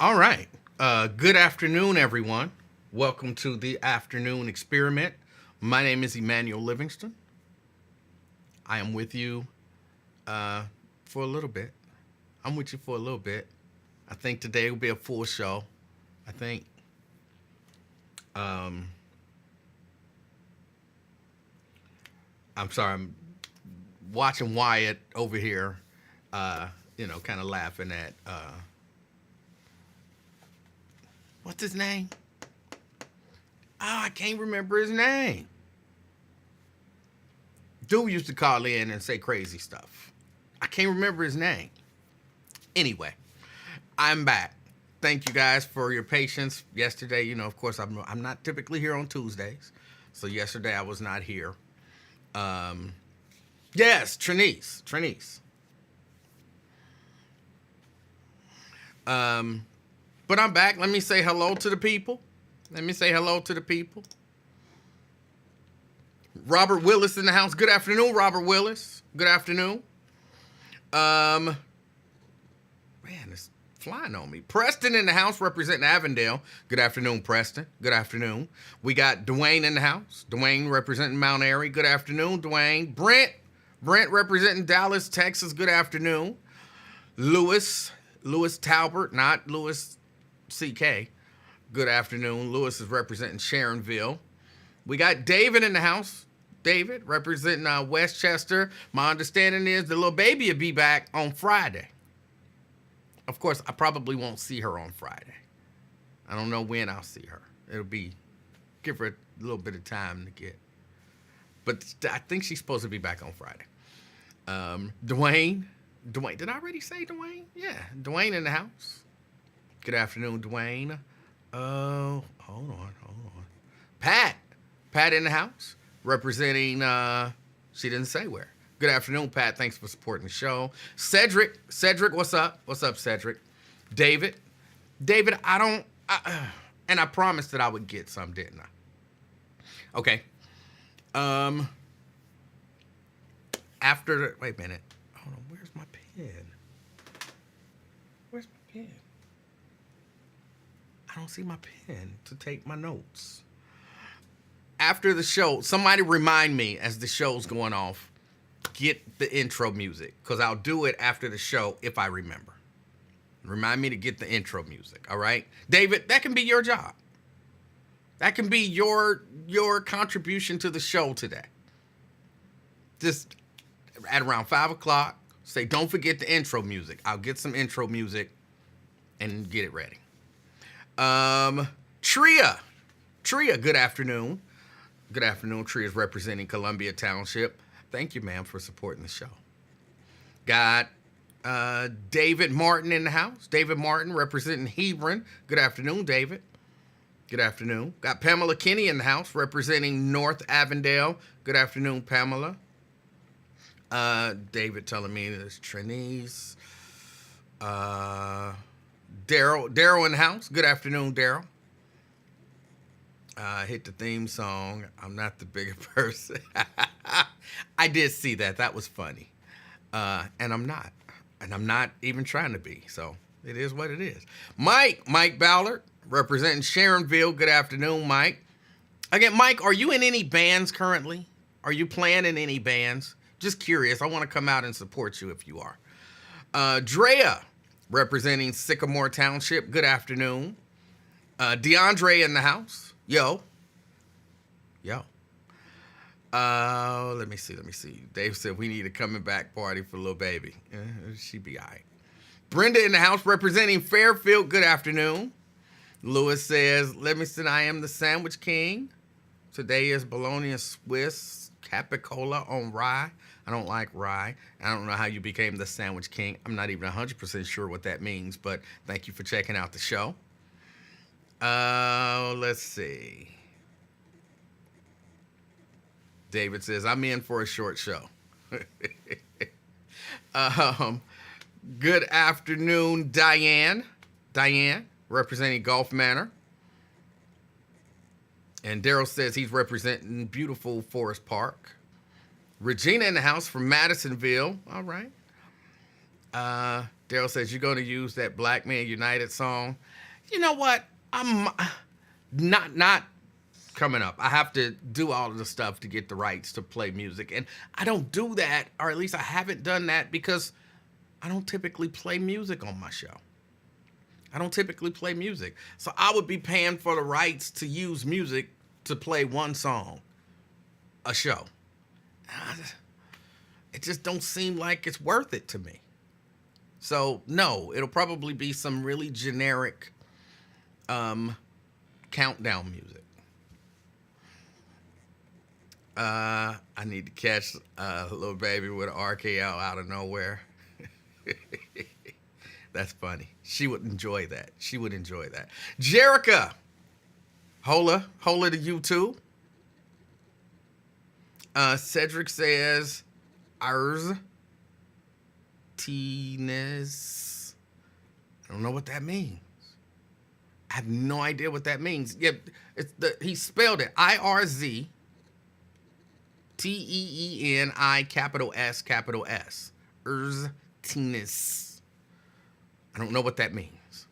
All right. Good afternoon, everyone. Welcome to the afternoon experiment. My name is Emanuel Livingston. I am with you for a little bit. I'm with you for a little bit. I think today will be a full show. I think. Um, I'm sorry. I'm watching Wyatt over here. Kind of laughing at what's his name? Oh, I can't remember his name. Dude used to call in and say crazy stuff. I can't remember his name. Anyway, I'm back. Thank you guys for your patience. Yesterday, of course, I'm not typically here on Tuesdays, so yesterday I was not here. Yes, Trinice. But I'm back. Let me say hello to the people. Robert Willis in the house. Good afternoon, Robert Willis. Good afternoon. Man, it's flying on me. Preston in the house representing Avondale. Good afternoon, Preston. Good afternoon. We got Dwayne in the house. Dwayne representing Mount Airy. Good afternoon, Dwayne. Brent representing Dallas, Texas. Good afternoon. Lewis Talbert, not Lewis C.K. Good afternoon. Lewis is representing Sharonville. We got David in the house. David representing Westchester. My understanding is the little baby will be back on Friday. Of course, I probably won't see her on Friday. I don't know when I'll see her. Give her a little bit of time to get. But I think she's supposed to be back on Friday. Dwayne, did I already say Dwayne? Yeah, Dwayne in the house. Good afternoon, Dwayne. Oh, hold on. Pat in the house, representing, she didn't say where. Good afternoon, Pat. Thanks for supporting the show. Cedric, what's up? What's up, Cedric? David, and I promised that I would get some, didn't I? Okay. Wait a minute. Hold on, where's my pen? I don't see my pen to take my notes. After the show, somebody remind me as the show's going off, get the intro music, because I'll do it after the show if I remember. Remind me to get the intro music, all right? David, that can be your job. That can be your contribution to the show today. Just at around 5 o'clock, say, don't forget the intro music. I'll get some intro music and get it ready. Tria, good afternoon. Good afternoon. Tria is representing Columbia Township. Thank you, ma'am, for supporting the show. Got David Martin in the house. David Martin representing Hebron. Good afternoon, David. Good afternoon. Got Pamela Kinney in the house representing North Avondale. Good afternoon, Pamela. David telling me there's Trinice. Daryl in the house. Good afternoon, Daryl. Hit the theme song. I'm not the bigger person. I did see that. That was funny. And I'm not. And I'm not even trying to be. So it is what it is. Mike Ballard, representing Sharonville. Good afternoon, Mike. Again, Mike, are you in any bands currently? Are you playing in any bands? Just curious. I want to come out and support you if you are. Drea, representing Sycamore Township. Good afternoon. DeAndre in the house. Yo. Let me see. Dave said we need a coming back party for little baby. She be all right. Brenda in the house representing Fairfield. Good afternoon. Lewis says, Livingston, I am the sandwich king. Today is bologna and Swiss capicola on rye. I don't like rye. I don't know how you became the sandwich king. I'm not even 100% sure what that means, but thank you for checking out the show. Let's see. David says, I'm in for a short show. Good afternoon, Diane. Diane, representing Gulf Manor. And Daryl says he's representing beautiful Forest Park. Regina in the house from Madisonville. All right. Daryl says, you're going to use that Black Man United song. You know what? I'm not coming up. I have to do all of the stuff to get the rights to play music. And I don't do that, or at least I haven't done that, because I don't typically play music on my show. I don't typically play music. So I would be paying for the rights to use music to play one song a show. It just don't seem like it's worth it to me. So no, it'll probably be some really generic countdown music. I need to catch Little Baby with an RKO out of nowhere. That's funny. She would enjoy that. She would enjoy that. Jerica. Hola to you too. Cedric says, ours. Teeness. I don't know what that means. I have no idea what that means. Yeah, he spelled it IRZ TEENI capital S. Teeness. I don't know what that means.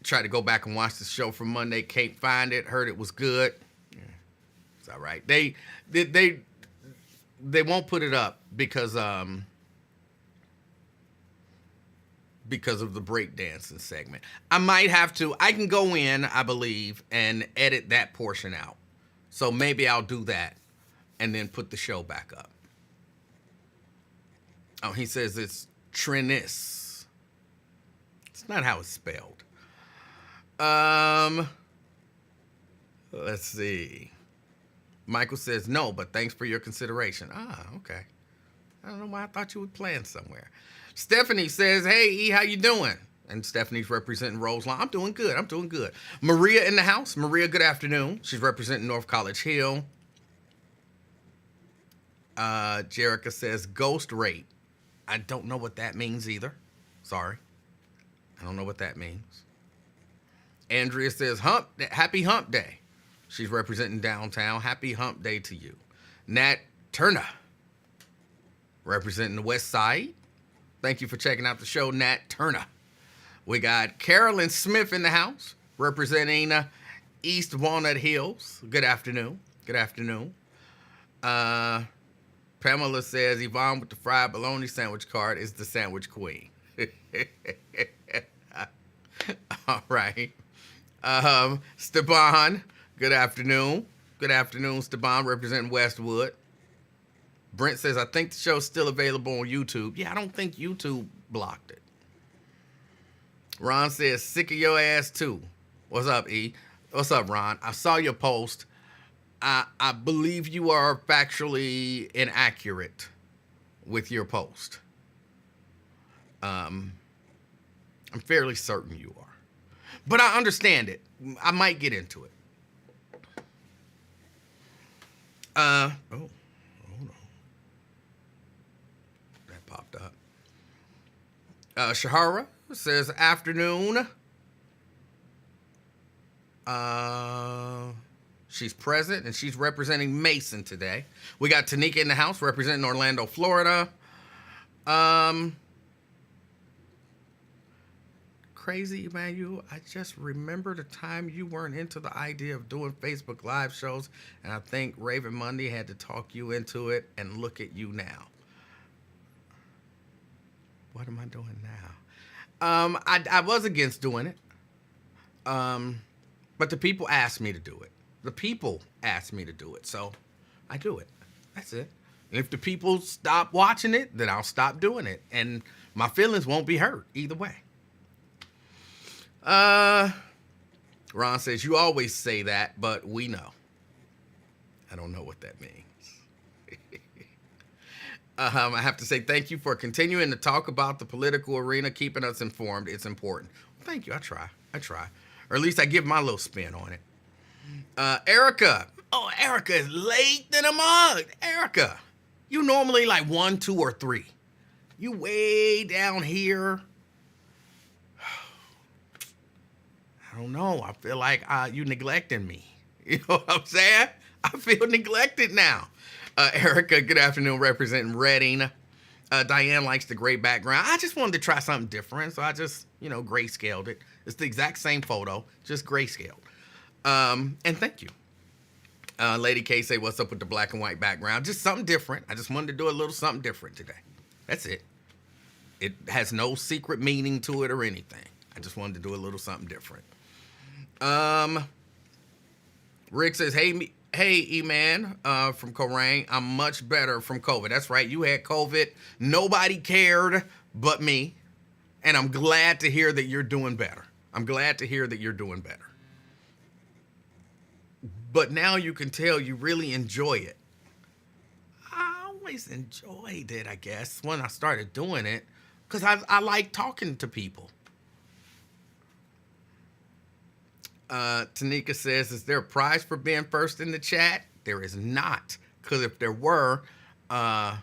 Tried to go back and watch the show from Monday. Can't find it. Heard it was good. Yeah, it's all right. They won't put it up because of the breakdancing segment. I might have to. I can go in, I believe, and edit that portion out. So maybe I'll do that and then put the show back up. Oh, he says it's Trenis. It's not how it's spelled. Let's see. Michael says no, but thanks for your consideration. Ah, okay. I don't know why I thought you were playing somewhere. Stephanie says, hey, E, how you doing? And Stephanie's representing Roseline. I'm doing good. Maria in the house. Maria, good afternoon. She's representing North College Hill. Jerica says ghost rape. I don't know what that means either. Sorry. I don't know what that means. Andrea says happy hump day. She's representing downtown. Happy hump day to you. Nat Turner, representing the west side. Thank you for checking out the show, Nat Turner. We got Carolyn Smith in the house, representing East Walnut Hills. Good afternoon. Pamela says Yvonne with the fried bologna sandwich card is the sandwich queen. All right. Steban, good afternoon. Steban, representing Westwood. Brent says, I think the show's still available on YouTube. Yeah, I don't think YouTube blocked it. Ron says, sick of your ass too. What's up, E? What's up, Ron? I saw your post. I believe you are factually inaccurate with your post. I'm fairly certain you are. But I understand it. I might get into it. Hold on. That popped up. Shahara says, afternoon. She's present, and she's representing Mason today. We got Tanika in the house, representing Orlando, Florida. Crazy, Emanuel. I just remembered a time you weren't into the idea of doing Facebook Live shows, and I think Raven Monday had to talk you into it, and look at you now. What am I doing now? I was against doing it, but the people asked me to do it. So I do it. That's it. And if the people stop watching it, then I'll stop doing it, and my feelings won't be hurt either way. Ron says, you always say that, but we know. I don't know what that means. I have to say thank you for continuing to talk about the political arena, keeping us informed. It's important. Well, thank you. I try. Or at least I give my little spin on it. Erica. Oh, Erica is late than a mug. Erica, you normally like 1, 2, or 3. You way down here. I don't know. I feel like you neglecting me. You know what I'm saying? I feel neglected now. Erica, good afternoon, representing Reading. Diane likes the gray background. I just wanted to try something different, so I just, grayscaled it. It's the exact same photo, just grayscaled. And thank you. Lady K say, what's up with the black and white background? Just something different. I just wanted to do a little something different today. That's it. It has no secret meaning to it or anything. I just wanted to do a little something different. Rick says, hey, E-Man, from Corrine, I'm much better from COVID. That's right. You had COVID. Nobody cared but me. And I'm glad to hear that you're doing better. I'm glad to hear that you're doing better. But now you can tell you really enjoy it. I always enjoyed it, I guess, when I started doing it, because I like talking to people. Tanika says, is there a prize for being first in the chat? There is not, because if there were, oh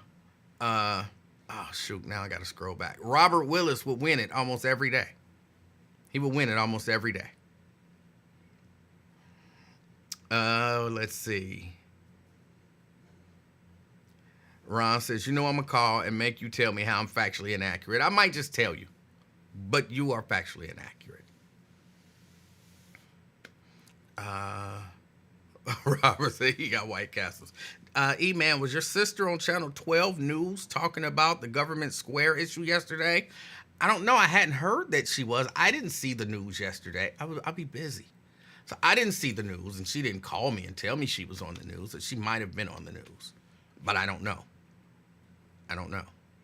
shoot, now I got to scroll back. Robert Willis would win it almost every day. He would win it almost every day. Let's see. Ron says, I'm going to call and make you tell me how I'm factually inaccurate. I might just tell you, but you are factually inaccurate. Robert said he got White Castles. E-Man, was your sister on Channel 12 News talking about the government square issue yesterday? I don't know. I hadn't heard that she was. I didn't see the news yesterday. I'll be busy. So I didn't see the news, and she didn't call me and tell me she was on the news. That she might have been on the news, but I don't know.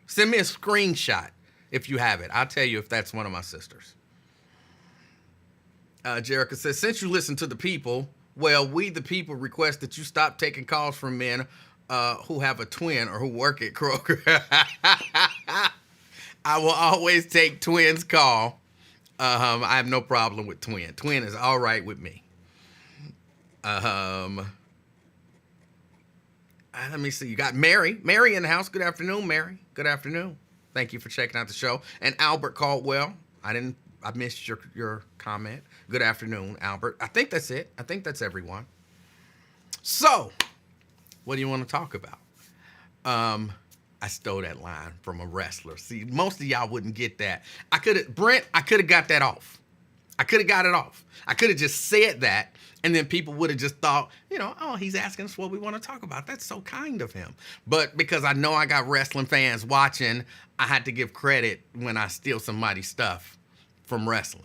Send me a screenshot if you have it. I'll tell you if that's one of my sisters. Jerica says, since you listen to the people, well, we the people request that you stop taking calls from men who have a twin or who work at Kroger. I will always take twins' call. I have no problem with twin. Twin is all right with me. Let me see. You got Mary. Mary in the house. Good afternoon, Mary. Good afternoon. Thank you for checking out the show. And Albert Caldwell. I missed your comment. Good afternoon, Albert. I think that's it. I think that's everyone. So, what do you want to talk about? I stole that line from a wrestler. See, most of y'all wouldn't get that. I could have got that off. I could have got it off. I could have just said that, and then people would have just thought, oh, he's asking us what we want to talk about. That's so kind of him. But because I know I got wrestling fans watching, I had to give credit when I steal somebody's stuff from wrestling.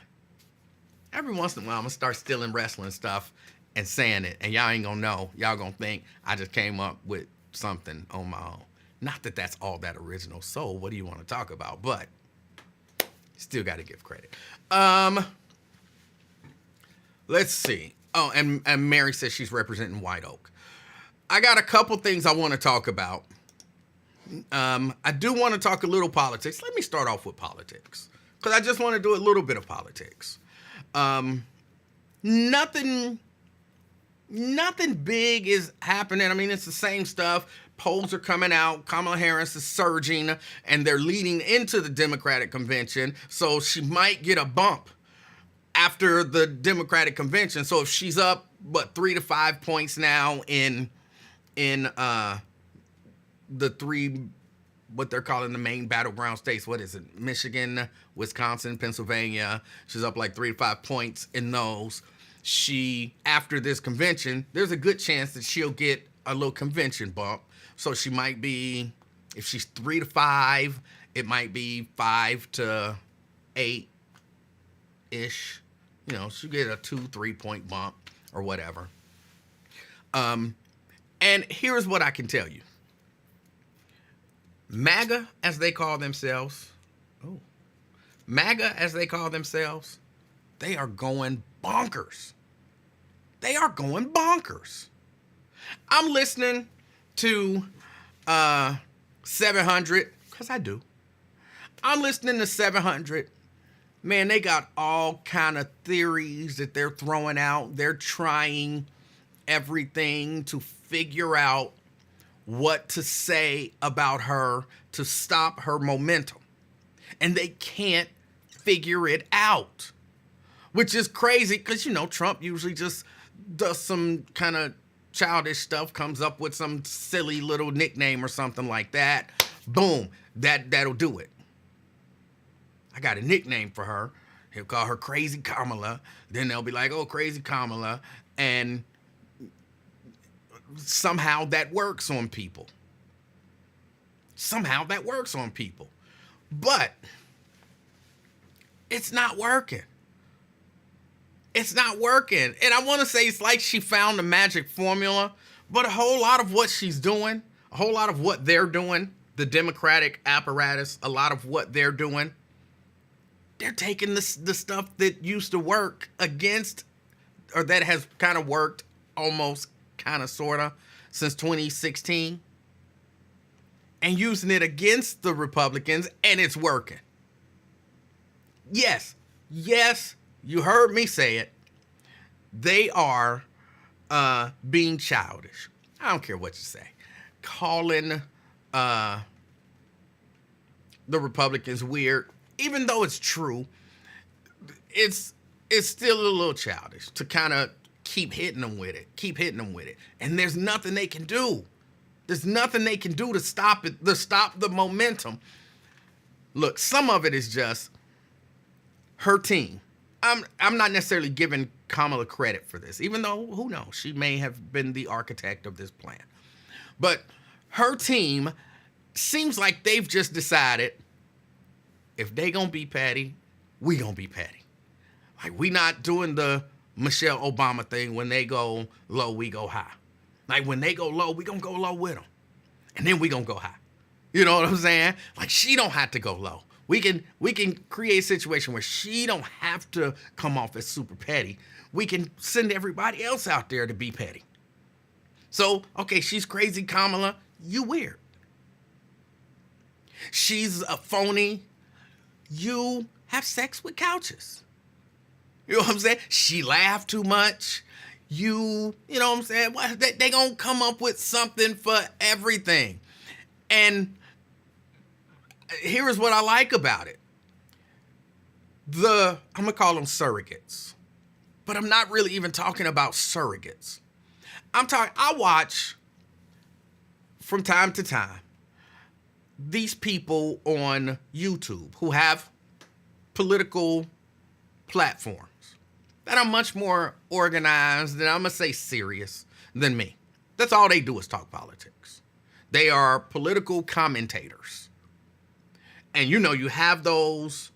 Every once in a while, I'm going to start stealing wrestling stuff and saying it, and y'all ain't going to know. Y'all going to think I just came up with something on my own. Not that that's all that original. So what do you want to talk about? But still got to give credit. Let's see. Oh, and Mary says she's representing White Oak. I got a couple things I want to talk about. I do want to talk a little politics. Let me start off with politics, because I just want to do a little bit of politics. Nothing big is happening. I mean, it's the same stuff. Polls are coming out. Kamala Harris is surging, and they're leading into the Democratic convention. So she might get a bump after the Democratic convention. So if she's up, 3 to 5 points now in the three, what they're calling the main battleground states. What is it? Michigan, Wisconsin, Pennsylvania. She's up 3 to 5 points in those. After this convention, there's a good chance that she'll get a little convention bump. So she might be, if she's 3 to 5, it might be 5 to 8-ish. She'll get a 2-3 point bump or whatever. And here's what I can tell you. MAGA, as they call themselves, they are going bonkers. They are going bonkers. I'm listening to 700, because I do. I'm listening to 700. Man, they got all kind of theories that they're throwing out. They're trying everything to figure out what to say about her to stop her momentum. And they can't figure it out, which is crazy because, Trump usually just does some kind of childish stuff, comes up with some silly little nickname or something like that. Boom, that'll do it. I got a nickname for her. He'll call her Crazy Kamala. Then they'll be like, oh, Crazy Kamala. And somehow that works on people. Somehow that works on people. But it's not working. It's not working. And I want to say it's like she found the magic formula, but a whole lot of what she's doing, a whole lot of what they're doing, the Democratic apparatus, a lot of what they're doing, they're taking the stuff that used to work against, or that has kind of worked almost kind of sort of since 2016, and using it against the Republicans, and it's working. Yes, you heard me say it. They are being childish. I don't care what you say. Calling the Republicans weird, even though it's true, it's still a little childish to kind of keep hitting them with it. And there's nothing they can do. There's nothing they can do to stop it, to stop the momentum. Look, some of it is just her team. I'm not necessarily giving Kamala credit for this, even though, who knows, she may have been the architect of this plan. But her team seems like they've just decided, if they gonna be petty, we gonna be petty. Like, we not doing the Michelle Obama thing. When they go low, we go high. Like, when they go low, we gonna go low with them. And then we gonna go high. You know what I'm saying? Like, she don't have to go low. We can create a situation where she don't have to come off as super petty. We can send everybody else out there to be petty. So, okay, she's Crazy Kamala. You weird. She's a phony. You have sex with couches. You know what I'm saying? She laughed too much. You know what I'm saying? Well, they gonna come up with something for everything. And here is what I like about it. I'm gonna call them surrogates, but I'm not really even talking about surrogates. I watch from time to time these people on YouTube who have political platforms that are much more organized, and I'm gonna say serious, than me. That's all they do is talk politics. They are political commentators. And you know, you have those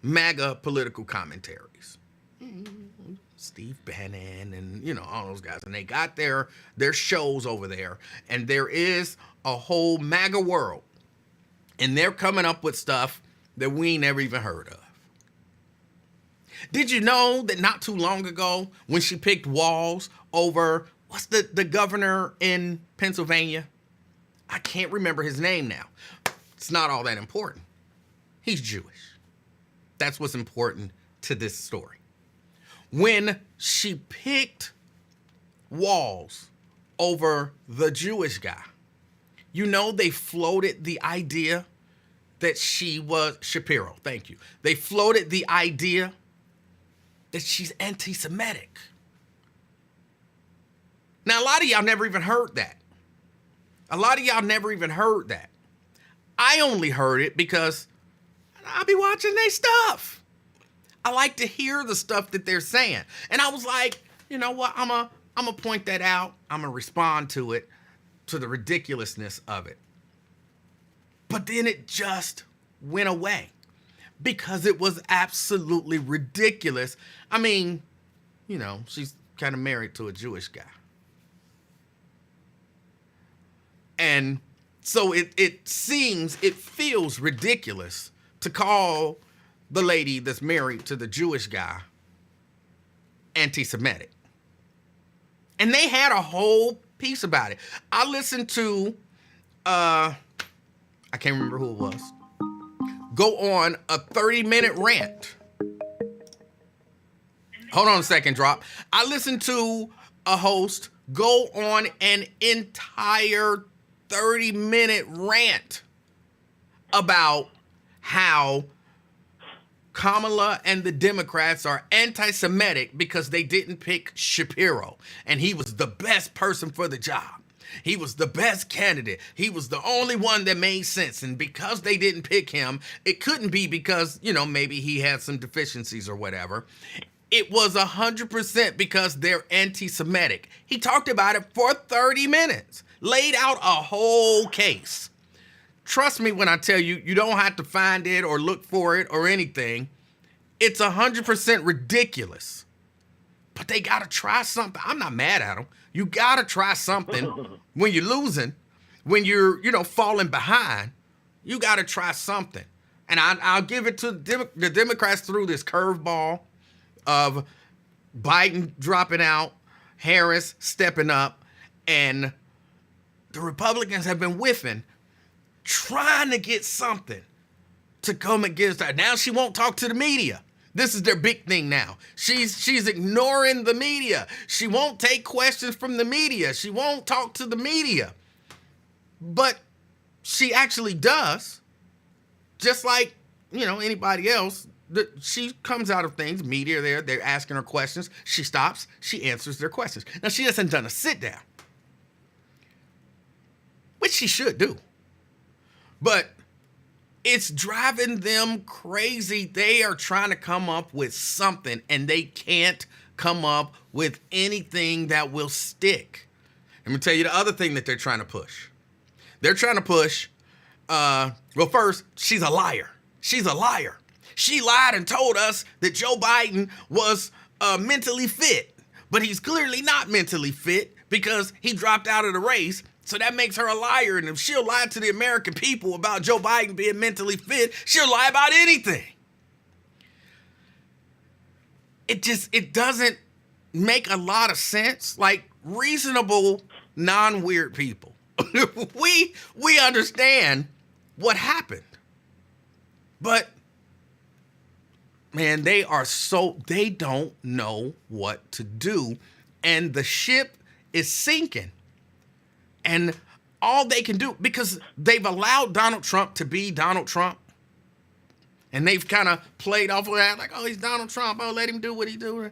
MAGA political commentaries. Steve Bannon and, you know, all those guys. And they got their shows over there. And there is a whole MAGA world. And they're coming up with stuff that we ain't never even heard of. Did you know that not too long ago, when she picked Walz over, what's the governor in Pennsylvania? I can't remember his name now. It's not all that important. He's Jewish. That's what's important to this story. When she picked Walz over the Jewish guy, you know, they floated the idea that she was Shapiro. Thank you. They floated the idea that she's anti-Semitic. Now, a lot of y'all never even heard that. I only heard it because I'll be watching their stuff. I like to hear the stuff that they're saying. And I was like, you know what? I'm gonna point that out. I'm gonna respond to it, to the ridiculousness of it. But then it just went away because it was absolutely ridiculous. I mean, you know, she's kind of married to a Jewish guy. And so it feels ridiculous to call the lady that's married to the Jewish guy anti-Semitic. And they had a whole piece about it. I listened to, I can't remember who it was, go on a 30-minute rant. Hold on a second, drop. I listened to a host go on an entire 30-minute rant about how Kamala and the Democrats are anti-Semitic because they didn't pick Shapiro, and he was the best person for the job. He was the best candidate. He was the only one that made sense. And because they didn't pick him, it couldn't be because, maybe he had some deficiencies or whatever. It was 100% because they're anti-Semitic. He talked about it for 30 minutes, laid out a whole case. Trust me when I tell you, you don't have to find it or look for it or anything. It's 100% ridiculous. But they got to try something. I'm not mad at them. You got to try something when you're losing, when you're, falling behind. You got to try something. And I'll give it to the Democrats through this curveball of Biden dropping out, Harris stepping up, and the Republicans have been whiffing, trying to get something to come against her. Now she won't talk to the media. This is their big thing now. She's ignoring the media. She won't take questions from the media. She won't talk to the media. But she actually does. Just like, anybody else. She comes out of things, media they're asking her questions. She stops, she answers their questions. Now, she hasn't done a sit down, which she should do. But it's driving them crazy. They are trying to come up with something, and they can't come up with anything that will stick. Let me tell you the other thing that they're trying to push. They're trying to push, first, she's a liar. She's a liar. She lied and told us that Joe Biden was mentally fit, but he's clearly not mentally fit because he dropped out of the race. So that makes her a liar. And if she'll lie to the American people about Joe Biden being mentally fit, she'll lie about anything. It doesn't make a lot of sense. Like reasonable, non-weird people. we understand what happened. But man, they don't know what to do. And the ship is sinking. And all they can do, because they've allowed Donald Trump to be Donald Trump. And they've kind of played off of that, like, oh, he's Donald Trump. Oh, let him do what he do.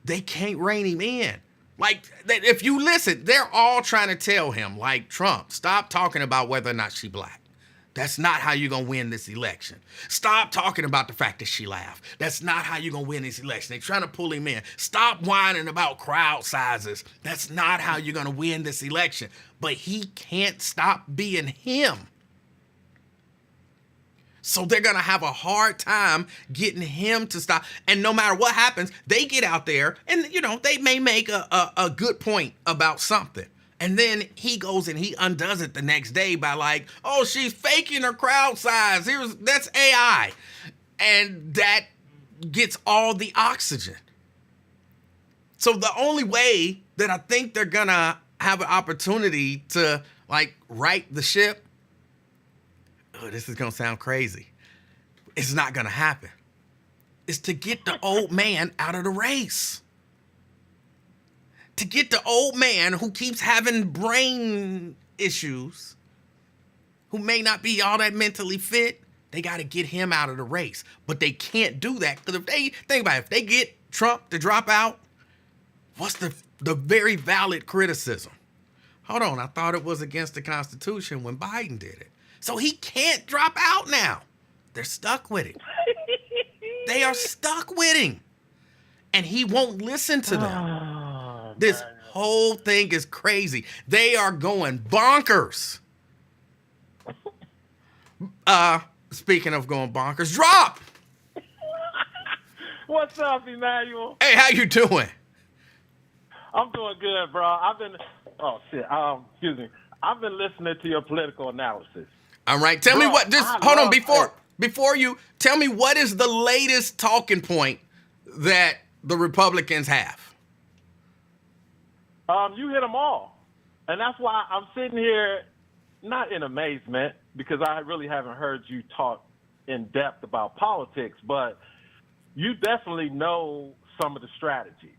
They can't rein him in. Like, if you listen, they're all trying to tell him, like, Trump, stop talking about whether or not she's black. That's not how you're going to win this election. Stop talking about the fact that she laughed. That's not how you're going to win this election. They're trying to pull him in. Stop whining about crowd sizes. That's not how you're going to win this election. But he can't stop being him. So they're going to have a hard time getting him to stop. And no matter what happens, they get out there and, they may make a good point about something. And then he goes and he undoes it the next day by like, oh, she's faking her crowd size. That's AI. And that gets all the oxygen. So the only way that I think they're going to have an opportunity to like right the ship, this is going to sound crazy. It's not going to happen. Is to get the old man out of the race. To get the old man who keeps having brain issues, who may not be all that mentally fit, they got to get him out of the race. But they can't do that because if they get Trump to drop out, what's the very valid criticism? Hold on, I thought it was against the Constitution when Biden did it. So he can't drop out now. They're stuck with him. They are stuck with him. And he won't listen to them. This whole thing is crazy. They are going bonkers. Speaking of going bonkers, drop. What's up, Emanuel? Hey, how you doing? I'm doing good, bro. Excuse me. I've been listening to your political analysis. All right. Tell me what, hold on, before you, tell me what is the latest talking point that the Republicans have? You hit them all. And that's why I'm sitting here, not in amazement, because I really haven't heard you talk in depth about politics, but you definitely know some of the strategy.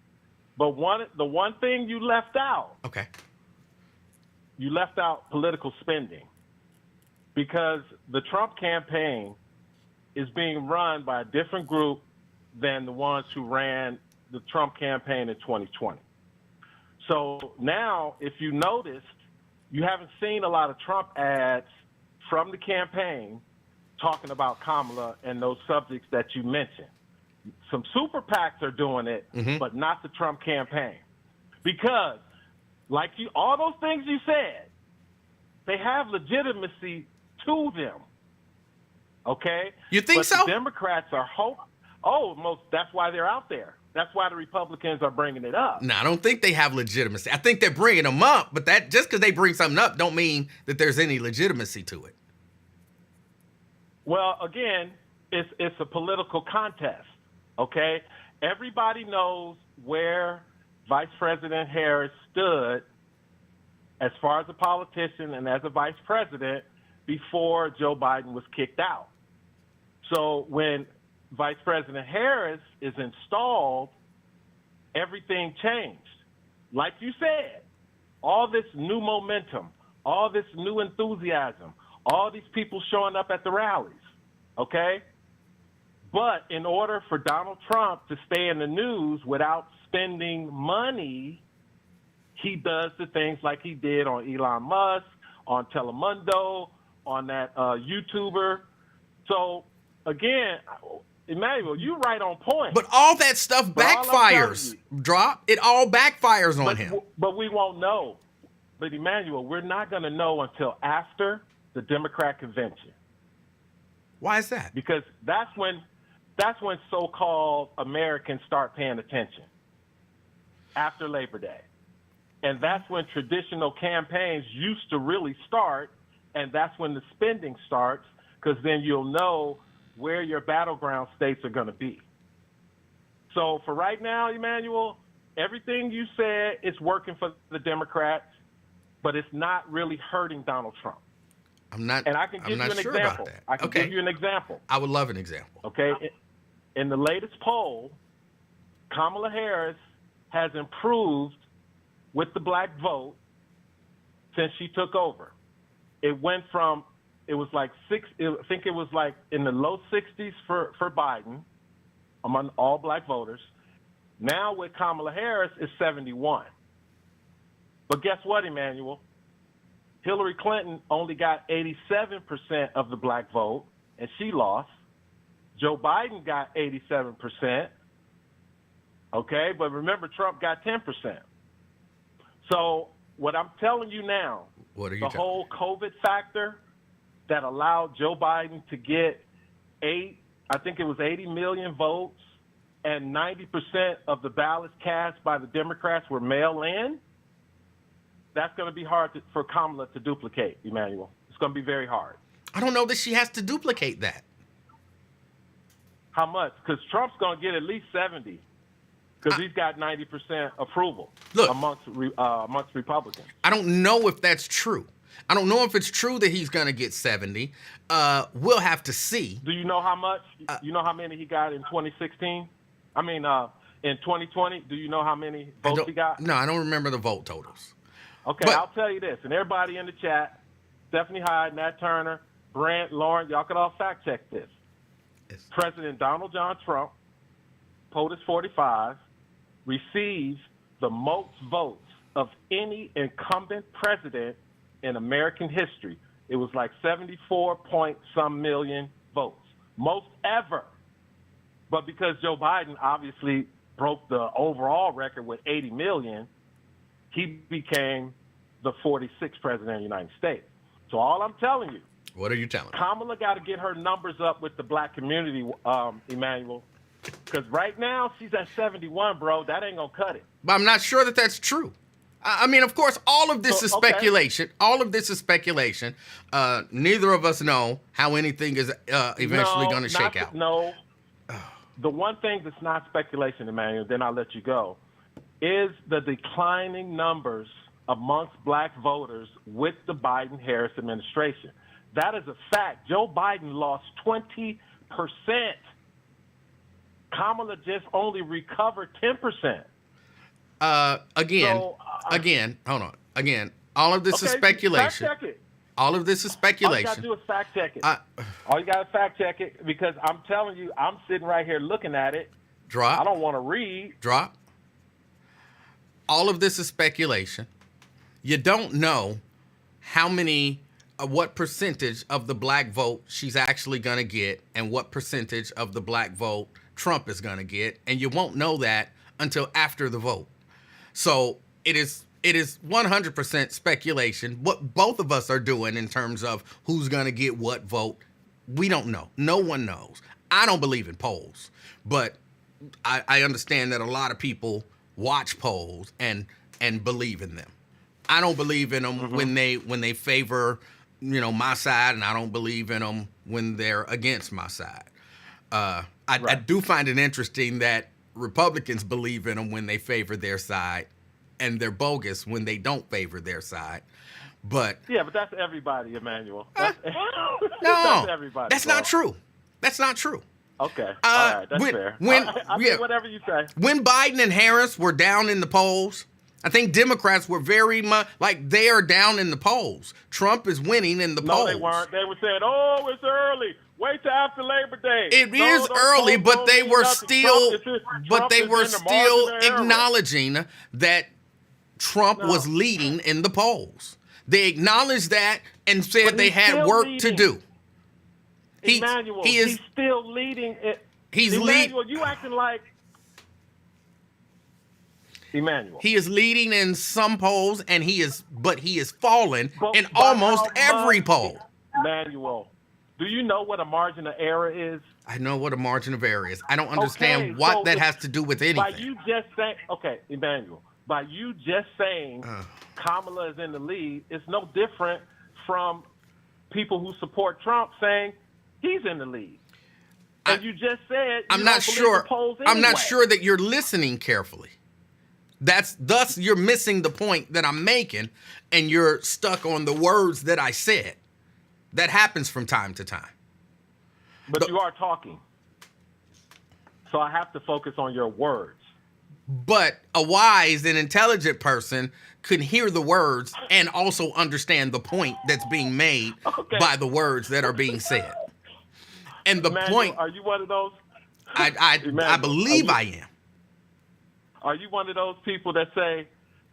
But the one thing you left out, okay, you left out political spending, because the Trump campaign is being run by a different group than the ones who ran the Trump campaign in 2020. So now, if you noticed, you haven't seen a lot of Trump ads from the campaign talking about Kamala and those subjects that you mentioned. Some super PACs are doing it, but not the Trump campaign. Because, like all those things you said, they have legitimacy to them. Okay? You think so? The Democrats are that's why they're out there. That's why the Republicans are bringing it up. No, I don't think they have legitimacy. I think they're bringing them up, but that just because they bring something up don't mean that there's any legitimacy to it. Well, again, it's a political contest, okay? Everybody knows where Vice President Harris stood as far as a politician and as a vice president before Joe Biden was kicked out. So when Vice President Harris is installed, everything changed. Like you said, all this new momentum, all this new enthusiasm, all these people showing up at the rallies, okay? But in order for Donald Trump to stay in the news without spending money, he does the things like he did on Elon Musk, on Telemundo, on that YouTuber. So, again, Emanuel, you're right on point. But all that stuff backfires, Drop. It all backfires on him. But we won't know. But, Emanuel, we're not going to know until after the Democrat convention. Why is that? Because that's when so-called Americans start paying attention, after Labor Day. And that's when traditional campaigns used to really start, and that's when the spending starts, because then you'll know where your battleground states are going to be. So for right now, Emanuel, everything you said is working for the Democrats, but it's not really hurting Donald Trump. And I can give you an example. About that. I can give you an example. I would love an example. Okay. In the latest poll, Kamala Harris has improved with the black vote since she took over. It went from, it was like in the low 60s for Biden among all black voters. Now with Kamala Harris, it's 71. But guess what, Emanuel? Hillary Clinton only got 87% of the black vote, and she lost. Joe Biden got 87%. Okay, but remember, Trump got 10%. So what I'm telling you now, the whole COVID factor that allowed Joe Biden to get 80 million votes, and 90% of the ballots cast by the Democrats were mail-in, that's going to be hard for Kamala to duplicate, Emanuel. It's going to be very hard. I don't know that she has to duplicate that. How much? Because Trump's going to get at least 70, because he's got 90% approval amongst Republicans. I don't know if that's true. I don't know if it's true that he's going to get 70. We'll have to see. Do you know how much? You know how many he got in 2016? I mean, in 2020, do you know how many votes he got? No, I don't remember the vote totals. Okay, but I'll tell you this, and everybody in the chat, Stephanie Hyde, Nat Turner, Brent, Lauren, y'all can all fact check this. Yes. President Donald John Trump, POTUS 45, receives the most votes of any incumbent president in American history. It was like 74-point-some million votes, most ever. But because Joe Biden obviously broke the overall record with 80 million, he became the 46th president of the United States. So all I'm telling you. What are you telling me? Kamala got to get her numbers up with the black community, Emanuel. Because right now she's at 71, bro. That ain't going to cut it. But I'm not sure that that's true. I mean, of course, all of this is speculation. All of this is speculation. Neither of us know how anything is eventually going to shake out. No. The one thing that's not speculation, Emmanuel, then I'll let you go, is the declining numbers amongst black voters with the Biden-Harris administration. That is a fact. Joe Biden lost 20%. Kamala just only recovered 10%. Again, hold on. Again, all of this is speculation. Fact check it. All of this is speculation. All you got to do is fact check it. All you got to fact check it, because I'm telling you, I'm sitting right here looking at it. Drop. I don't want to read. Drop. All of this is speculation. You don't know what percentage of the black vote she's actually going to get and what percentage of the black vote Trump is going to get. And you won't know that until after the vote. So it is 100% speculation. What both of us are doing in terms of who's going to get what vote, we don't know. No one knows. I don't believe in polls, but I understand that a lot of people watch polls and believe in them. I don't believe in them when they favor, my side, and I don't believe in them when they're against my side. I do find it interesting that Republicans believe in them when they favor their side, and they're bogus when they don't favor their side. But but that's everybody, Emanuel. That's everybody. That's not true. That's not true. Okay. All right. That's fair. I think whatever you say. When Biden and Harris were down in the polls, I think Democrats were very much like they are down in the polls. Trump is winning in the polls. No, they weren't. They were saying, "Oh, it's early. Wait till after Labor Day." It is early, but they were still acknowledging that Trump was leading in the polls. They acknowledged that and said they had work to do. Emanuel, he's still leading it. Emanuel, you acting like Emanuel. He is leading in some polls, and he is fallen in almost every poll. Emanuel, do you know what a margin of error is? I know what a margin of error is. I don't understand what that has to do with anything. By you just saying, Emanuel, by you just saying Kamala is in the lead, it's no different from people who support Trump saying he's in the lead. And you just said I'm not sure. I'm not sure that you're listening carefully. Thus you're missing the point that I'm making, and you're stuck on the words that I said. That happens from time to time. But you are talking. So I have to focus on your words. But a wise and intelligent person could hear the words and also understand the point that's being made by the words that are being said. And the Emanuel, point... Are you one of those? I believe I am. Are you one of those people that say,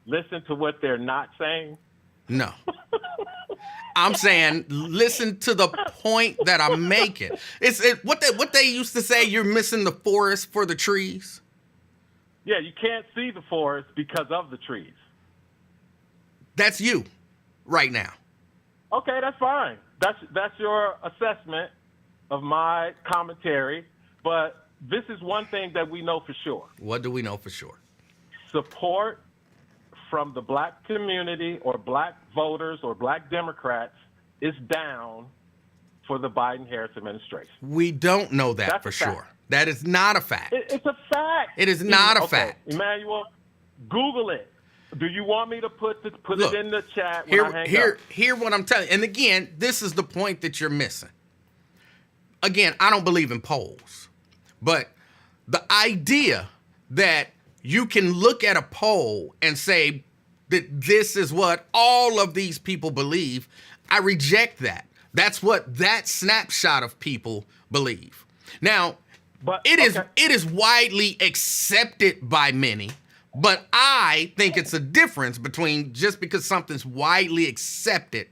listen to what they're not saying? No. I'm saying, listen to the point that I'm making. What they used to say, you're missing the forest for the trees. Yeah, you can't see the forest because of the trees. That's you right now. Okay, that's fine. That's your assessment of my commentary. But this is one thing that we know for sure. What do we know for sure? Support from the black community or black voters or black Democrats is down for the Biden-Harris administration. We don't know that for sure. That is not a fact. It's a fact. It is not a fact. Emanuel, Google it. Do you want me to put it in the chat when I hang up? Hear what I'm telling you. And again, this is the point that you're missing. Again, I don't believe in polls. But the idea that you can look at a poll and say that this is what all of these people believe, I reject that. That's what that snapshot of people believe. Now, it is widely accepted by many, but I think it's a difference between just because something's widely accepted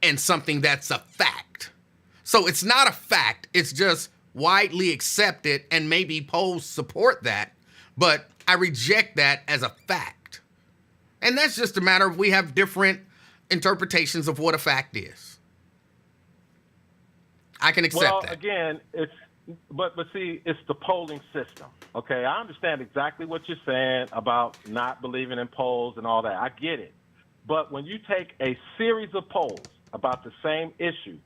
and something that's a fact. So it's not a fact, it's just widely accepted, and maybe polls support that, but I reject that as a fact. And that's just a matter of we have different interpretations of what a fact is. I can accept that. Well, again, but see, it's the polling system. Okay, I understand exactly what you're saying about not believing in polls and all that. I get it. But when you take a series of polls about the same issue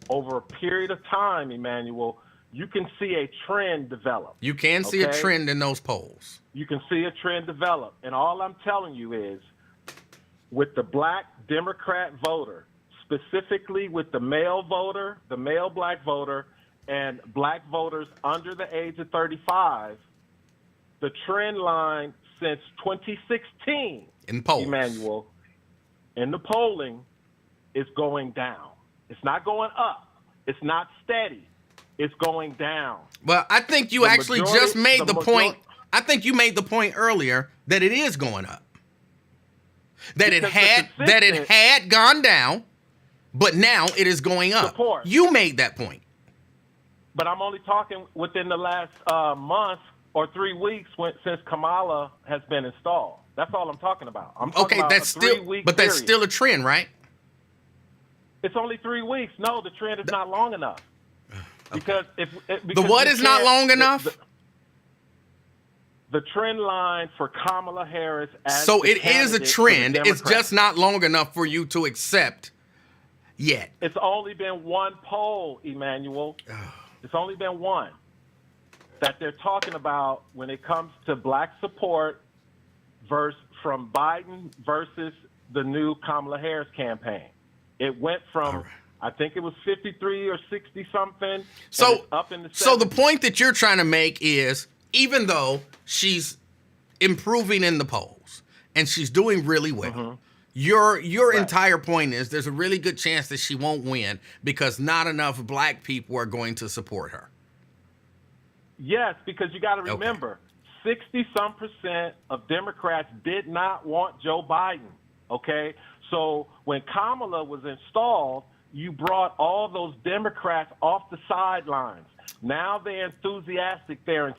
over a period of time, Emanuel, you can see a trend develop. You can see a trend in those polls. You can see a trend develop. And all I'm telling you is, with the black Democrat voter, specifically with the male voter, the male black voter, and black voters under the age of 35, the trend line since 2016, in polls, Emanuel, in the polling, is going down. It's not going up. It's not steady. It's going down. Well, I think you actually just made the point. I think you made the point earlier that it is going up. That it had gone down, but now it is going up. Support. You made that point. But I'm only talking within the last month or 3 weeks since Kamala has been installed. That's all I'm talking about. I'm talking about that's a 3-week but that's period. still a trend, right? It's only 3 weeks. No, the trend is not long enough. Because because The what is not long enough? The trend line for Kamala Harris as So the it is a candidate for the trend. It's Democrats. just not long enough for you to accept yet. It's only been one poll, Emanuel. It's only been one that they're talking about when it comes to black support from Biden versus the new Kamala Harris campaign. It went from, I think it was 53 or 60 something. So up in the 70s. So the point that you're trying to make is, even though she's improving in the polls and she's doing really well, your entire point is there's a really good chance that she won't win because not enough black people are going to support her. Yes, because you got to remember, 60-some% of Democrats did not want Joe Biden, okay? So when Kamala was installed, you brought all those Democrats off the sidelines. Now they're enthusiastic. They're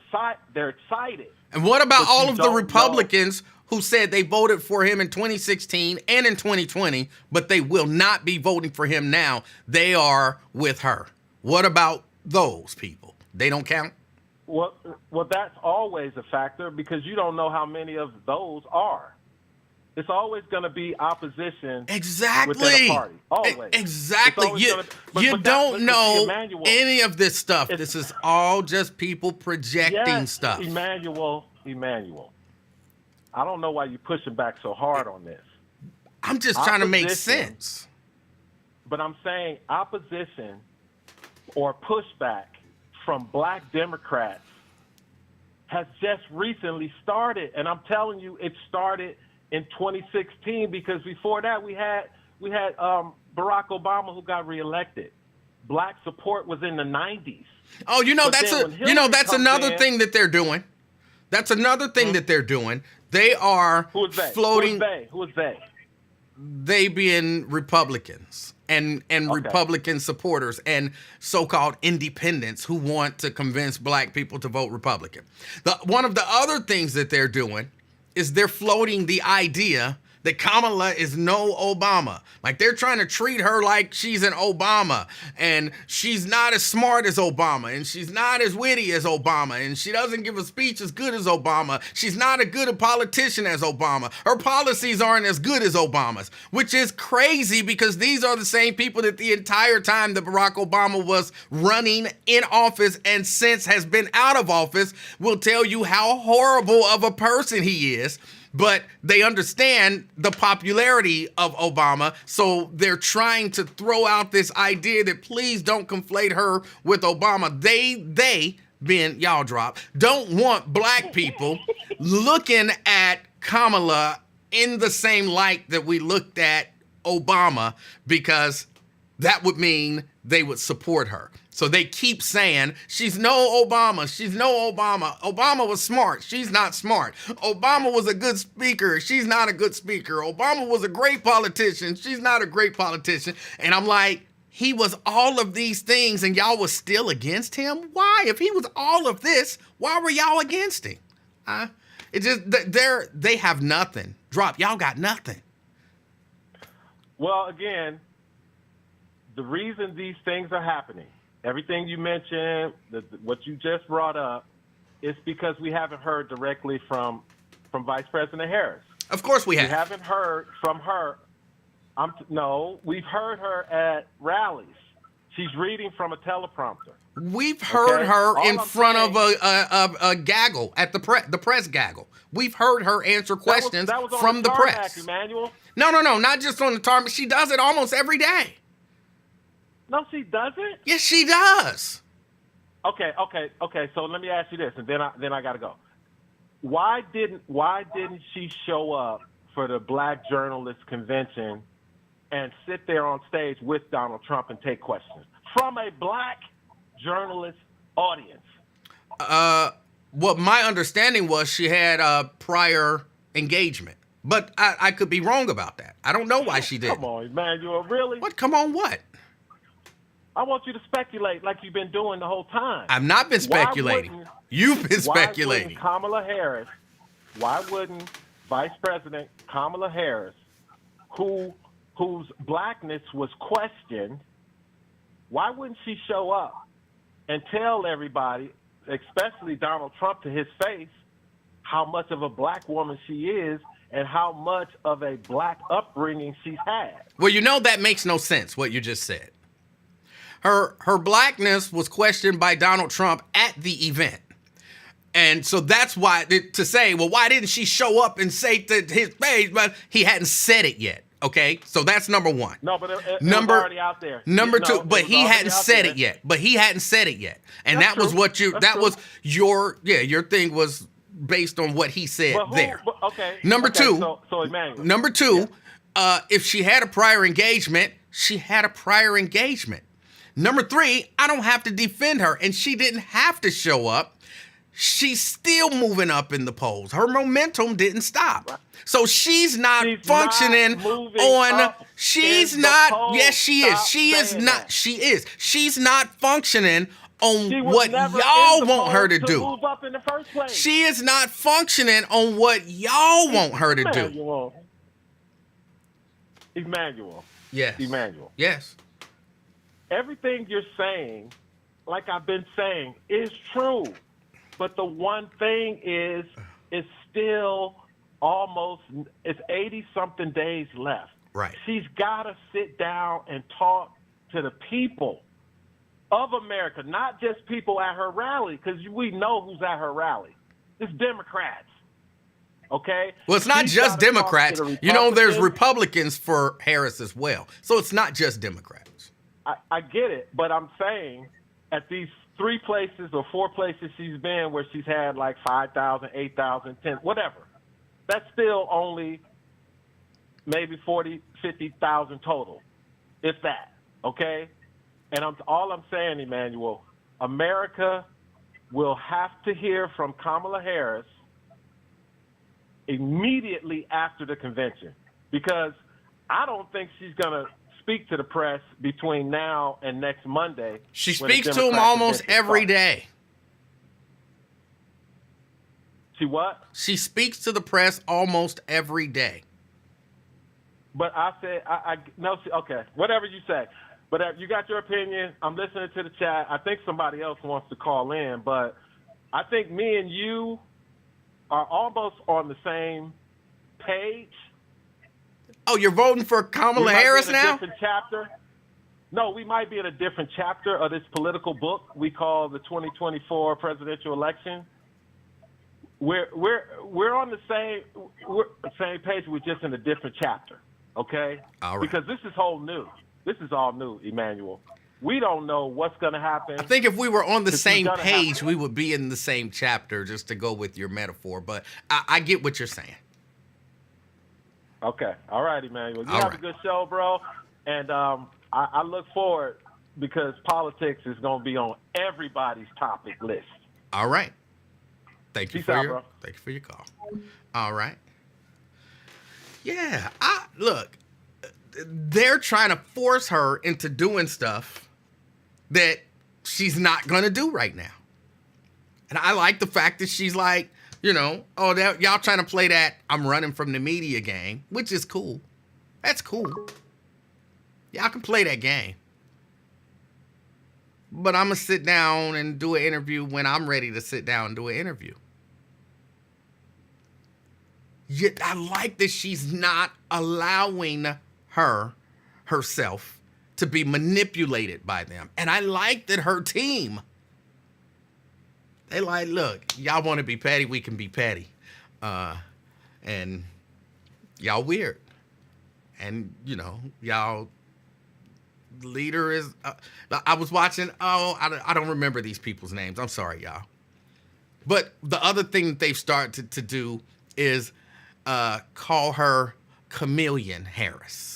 excited. And what about But all you of the don't Republicans who said they voted for him in 2016 and in 2020, but they will not be voting for him now? They are with her. What about those people? They don't count? Well, that's always a factor because you don't know how many of those are. It's always going to be opposition Exactly. within a party. Always. Exactly. You don't know any of this stuff. This is all just people projecting stuff. Emanuel, I don't know why you're pushing back so hard on this. I'm just trying to make sense. But I'm saying opposition or pushback from black Democrats has just recently started. And I'm telling you, it started in 2016 because before that we had Barack Obama who got reelected. Black support was in the 90s. Oh, that's another thing that they're doing. That's another thing that they're doing. They are floating. Who is they? They being Republicans and Republican supporters and so-called independents who want to convince black people to vote Republican. One of the other things that they're doing is they're floating the idea that Kamala is no Obama. Like they're trying to treat her like she's an Obama and she's not as smart as Obama and she's not as witty as Obama and she doesn't give a speech as good as Obama. She's not as good a politician as Obama. Her policies aren't as good as Obama's, which is crazy because these are the same people that the entire time that Barack Obama was running in office and since has been out of office will tell you how horrible of a person he is. But they understand the popularity of Obama, so they're trying to throw out this idea that please don't conflate her with Obama. They being y'all drop, don't want black people looking at Kamala in the same light that we looked at Obama because that would mean they would support her. So they keep saying, she's no Obama, she's no Obama. Obama was smart, she's not smart. Obama was a good speaker, she's not a good speaker. Obama was a great politician, she's not a great politician. And I'm like, he was all of these things and y'all was still against him? Why? If he was all of this, why were y'all against him? It just, they have nothing. Drop, y'all got nothing. Well, again, the reason these things are happening, everything you mentioned, what you just brought up, is because we haven't heard directly from Vice President Harris. Of course we have. We haven't heard from her. No, we've heard her at rallies. She's reading from a teleprompter. We've heard her in front of a gaggle at the press gaggle. We've heard her answer questions that was on from the tarmac, press. Emmanuel. No, not just on the tarmac. She does it almost every day. No, she doesn't. Yes, she does. Okay. So let me ask you this, and then I got to go. Why didn't she show up for the Black Journalist Convention and sit there on stage with Donald Trump and take questions from a black journalist audience? What my understanding was, she had a prior engagement But I could be wrong about that. I don't know why she did. Come on, Emanuel, really? What? Come on, what? I want you to speculate like you've been doing the whole time. I've not been speculating. You've been speculating. Why wouldn't Vice President Kamala Harris, whose blackness was questioned, why wouldn't she show up and tell everybody, especially Donald Trump to his face, how much of a black woman she is and how much of a black upbringing she's had? Well, that makes no sense, what you just said. Her blackness was questioned by Donald Trump at the event. And so that's why, to say, well, why didn't she show up and say to his face, but he hadn't said it yet, okay? So that's number one. No, but it was already out there. Number two, but he hadn't said it yet. And that was what your thing was based on what he said there. Okay. Number two, so Emmanuel. Number two, if she had a prior engagement, she had a prior engagement. Number three, I don't have to defend her, and she didn't have to show up. She's still moving up in the polls. Her momentum didn't stop. So she's not functioning on. She's not. Yes, she is. She is not. She is. She's not functioning on what y'all want her to do. Move up in the first place. She is not functioning on what y'all want her to do. Emmanuel. Yes. Emmanuel. Yes. Everything you're saying, like I've been saying, is true. But the one thing is, it's still it's 80-something days left. Right. She's got to sit down and talk to the people of America, not just people at her rally, because we know who's at her rally. It's Democrats. Okay? Well, it's not just Democrats. There's Republicans for Harris as well. So it's not just Democrats. I get it, but I'm saying at these 3 places or 4 places she's been where she's had like 5,000, 8,000, 10, whatever, that's still only maybe 40, 50,000 total, if that, okay? And all I'm saying, Emmanuel, America will have to hear from Kamala Harris immediately after the convention, because I don't think she's going to speak to the press between now and next Monday. She speaks to them almost every day. She what? She speaks to the press almost every day. But I said, no, okay, whatever you say. But you got your opinion. I'm listening to the chat. I think somebody else wants to call in, but I think me and you are almost on the same page. Oh, you're voting for Kamala Harris now? Different chapter. No, we might be in a different chapter of this political book we call the 2024 presidential election. We're on the same page. We're just in a different chapter. Okay. All right. Because this is whole new. This is all new, Emmanuel. We don't know what's going to happen. I think if we were on the same page, we would be in the same chapter, just to go with your metaphor. But I get what you're saying. Okay. All right, Emmanuel. You have a good show, bro. And I look forward, because politics is going to be on everybody's topic list. All right. Thank you for your call. All right. Yeah. Look, they're trying to force her into doing stuff that she's not going to do right now. And I like the fact that she's like, y'all trying to play that I'm running from the media game, which is cool. That's cool. Y'all can play that game. But I'm going to sit down and do an interview when I'm ready to sit down and do an interview. Yet I like that she's not allowing herself to be manipulated by them. And I like that her team, they like, look, y'all want to be petty, we can be petty. And y'all weird. And, y'all leader is, I was watching, I don't remember these people's names. I'm sorry, y'all. But the other thing that they've started to do is call her Chameleon Harris.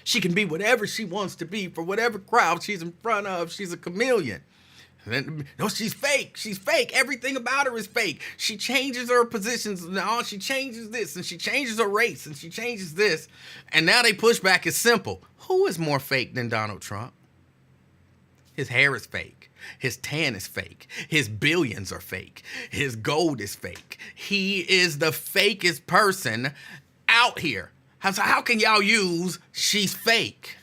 She can be whatever she wants to be for whatever crowd she's in front of. She's a chameleon. No, she's fake. She's fake. Everything about her is fake. She changes her positions. No, she changes this and she changes her race and she changes this. And now they pushback is simple. Who is more fake than Donald Trump? His hair is fake. His tan is fake. His billions are fake. His gold is fake. He is the fakest person out here. So how can y'all use she's fake?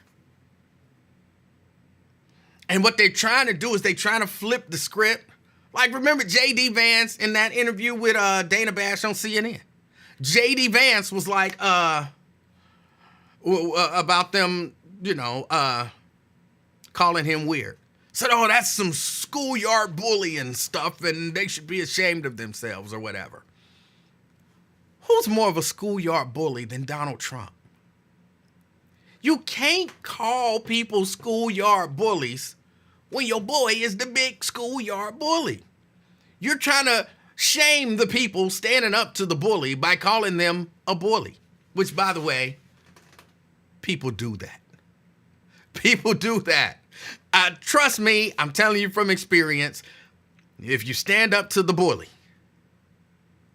And what they're trying to do is they're trying to flip the script. Like, remember J.D. Vance in that interview with Dana Bash on CNN? J.D. Vance was like, about them, calling him weird. Said, oh, that's some schoolyard bullying stuff and they should be ashamed of themselves or whatever. Who's more of a schoolyard bully than Donald Trump? You can't call people schoolyard bullies when your boy is the big schoolyard bully. You're trying to shame the people standing up to the bully by calling them a bully, which, by the way, people do that. People do that. Trust me, I'm telling you from experience, if you stand up to the bully,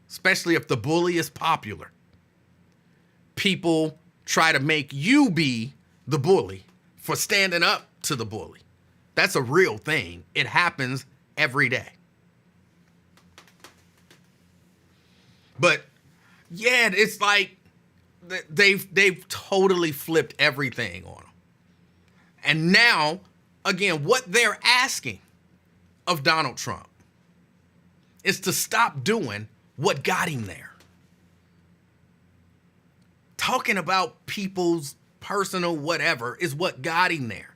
especially if the bully is popular, people try to make you be the bully for standing up to the bully. That's a real thing. It happens every day. But yeah, it's like they've totally flipped everything on them. And now, again, what they're asking of Donald Trump is to stop doing what got him there. Talking about people's personal whatever is what got him there.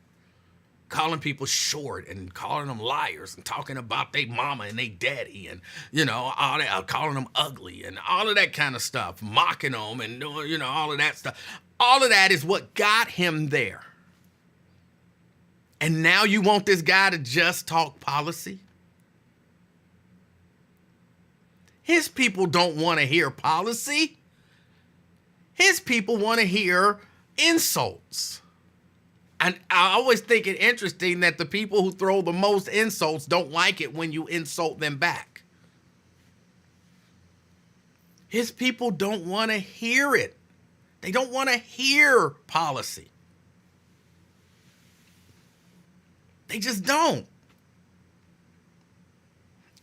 Calling people short and calling them liars and talking about their mama and their daddy and, all that, calling them ugly and all of that kind of stuff, mocking them and, all of that stuff. All of that is what got him there. And now you want this guy to just talk policy? His people don't want to hear policy. His people want to hear insults. And I always think it interesting that the people who throw the most insults don't like it when you insult them back. His people don't want to hear it. They don't want to hear policy. They just don't.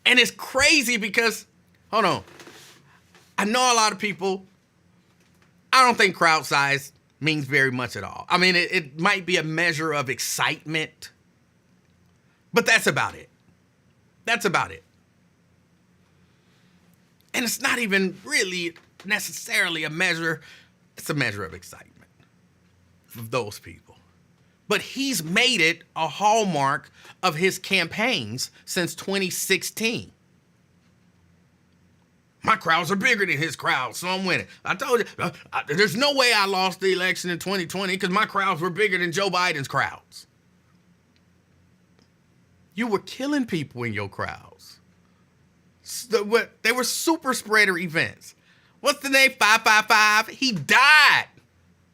And it's crazy because, hold on, I know a lot of people, I don't think crowd size means very much at all. I mean, it might be a measure of excitement, but that's about it. That's about it. And it's not even really necessarily a measure. It's a measure of excitement for those people. But he's made it a hallmark of his campaigns since 2016. My crowds are bigger than his crowds, so I'm winning. I told you, there's no way I lost the election in 2020 because my crowds were bigger than Joe Biden's crowds. You were killing people in your crowds. They were super spreader events. What's the name? 555? He died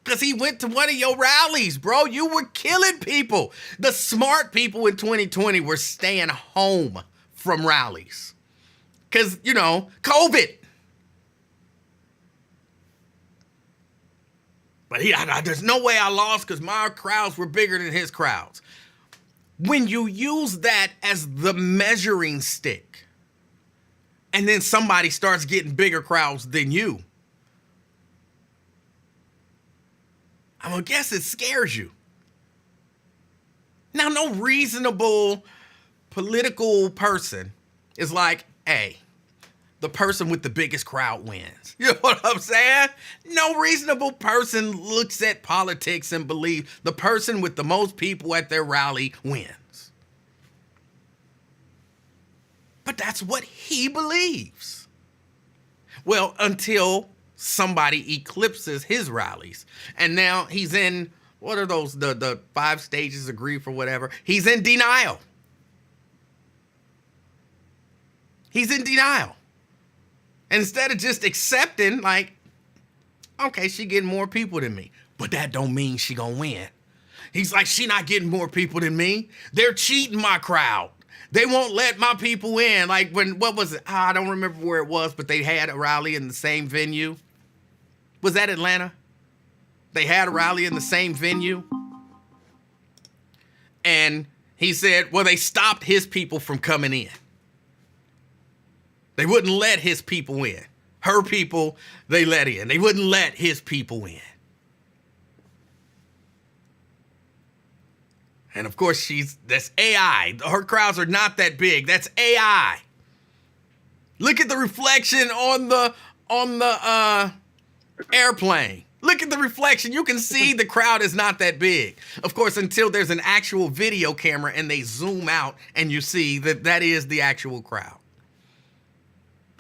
because he went to one of your rallies, bro. You were killing people. The smart people in 2020 were staying home from rallies. Because, COVID. But there's no way I lost because my crowds were bigger than his crowds. When you use that as the measuring stick, and then somebody starts getting bigger crowds than you, I'm going to guess it scares you. Now, no reasonable political person is like, hey, the person with the biggest crowd wins. You know what I'm saying? No reasonable person looks at politics and believes the person with the most people at their rally wins. But that's what he believes. Well, until somebody eclipses his rallies. And now he's in, what are those, the 5 stages of grief or whatever? He's in denial. He's in denial. And instead of just accepting, like, okay, she getting more people than me, but that don't mean she gonna win. He's like, she not getting more people than me. They're cheating my crowd. They won't let my people in. Like what was it? I don't remember where it was, but they had a rally in the same venue. Was that Atlanta? They had a rally in the same venue. And he said, well, they stopped his people from coming in. They wouldn't let his people in. Her people, they let in. They wouldn't let his people in. And of course, that's AI. Her crowds are not that big. That's AI. Look at the reflection on the airplane. Look at the reflection. You can see the crowd is not that big. Of course, until there's an actual video camera and they zoom out and you see that is the actual crowd.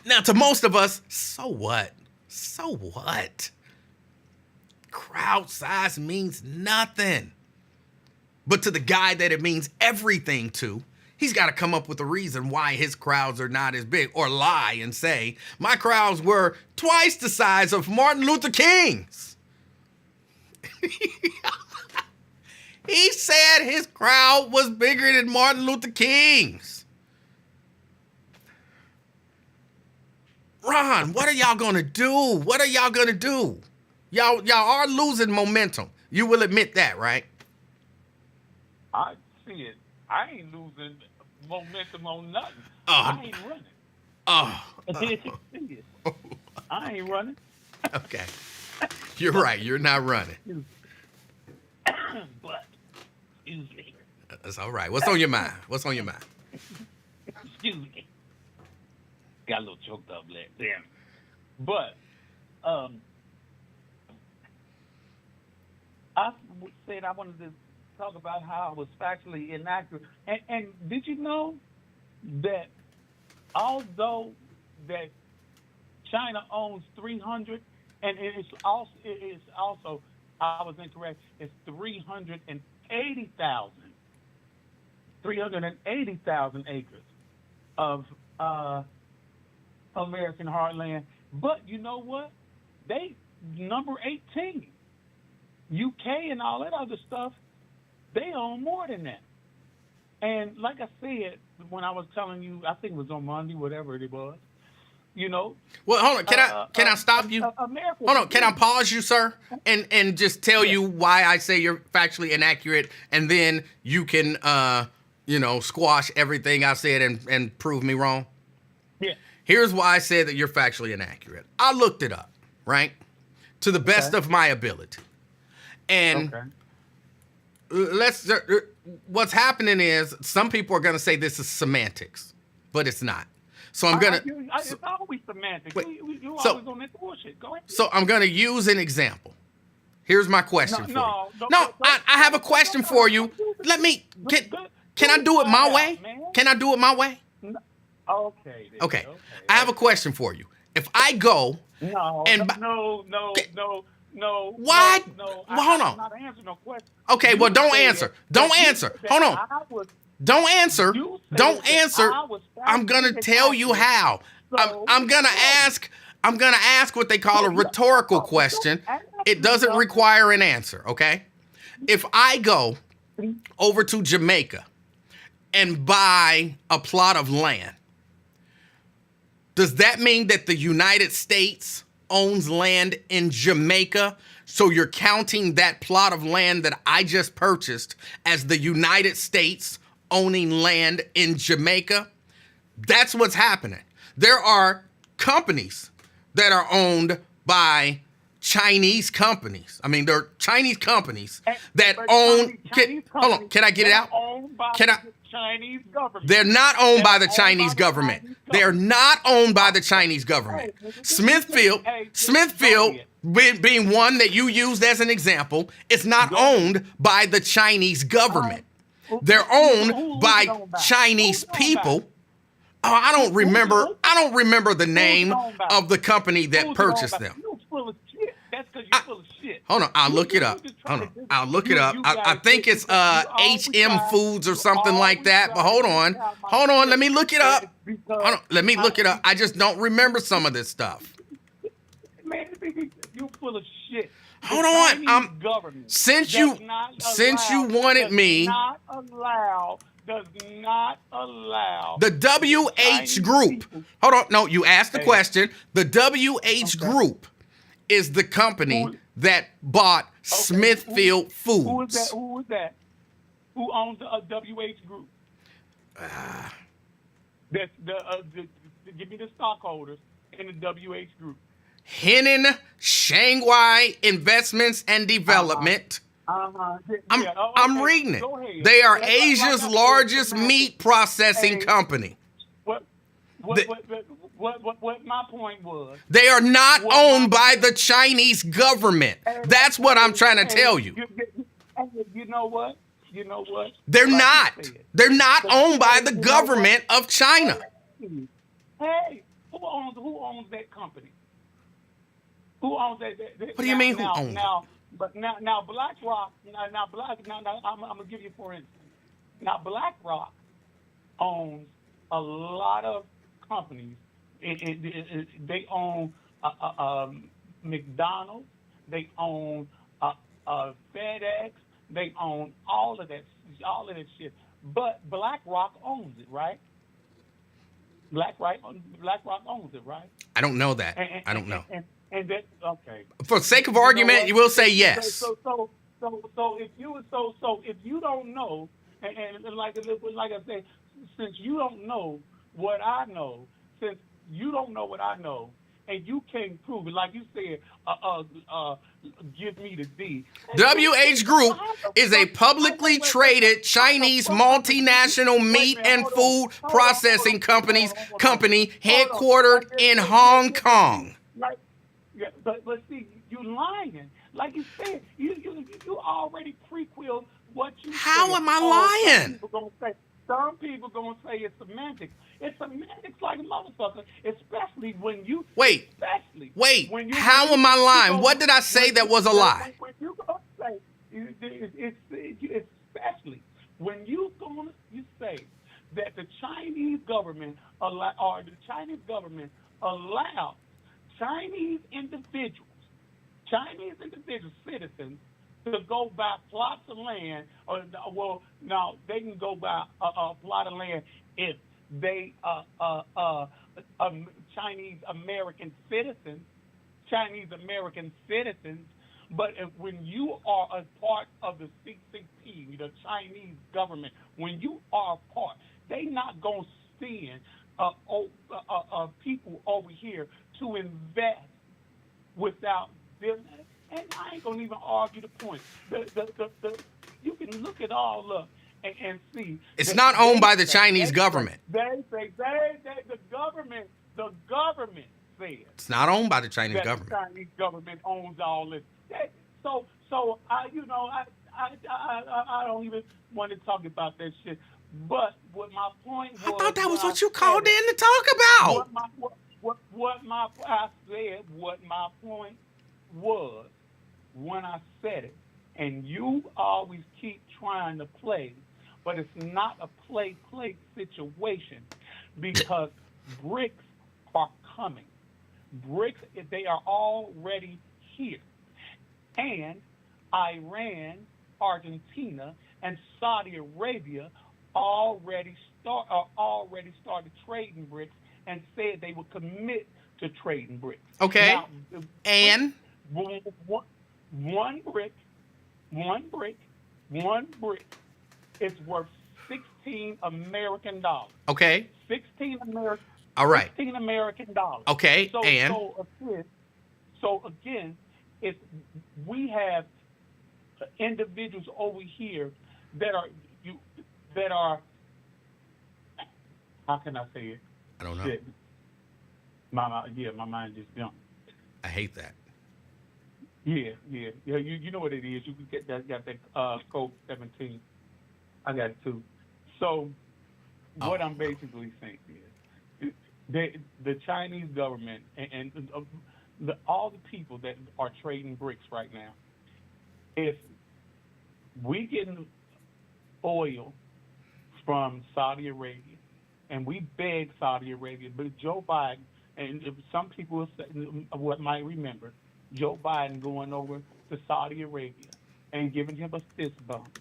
Now, to most of us, so what? So what? Crowd size means nothing. But to the guy that it means everything to, he's got to come up with a reason why his crowds are not as big, or lie and say, my crowds were twice the size of Martin Luther King's. He said his crowd was bigger than Martin Luther King's. Ron, what are y'all going to do? What are y'all going to do? Y'all are losing momentum. You will admit that, right? I see it. I ain't losing momentum on nothing. I ain't running. I ain't running. Okay. You're right. You're not running. But, excuse me. That's all right. What's on your mind? What's on your mind? Excuse me. Got a little choked up there. Damn. But, I said I wanted to talk about how I was factually inaccurate. And did you know that although that China owns 300, and it's also I was incorrect, it's 380,000 acres of American heartland. But you know what? They number 18. UK and all that other stuff, they own more than that. And like I said, when I was telling you, I think it was on Monday, whatever it was, you know. Well, hold on. Can I stop you? America. Hold on. Can I pause you, sir? And just tell you why I say you're factually inaccurate, and then you can, squash everything I said and prove me wrong? Yeah. Here's why I said that you're factually inaccurate. I looked it up, right? To the best of my ability. And what's happening is some people are going to say this is semantics, but it's not. So I'm going to... It's always semantics. You always on that bullshit. Go ahead. So I'm going to use an example. Here's my question for you. I have a question for you. Let me... Can I do it my way? Can I do it my way? Okay. I have a question for you. If I go... No. What? No, hold on. I'm not answering no question. Okay, well, don't answer. Don't answer. Hold on. Don't answer. Don't answer. I'm gonna tell you how. I'm gonna ask what they call a rhetorical question. It doesn't require an answer. Okay. If I go over to Jamaica and buy a plot of land, does that mean that the United States owns land in Jamaica? So you're counting that plot of land that I just purchased as the United States owning land in Jamaica? That's what's happening. There are companies that are owned by Chinese companies. I mean, there are Chinese companies that own... Hold on, can I get it out? Chinese government. They're not owned by the Chinese government. They're not owned by the Chinese government. Smithfield, being one that you used as an example, is not owned by the Chinese government. They're owned by Chinese people. Oh, I don't remember the name of the company that purchased them. That's because you're full of shit. Hold on, I'll look it up. I'll look it up. I think it's HM Foods or something like that. But hold on, let me look it up. Hold on, let me look it up. I just don't remember some of this stuff. Man, you're full of shit. Hold on, since you wanted me. Not allow does not allow The WH Chinese Group. people- Hold on. No, you asked the Hey. question. The WH Group is the company that bought Smithfield Foods. Who is that? Who is that? Who owns the WH Group? That's give me the stockholders in the WH Group. Henan Shanghai Investments and Development. I'm reading it. Go ahead. They are That's Asia's why I got largest the- meat processing Hey. company. What my point was. They are not What owned my- by the Chinese government. That's what I'm trying to tell you. You know what? You know what? They're Like you not. said. They're not owned by the You know government of China. Hey, who owns that company? Who owns that? What do you mean, who owns it? Now, BlackRock. I'm gonna give you for instance. Now, BlackRock owns a lot of companies. They own McDonald's. They own FedEx. They own all of that shit. But BlackRock owns it, right? BlackRock owns it, right? I don't know that. I don't know. And that okay. For sake of argument, you will say yes. So if you don't know, and like I said, since you don't know what I know, and you can't prove it, like you said, give me the D. WH Group is a publicly traded Chinese multinational meat and food processing company headquartered in Hong Kong. Yeah, but see, you lying. Like you said, you already prequel what you How said. am I lying? Some people gonna say it's semantics. It's semantics like a motherfucker, especially when you. Wait. When you, How am I lying? go- What did I say that was a lie? When you gonna say, especially when you say that the Chinese government allow Chinese individuals, citizens, to go buy plots of land, they can go buy a plot of land if they Chinese American citizens. But when you are a part of the CCP, the Chinese government, when you are a part, they not gonna send people over here to invest without them. And I ain't gonna even argue the point. You can look it all up and see. It's not owned by the Chinese government. They say the government says It's not owned by the Chinese that government. the Chinese government owns all this. So I don't even want to talk about that shit. But what my point was, I thought that was when what you I called said in to talk about. what my point was when I said it, and you always keep trying to play, but it's not a play situation because BRICS are coming. BRICS, they are already here, and Iran, Argentina, and Saudi Arabia already started trading BRICS and said they would commit to trading BRICS. Okay. Now, And one brick is worth $16 American. okay. 16 American. All right. $16 American. Okay. So, And so again, if we have individuals over here that are how can I say it? I don't know. Shit. My mind just jumped. I hate that. Yeah. You know what it is. You can get that. Got that code 17. I got it too. So what I'm basically saying is, the Chinese government and all the people that are trading BRICS right now, if we getting oil from Saudi Arabia, and we beg Saudi Arabia, but Joe Biden, and some people what might remember, Joe Biden going over to Saudi Arabia and giving him a fist bump.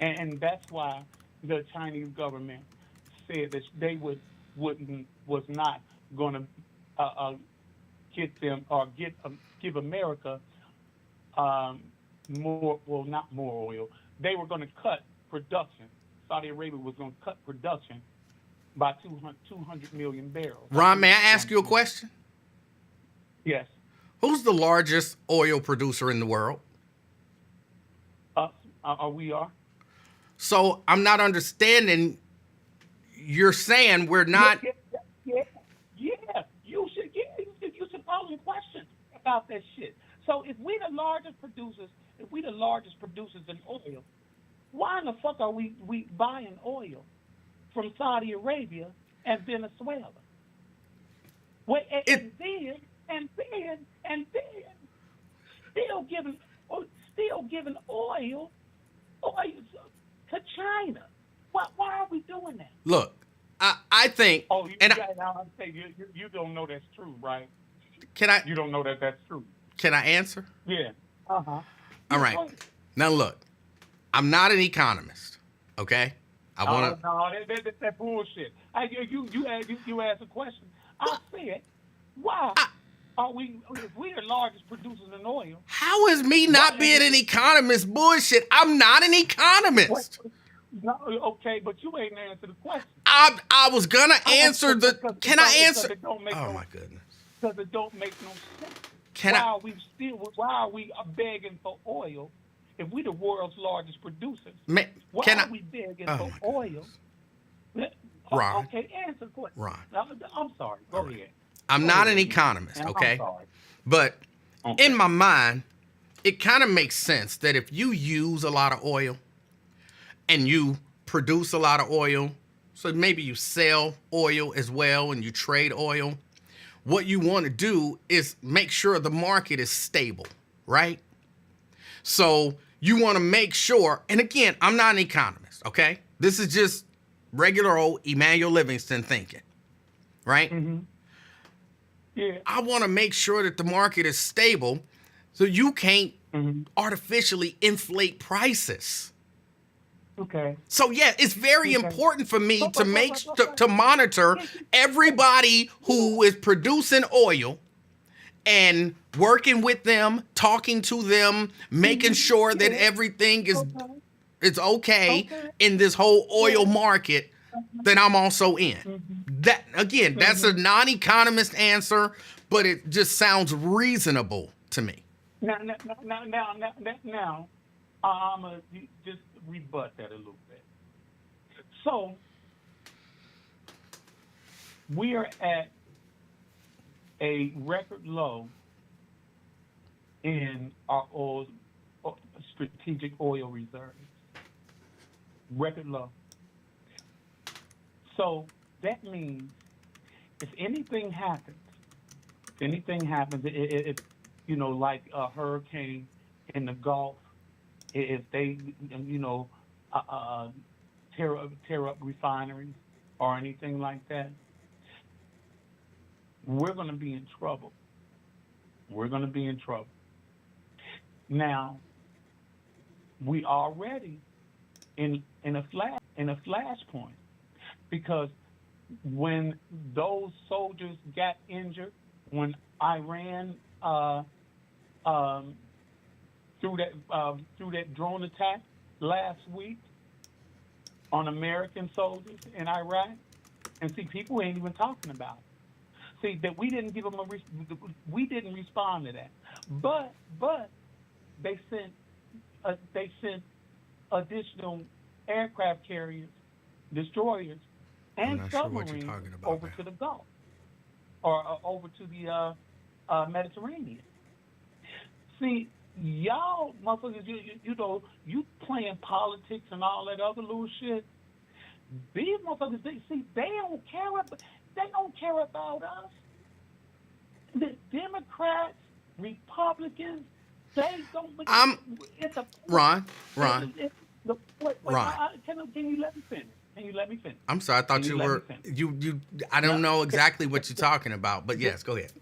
And that's why the Chinese government said that they was not going to get them or give America more, well, not more oil. They were going to cut production. Saudi Arabia was going to cut production by 200 million barrels. Ron, may I ask you a question? Yes. Who's the largest oil producer in the world? Us. We are. So I'm not understanding. You're saying we're not. Yeah. You should pose a question about that shit. So if we the largest producers in oil, why in the fuck are we buying oil from Saudi Arabia and Venezuela? Well, and then still giving oil to China. Why are we doing that? Look, I think. Oh, you don't know that's true, right? Can I? You don't know that that's true. Can I answer? Yeah. Uh-huh. All right. Now look, I'm not an economist. Okay. I want to. No, that's bullshit. You asked a question. I said, why are we? If we're the largest producers in oil, How is me not being an economist bullshit? I'm not an economist. No, okay, but you ain't answered the question. I was gonna answer the. Can I answer? Oh My goodness. Because it don't make no sense. Can why I? Are we begging for oil if we the world's largest producers? Why are we begging for oil? Ron. Okay, answer the question. Ron. I'm sorry. Go ahead. I'm not an economist, okay? I'm sorry. But in my mind, it kind of makes sense that if you use a lot of oil and you produce a lot of oil, so maybe you sell oil as well and you trade oil, what you want to do is make sure the market is stable, right? So you want to make sure, and again, I'm not an economist, okay? This is just regular old Emanuel Livingston thinking, right? Mm-hmm. Yeah. I want to make sure that the market is stable so you can't artificially inflate prices. Okay. So yeah, it's very important for me to monitor everybody who is producing oil and working with them, talking to them, making sure that everything is okay in this whole oil market that I'm also in. That again, that's a non-economist answer, but it just sounds reasonable to me. Now, I'm gonna just rebut that a little bit. So we are at a record low in our strategic oil reserves. Record low. So that means if anything happens, if like a hurricane in the Gulf, if they, tear up refineries or anything like that, we're going to be in trouble. Now, we already in a flashpoint, because when those soldiers got injured, when Iran through that drone attack last week on American soldiers in Iraq, and see, people ain't even talking about it. See, that we didn't give them we didn't respond to that, but they sent additional aircraft carriers, destroyers, and submarines over to the Gulf or over to the Mediterranean. See, y'all motherfuckers, you playing politics and all that other little shit. These motherfuckers, they don't care about us. The Democrats, Republicans, they don't. Ron. Ron. Can you let me finish? I'm sorry. I thought you were you. I don't know exactly what you're talking about, but yes, go ahead.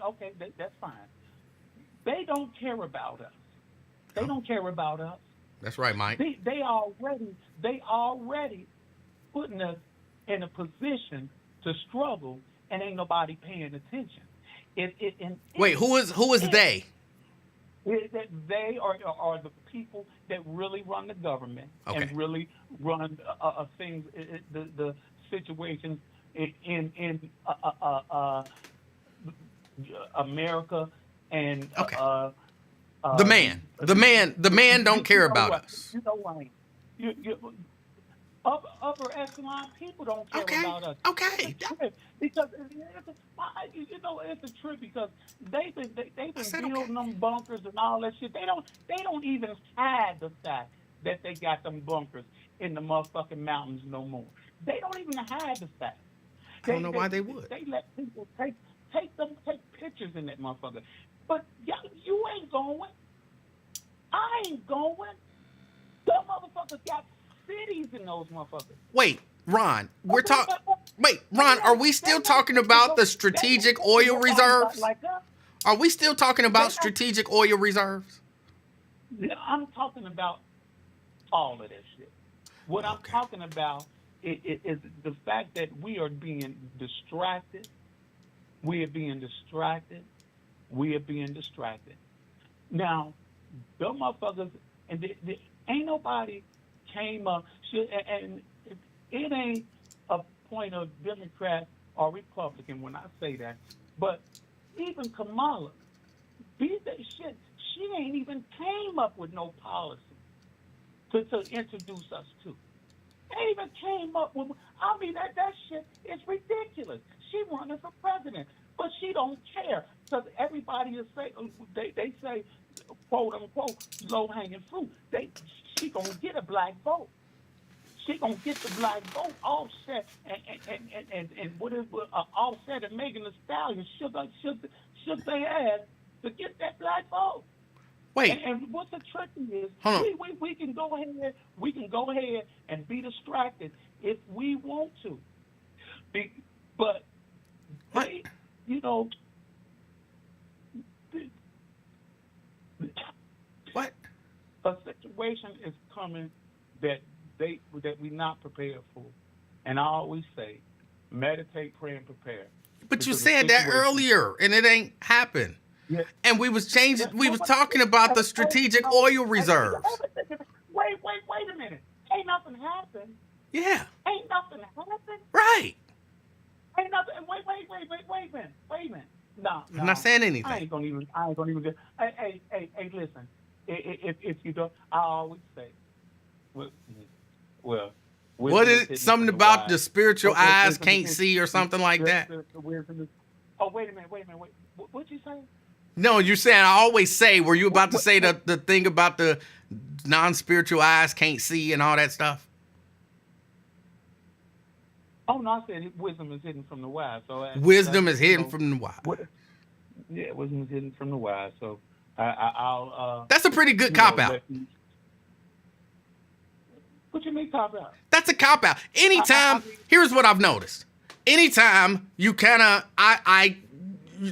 Okay, that's fine. They don't care about us. That's right, Mike. They already putting us in a position to struggle, and ain't nobody paying attention. Wait, who is they? That they are the people that really run the government Okay. and really run things, the situations in America and Okay. The man don't care about us. You know what? Upper echelon people don't care about us. Okay. Because it's a trip because they've been building them bunkers and all that shit. They don't even hide the fact that they got them bunkers in the motherfucking mountains no more. They don't even hide the fact. I don't know why they would. They let people take pictures in that motherfucker. But you ain't going. I ain't going. Them motherfuckers got cities in those motherfuckers. Wait, Ron, are we still talking about the strategic oil reserves? Are we still talking about strategic oil reserves? I'm talking about all of that shit. What I'm talking about is the fact that we are being distracted. We are being distracted. Now, them motherfuckers, and ain't nobody came up, and it ain't a point of Democrat or Republican when I say that, but even Kamala, she ain't even came up with no policy to introduce us to. Ain't even came up with, I mean, that shit is ridiculous. She running for president, but she don't care because everybody is they say, quote unquote, low hanging fruit. She gonna get a black vote. She gonna get the black vote. Offset and what is Offset and Megan Thee Stallion shook their ass to get that black vote. Wait. And what's the tricky is we can go ahead and be distracted if we want to. But they, what? A situation is coming that we're not prepared for. And I always say, meditate, pray, and prepare. But you said that earlier, and it ain't happened. Yeah. And we was talking about the strategic oil reserves. Wait a minute. Ain't nothing happened. Yeah. Ain't nothing happened. Right. Ain't nothing. Wait a minute. No. I'm not saying anything. I ain't gonna even. Hey, listen. If you don't, I always say, well. What is it? Something about the spiritual eyes can't see or something like that? Oh, wait a minute. What'd you say? No, you're saying, I always say, were you about to say the thing about the non-spiritual eyes can't see and all that stuff? Oh, no, I said wisdom is hidden from the wise. So wisdom is hidden from the wise. Yeah, wisdom is hidden from the wise. So I'll that's a pretty good cop-out. What you mean cop-out? That's a cop-out. Anytime, here's what I've noticed. Anytime you kind of,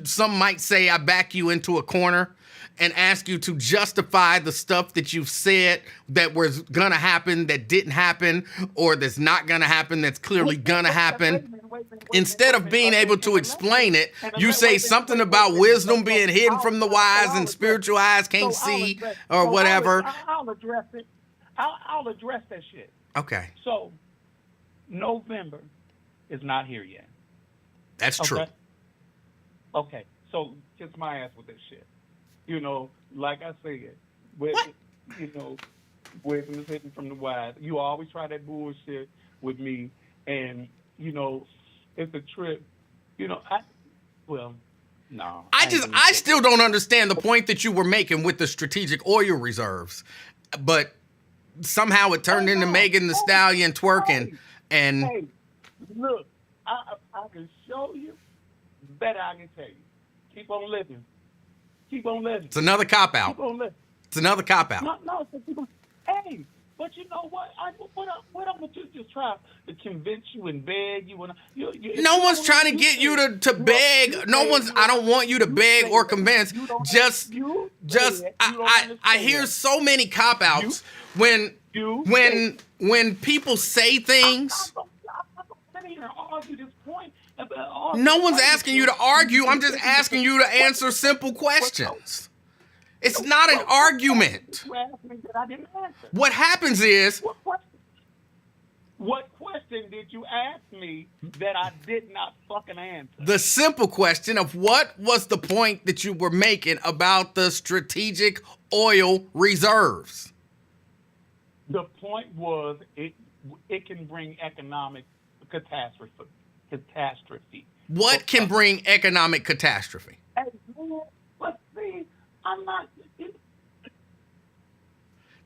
some might say I back you into a corner and ask you to justify the stuff that you've said that was gonna happen, that didn't happen, or that's not gonna happen, that's clearly gonna happen. Instead of being able to explain it, you say something about wisdom being hidden from the wise and spiritual eyes can't see or whatever. I'll address it. I'll address that shit. Okay. So, November is not here yet. That's true. Okay. So, kiss my ass with this shit. Like I said, wisdom is hidden from the wise. You always try that bullshit with me, and it's a trip. No. I still don't understand the point that you were making with the strategic oil reserves, but somehow it turned into Megan Thee Stallion twerking. And hey, look, I can show you. Better I can tell you. Keep on living. Keep on living. It's another cop-out. Keep on living. It's another cop-out. No, keep on. Hey, But you know what? What I'm gonna just try to convince you and beg you and No one's trying to get you to beg. I don't want you to beg or convince. Just I hear so many cop outs when people say things. I'm not gonna sit here and argue this point. No one's asking you to argue. I'm just asking you to answer simple questions. It's not an argument. You asked me that I didn't answer. What happens is, What question did you ask me that I did not fucking answer? the simple question of what was the point that you were making about the strategic oil reserves? The point was it can bring economic catastrophe. What can bring economic catastrophe? Hey, man, but see, I'm not.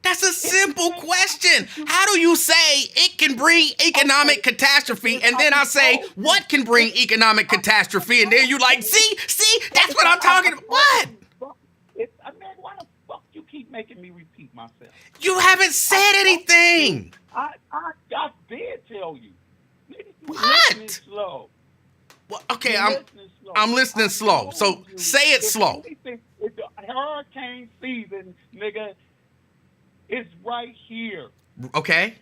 That's a simple question. How do you say it can bring economic catastrophe? And then I say, what can bring economic catastrophe? And then you like, see, that's what I'm talking about. What? Man, why the fuck you keep making me repeat myself? You haven't said anything. I did tell you. What? Listening slow. Well, okay, You're listening slow. I'm listening slow. So say it slow. If the hurricane season, nigga, is right here. Okay.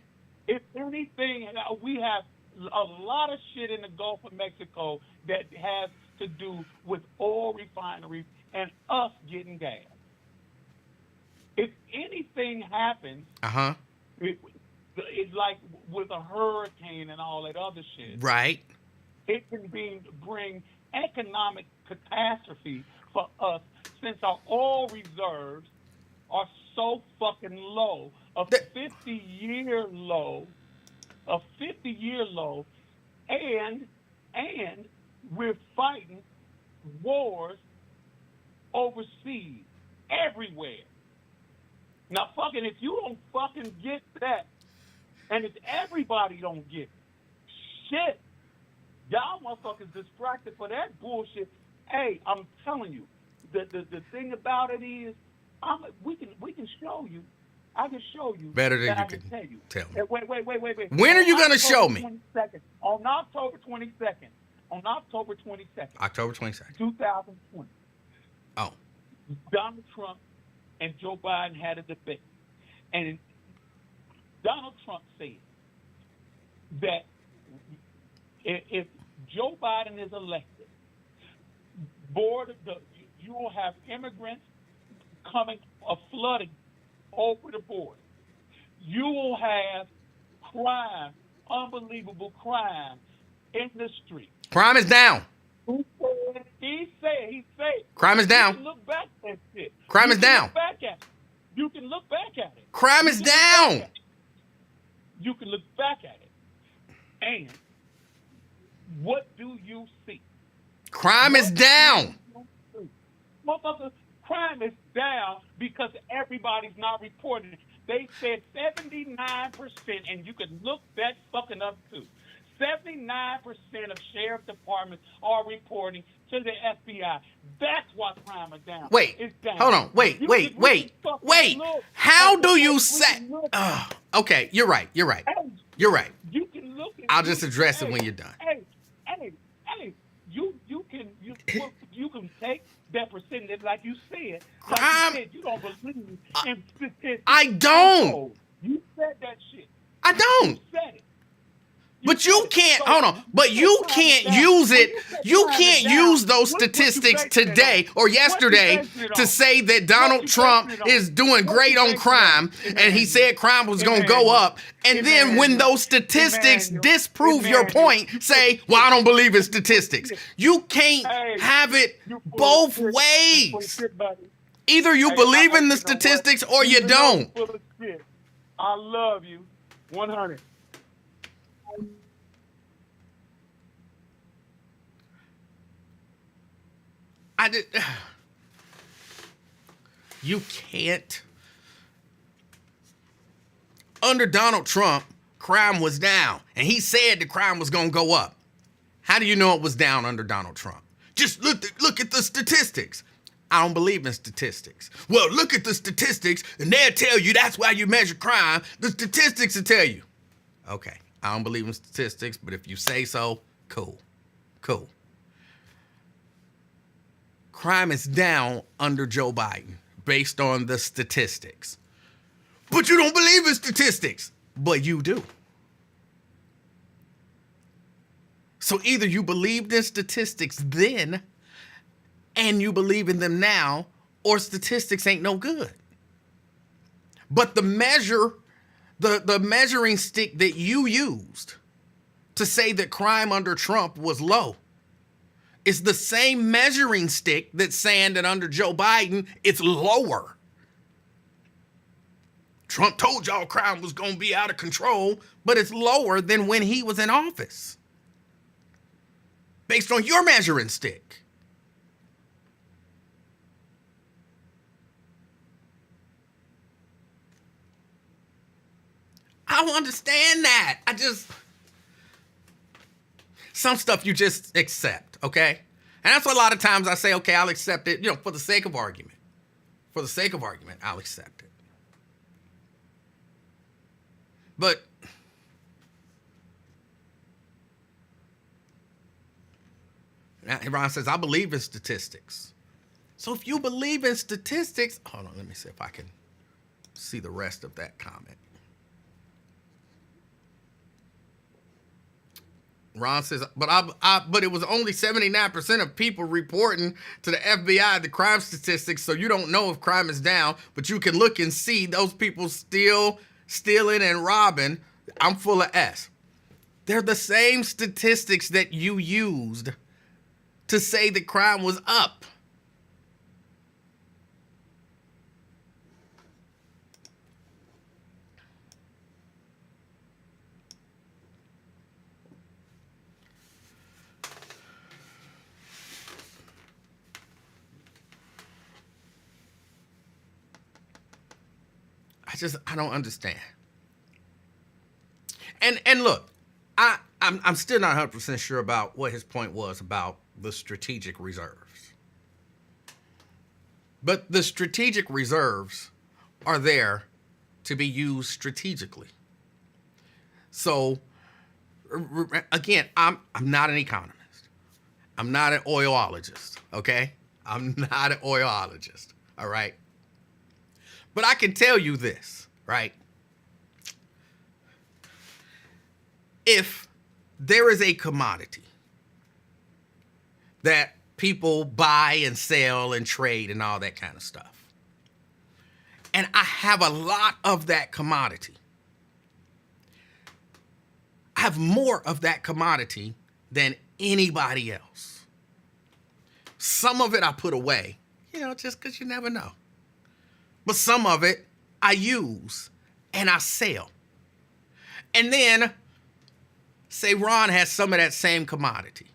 If anything, we have a lot of shit in the Gulf of Mexico that has to do with oil refineries and us getting gas. If anything happens, it's like with a hurricane and all that other shit. Right. It can bring economic catastrophe for us since our oil reserves are so fucking low, a 50-year low, and we're fighting wars overseas, everywhere. Now, fucking, if you don't fucking get that, and if everybody don't get shit, y'all motherfuckers distracted for that bullshit. Hey, I'm telling you, the thing about it is, we can show you. I can show you. Better than I you can tell me. Wait. When are you going to show me? On October 22nd. October 22nd. 2020. Oh. Donald Trump and Joe Biden had a debate. And Donald Trump said that if Joe Biden is elected, you will have immigrants coming flooding over the border. You will have crime, unbelievable crime in the street. Crime is down. He said. Crime is down. You can look back at shit. Crime is down. You can look back at it. Crime is down. You can look back at it. And what do you see? Crime is down. Motherfucker, crime is down because everybody's not reporting it. They said 79%, and you can look that fucking up too. 79% of sheriff departments are reporting to the FBI. That's why crime is down. Wait, it's down. hold on. Wait. How do you say? Okay, you're right. You're right. You can look. I'll just address it when you're done. Hey, you can take that percentage, like you said. Crime. Like you don't believe in statistics. I don't. You said that shit. I don't. You said it. But you can't, hold on, but you can't use it, you can't use those statistics today or yesterday to say that Donald Trump is doing great on crime and he said crime was going to go up. And then when those statistics disprove your point, say, well, I don't believe in statistics. You can't have it both ways. Either you believe in the statistics or you don't. I love you. 100. You can't. Under Donald Trump, crime was down, and he said the crime was going to go up. How do you know it was down under Donald Trump? Just look at the statistics. I don't believe in statistics. Well, look at the statistics, and they'll tell you that's why you measure crime. The statistics will tell you. Okay, I don't believe in statistics, but if you say so, cool. Cool. Crime is down under Joe Biden based on the statistics. But you don't believe in statistics, but you do. So either you believed in statistics then and you believe in them now, or statistics ain't no good. But the measuring stick that you used to say that crime under Trump was low is the same measuring stick that's saying that under Joe Biden, it's lower. Trump told y'all crime was going to be out of control, but it's lower than when he was in office. Based on your measuring stick. I don't understand that. Some stuff you just accept, okay? And that's what a lot of times I say, okay, I'll accept it, for the sake of argument. For the sake of argument, I'll accept it. But Ron says, I believe in statistics. So if you believe in statistics, hold on, let me see if I can see the rest of that comment. Ron says, but it was only 79% of people reporting to the FBI the crime statistics, so you don't know if crime is down, but you can look and see those people still stealing and robbing. I'm full of S. They're the same statistics that you used to say the crime was up. I don't understand. And look, I'm still not 100% sure about what his point was about the strategic reserves. But the strategic reserves are there to be used strategically. So, again, I'm not an economist. I'm not an oilologist, okay? I'm not an oilologist, all right? But I can tell you this, right? If there is a commodity that people buy and sell and trade and all that kind of stuff, and I have a lot of that commodity, I have more of that commodity than anybody else. Some of it I put away, just because you never know. But some of it I use and I sell. And then, say Ron has some of that same commodity.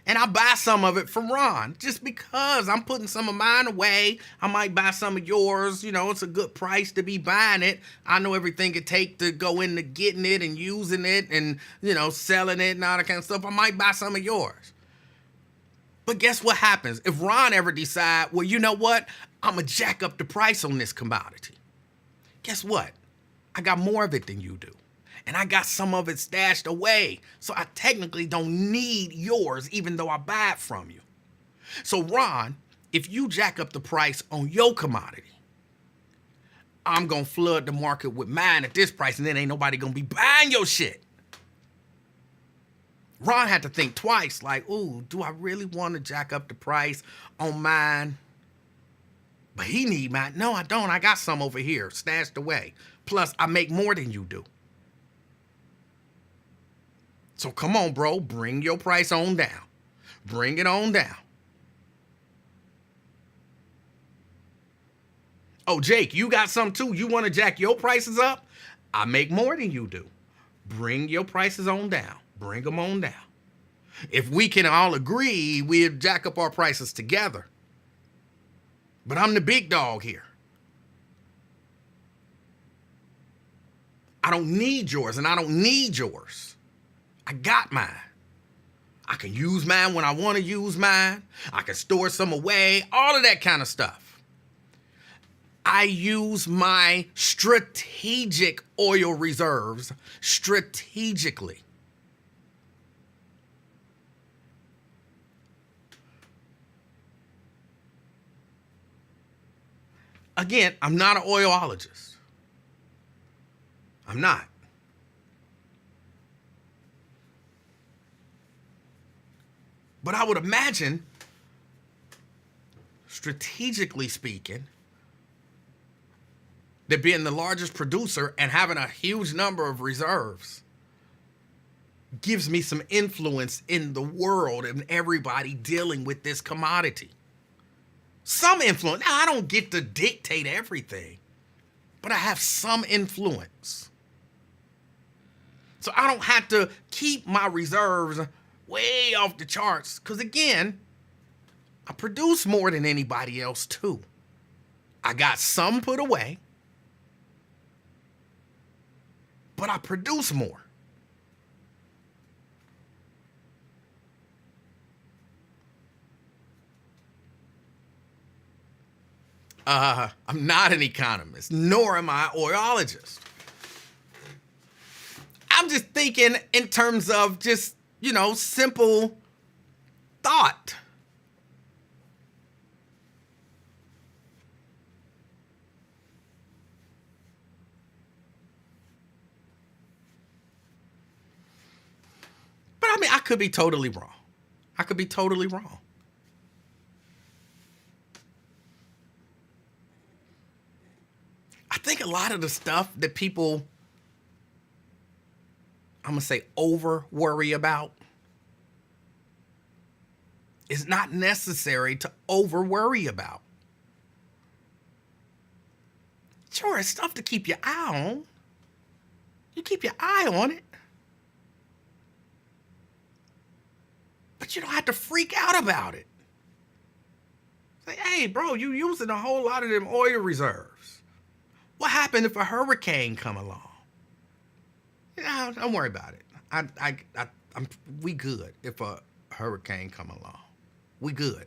And I buy some of it from Ron just because I'm putting some of mine away. I might buy some of yours. It's a good price to be buying it. I know everything it takes to go into getting it and using it and, selling it and all that kind of stuff. I might buy some of yours. But guess what happens? If Ron ever decide, well, you know what? I'm going to jack up the price on this commodity. Guess what? I got more of it than you do. And I got some of it stashed away. So I technically don't need yours, even though I buy it from you. So Ron, if you jack up the price on your commodity, I'm going to flood the market with mine at this price, and then ain't nobody going to be buying your shit. Ron had to think twice, like, ooh, do I really want to jack up the price on mine? But he need mine. No, I don't. I got some over here stashed away. Plus, I make more than you do. So come on, bro. Bring your price on down. Bring it on down. Oh, Jake, you got some too. You want to jack your prices up? I make more than you do. Bring your prices on down. Bring them on down. If we can all agree, we'll jack up our prices together. But I'm the big dog here. I don't need yours, and I don't need yours. I got mine. I can use mine when I want to use mine. I can store some away, all of that kind of stuff. I use my strategic oil reserves strategically. Again, I'm not an oilologist. I'm not. But I would imagine, strategically speaking, that being the largest producer and having a huge number of reserves gives me some influence in the world and everybody dealing with this commodity. Some influence. Now, I don't get to dictate everything, but I have some influence. So I don't have to keep my reserves way off the charts because, again, I produce more than anybody else, too. I got some put away, but I produce more. I'm not an economist, nor am I an oilologist. I'm just thinking in terms of just, simple thought. But I mean, I could be totally wrong. I could be totally wrong. I think a lot of the stuff that people, I'm going to say, over worry about is not necessary to over worry about. Sure, it's stuff to keep your eye on. You keep your eye on it. But you don't have to freak out about it. Say, hey, bro, you using a whole lot of them oil reserves. What happened if a hurricane come along? Don't worry about it. We good if a hurricane come along. We good.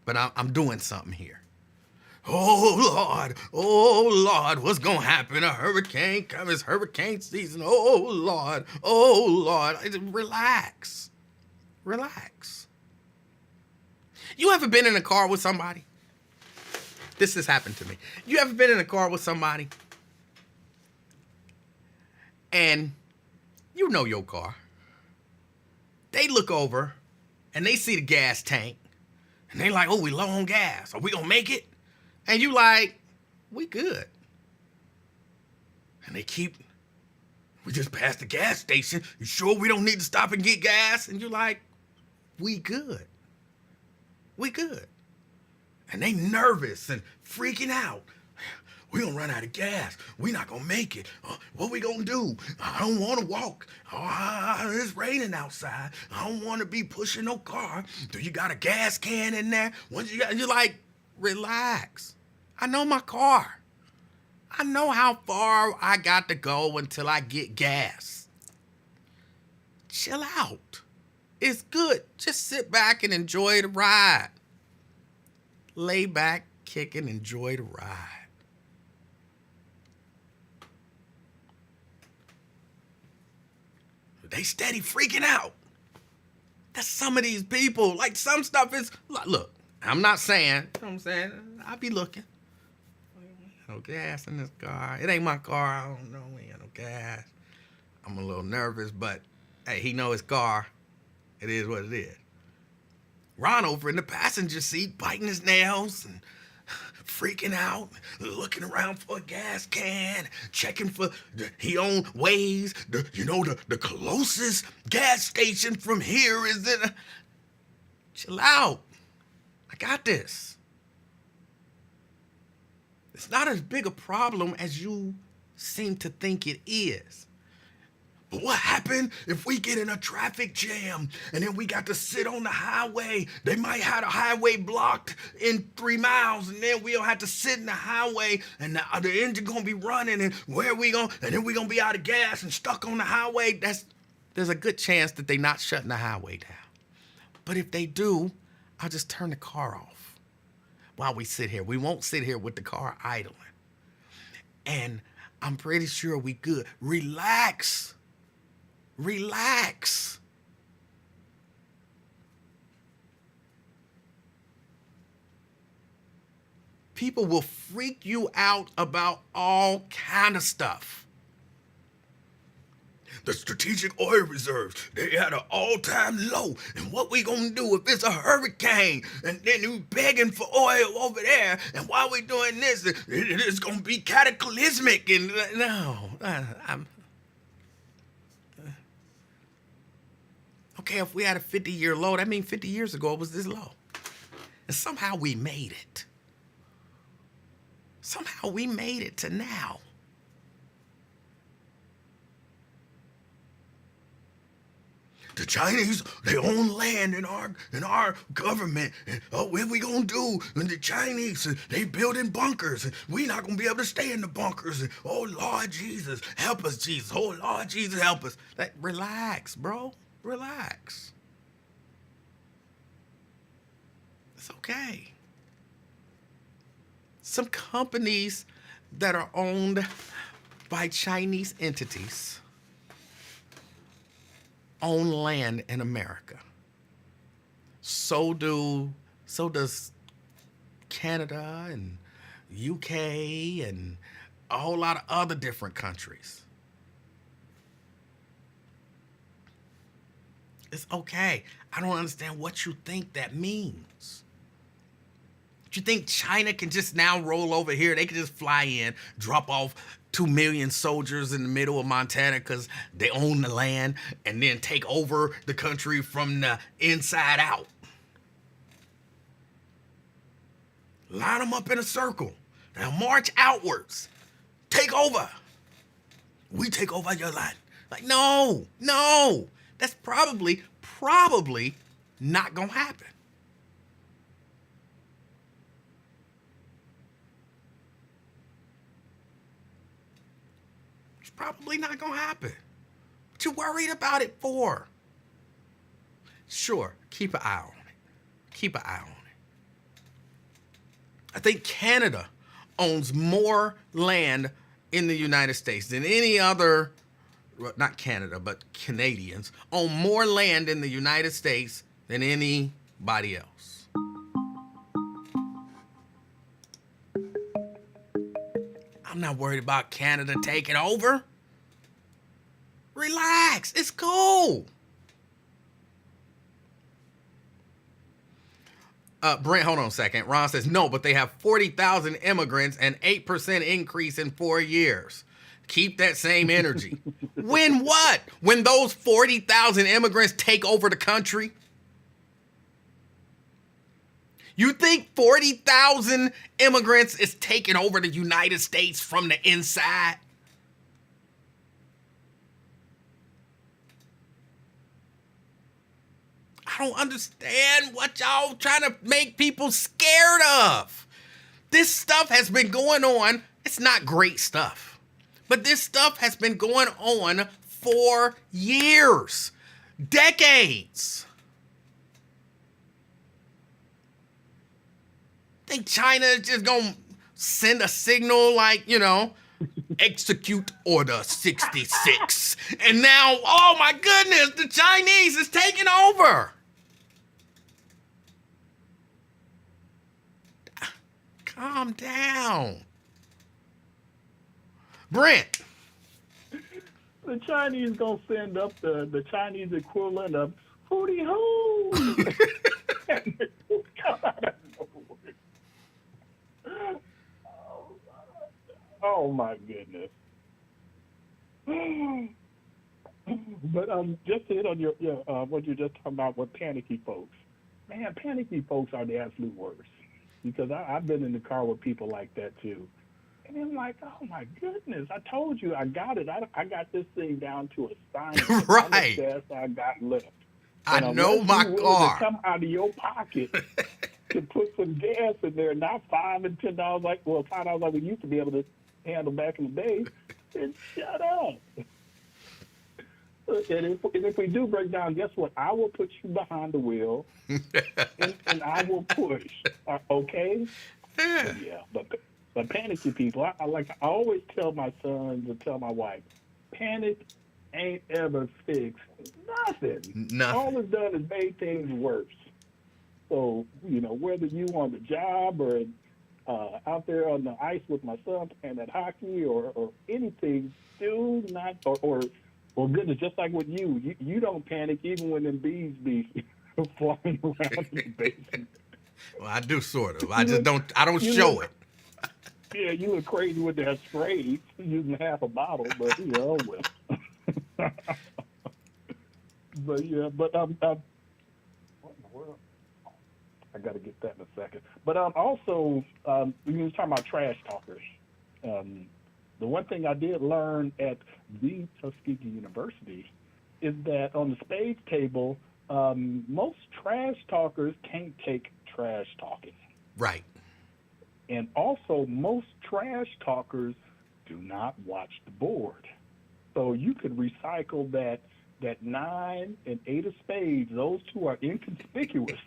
But I'm doing something here. Oh Lord, what's gonna happen? A hurricane comes. It's hurricane season. Oh Lord. Relax. You ever been in a car with somebody? This has happened to me. You ever been in a car with somebody and you know your car? They look over and they see the gas tank and they like, oh, we low on gas. Are we gonna make it? And you like, we good. And we just passed the gas station. You sure we don't need to stop and get gas? And you're like, we good. And they nervous and freaking out. We gonna run out of gas. We not gonna make it. What we gonna do? I don't wanna walk. It's raining outside. I don't wanna be pushing no car. Do you got a gas can in there? You're like, relax. I know my car. I know how far I got to go until I get gas. Chill out. It's good. Just sit back and enjoy the ride. Lay back, kick, and enjoy the ride. They steady freaking out. That's some of these people. Like, some stuff is, look, I'm not saying, you know what I'm saying? I be looking. No gas in this car. It ain't my car. I don't know. We ain't got no gas. I'm a little nervous, but hey, he know his car. It is what it is. Ron over in the passenger seat, biting his nails and freaking out, looking around for a gas can, checking for he on Waze. The closest gas station from here is in. Chill out. I got this. It's not as big a problem as you seem to think it is. But what happened if we get in a traffic jam and then we got to sit on the highway? They might have the highway blocked in 3 miles and then we'll have to sit in the highway and the engine gonna be running and where we going? And then we gonna be out of gas and stuck on the highway. there's a good chance that they're not shutting the highway down. But if they do, I'll just turn the car off while we sit here. We won't sit here with the car idling. And I'm pretty sure we good. Relax. Relax. People will freak you out about all kind of stuff. The strategic oil reserves, they at an all-time low. And what we gonna do if it's a hurricane? And then we begging for oil over there. And while we doing this, it's gonna be cataclysmic. And okay, if we had a 50-year low, that means 50 years ago it was this low. And somehow we made it. Somehow we made it to now. The Chinese, they own land in our government. And, what we gonna do? And the Chinese, they building bunkers. And we not gonna be able to stay in the bunkers. And, oh Lord Jesus, help us, Jesus. Oh Lord Jesus, help us. Like, relax, bro. Relax. It's okay. Some companies that are owned by Chinese entities own land in America. So does Canada and UK and a whole lot of other different countries. It's okay. I don't understand what you think that means. Do you think China can just now roll over here? They can just fly in, drop off 2 million soldiers in the middle of Montana because they own the land, and then take over the country from the inside out? Line them up in a circle. Now march outwards. Take over. We take over your land. Like, no. That's probably not gonna happen. It's probably not gonna happen. What you worried about it for? Sure, keep an eye on it. Keep an eye on it. I think Canada owns more land in the United States than any other. Well, not Canada, but Canadians own more land in the United States than anybody else. I'm not worried about Canada taking over. Relax, it's cool. Brent, hold on a second. Ron says, no, but they have 40,000 immigrants and 8% increase in 4 years. Keep that same energy. When what? When those 40,000 immigrants take over the country? You think 40,000 immigrants is taking over the United States from the inside? I don't understand what y'all trying to make people scared of. This stuff has been going on. It's not great stuff. But this stuff has been going on for years, decades. Think China is just gonna send a signal like, execute order 66. And now, oh my goodness, the Chinese is taking over. Calm down. Brent. The Chinese gonna send up the Chinese equivalent of hootie hoo. Come out of nowhere. Oh my goodness. But just to hit on your what you're just talking about with panicky folks. Man, panicky folks are the absolute worst. Because I've been in the car with people like that too. And I'm like, oh my goodness, I told you I got it. I got this thing down to a science. Right. How much gas I got left. I know my car. To come out of your pocket to put some gas in there, not $5 and $10 $5 like we used to be able to handle back in the day. Then shut up. if we do break down, guess what? I will put you behind the wheel, and I will push. Okay? Yeah. But yeah, but panicky people. I always tell my sons and tell my wife, panic ain't ever fixed nothing. Nothing. All it's done is made things worse. So whether you on the job or out there on the ice with my son playing at hockey or anything, do not or goodness, just like with you don't panic even when them bees be flying around in the basement. Well, I do sort of. I You just look, don't. I don't you show look, it. yeah, you look crazy with that spray using half a bottle, but well. But yeah, but what in the world? I got to get that in a second. But also, we was talking about trash talkers. Um, the one thing I did learn at the Tuskegee University is that on the spades table, most trash talkers can't take trash talking. Right. And also, most trash talkers do not watch the board. So you could recycle that 9 and 8 of spades. Those two are inconspicuous.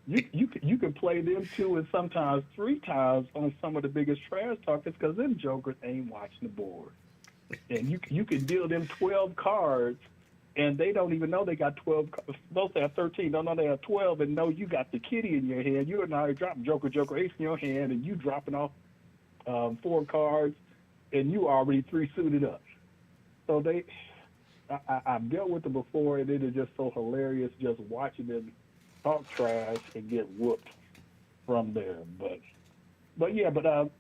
You can play them 2 and sometimes 3 times on some of the biggest trash talkers because them jokers ain't watching the board. And you can deal them 12 cards, and they don't even know they got 12. Supposed to have 13. Don't know they have 12, and know you got the kitty in your hand. You're now dropping joker, ace in your hand, and you dropping off 4 cards, and you already 3 suited up. So I've dealt with them before, and it is just so hilarious just watching them talk trash and get whooped from there. But yeah,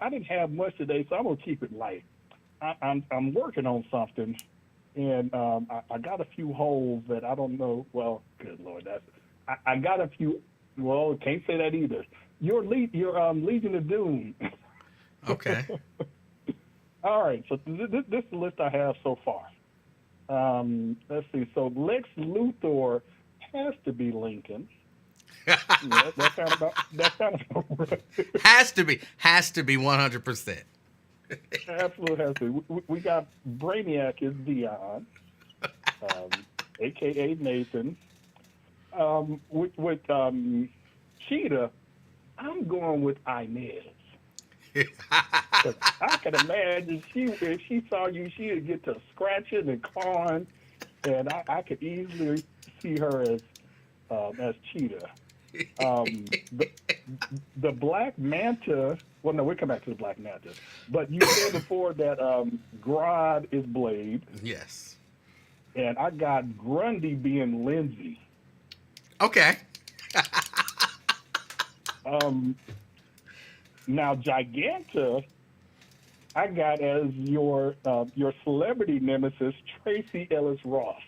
I didn't have much today, so I'm gonna keep it light. I'm working on something, and I got a few holes that I don't know. Well, good Lord, I got a few. Well, can't say that either. Your Legion of Doom. Okay. All right, so this is the list I have so far. Let's see. So Lex Luthor has to be Lincoln. Yeah, that sound about right. Has to be 100%. Absolutely has to. We got Brainiac is Dion, aka Nathan. With Cheetah, I'm going with Inez. 'Cause I can imagine if she saw you, she'd get to scratching and clawing, and I could easily see her as Cheetah. The Black Manta. Well, no, we'll come back to the Black Manta. But you said before that Grodd is Blade, Yes. and I got Grundy being Lindsay. Okay. Now Giganta, I got as your celebrity nemesis, Tracy Ellis Ross.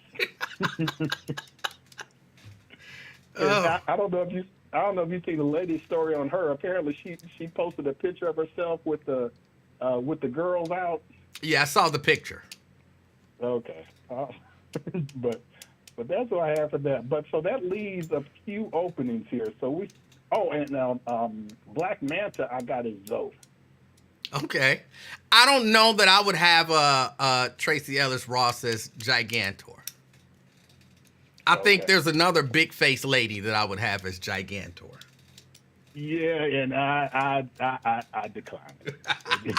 Oh. I don't know if you see the latest story on her. Apparently, she posted a picture of herself with the girls out. Yeah, I saw the picture. Okay, but that's what I have for that. But so that leaves a few openings here. So Black Manta, I got as Zoe. Okay. I don't know that I would have Tracy Ellis Ross as Gigantor. I think there's another big face lady that I would have as Gigantor. Yeah, and I decline it.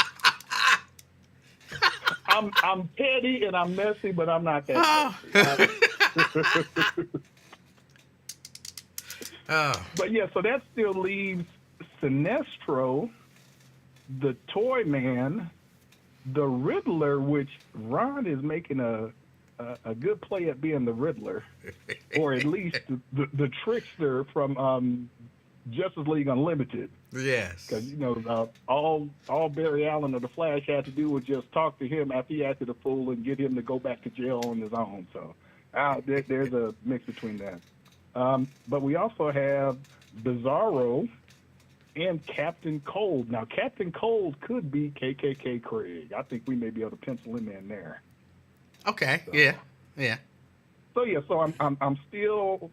I'm petty and I'm messy, but I'm not that messy. Oh. But yeah, so that still leaves Sinestro, the Toy Man, the Riddler, which Ron is making a good play at being the Riddler, or at least the trickster from Justice League Unlimited. Yes. Because all Barry Allen or the Flash had to do was just talk to him after he acted a fool and get him to go back to jail on his own. So there's a mix between that. But we also have Bizarro and Captain Cold. Now, Captain Cold could be KKK Craig. I think we may be able to pencil him in there. Okay. So, Yeah. So yeah. So I'm still.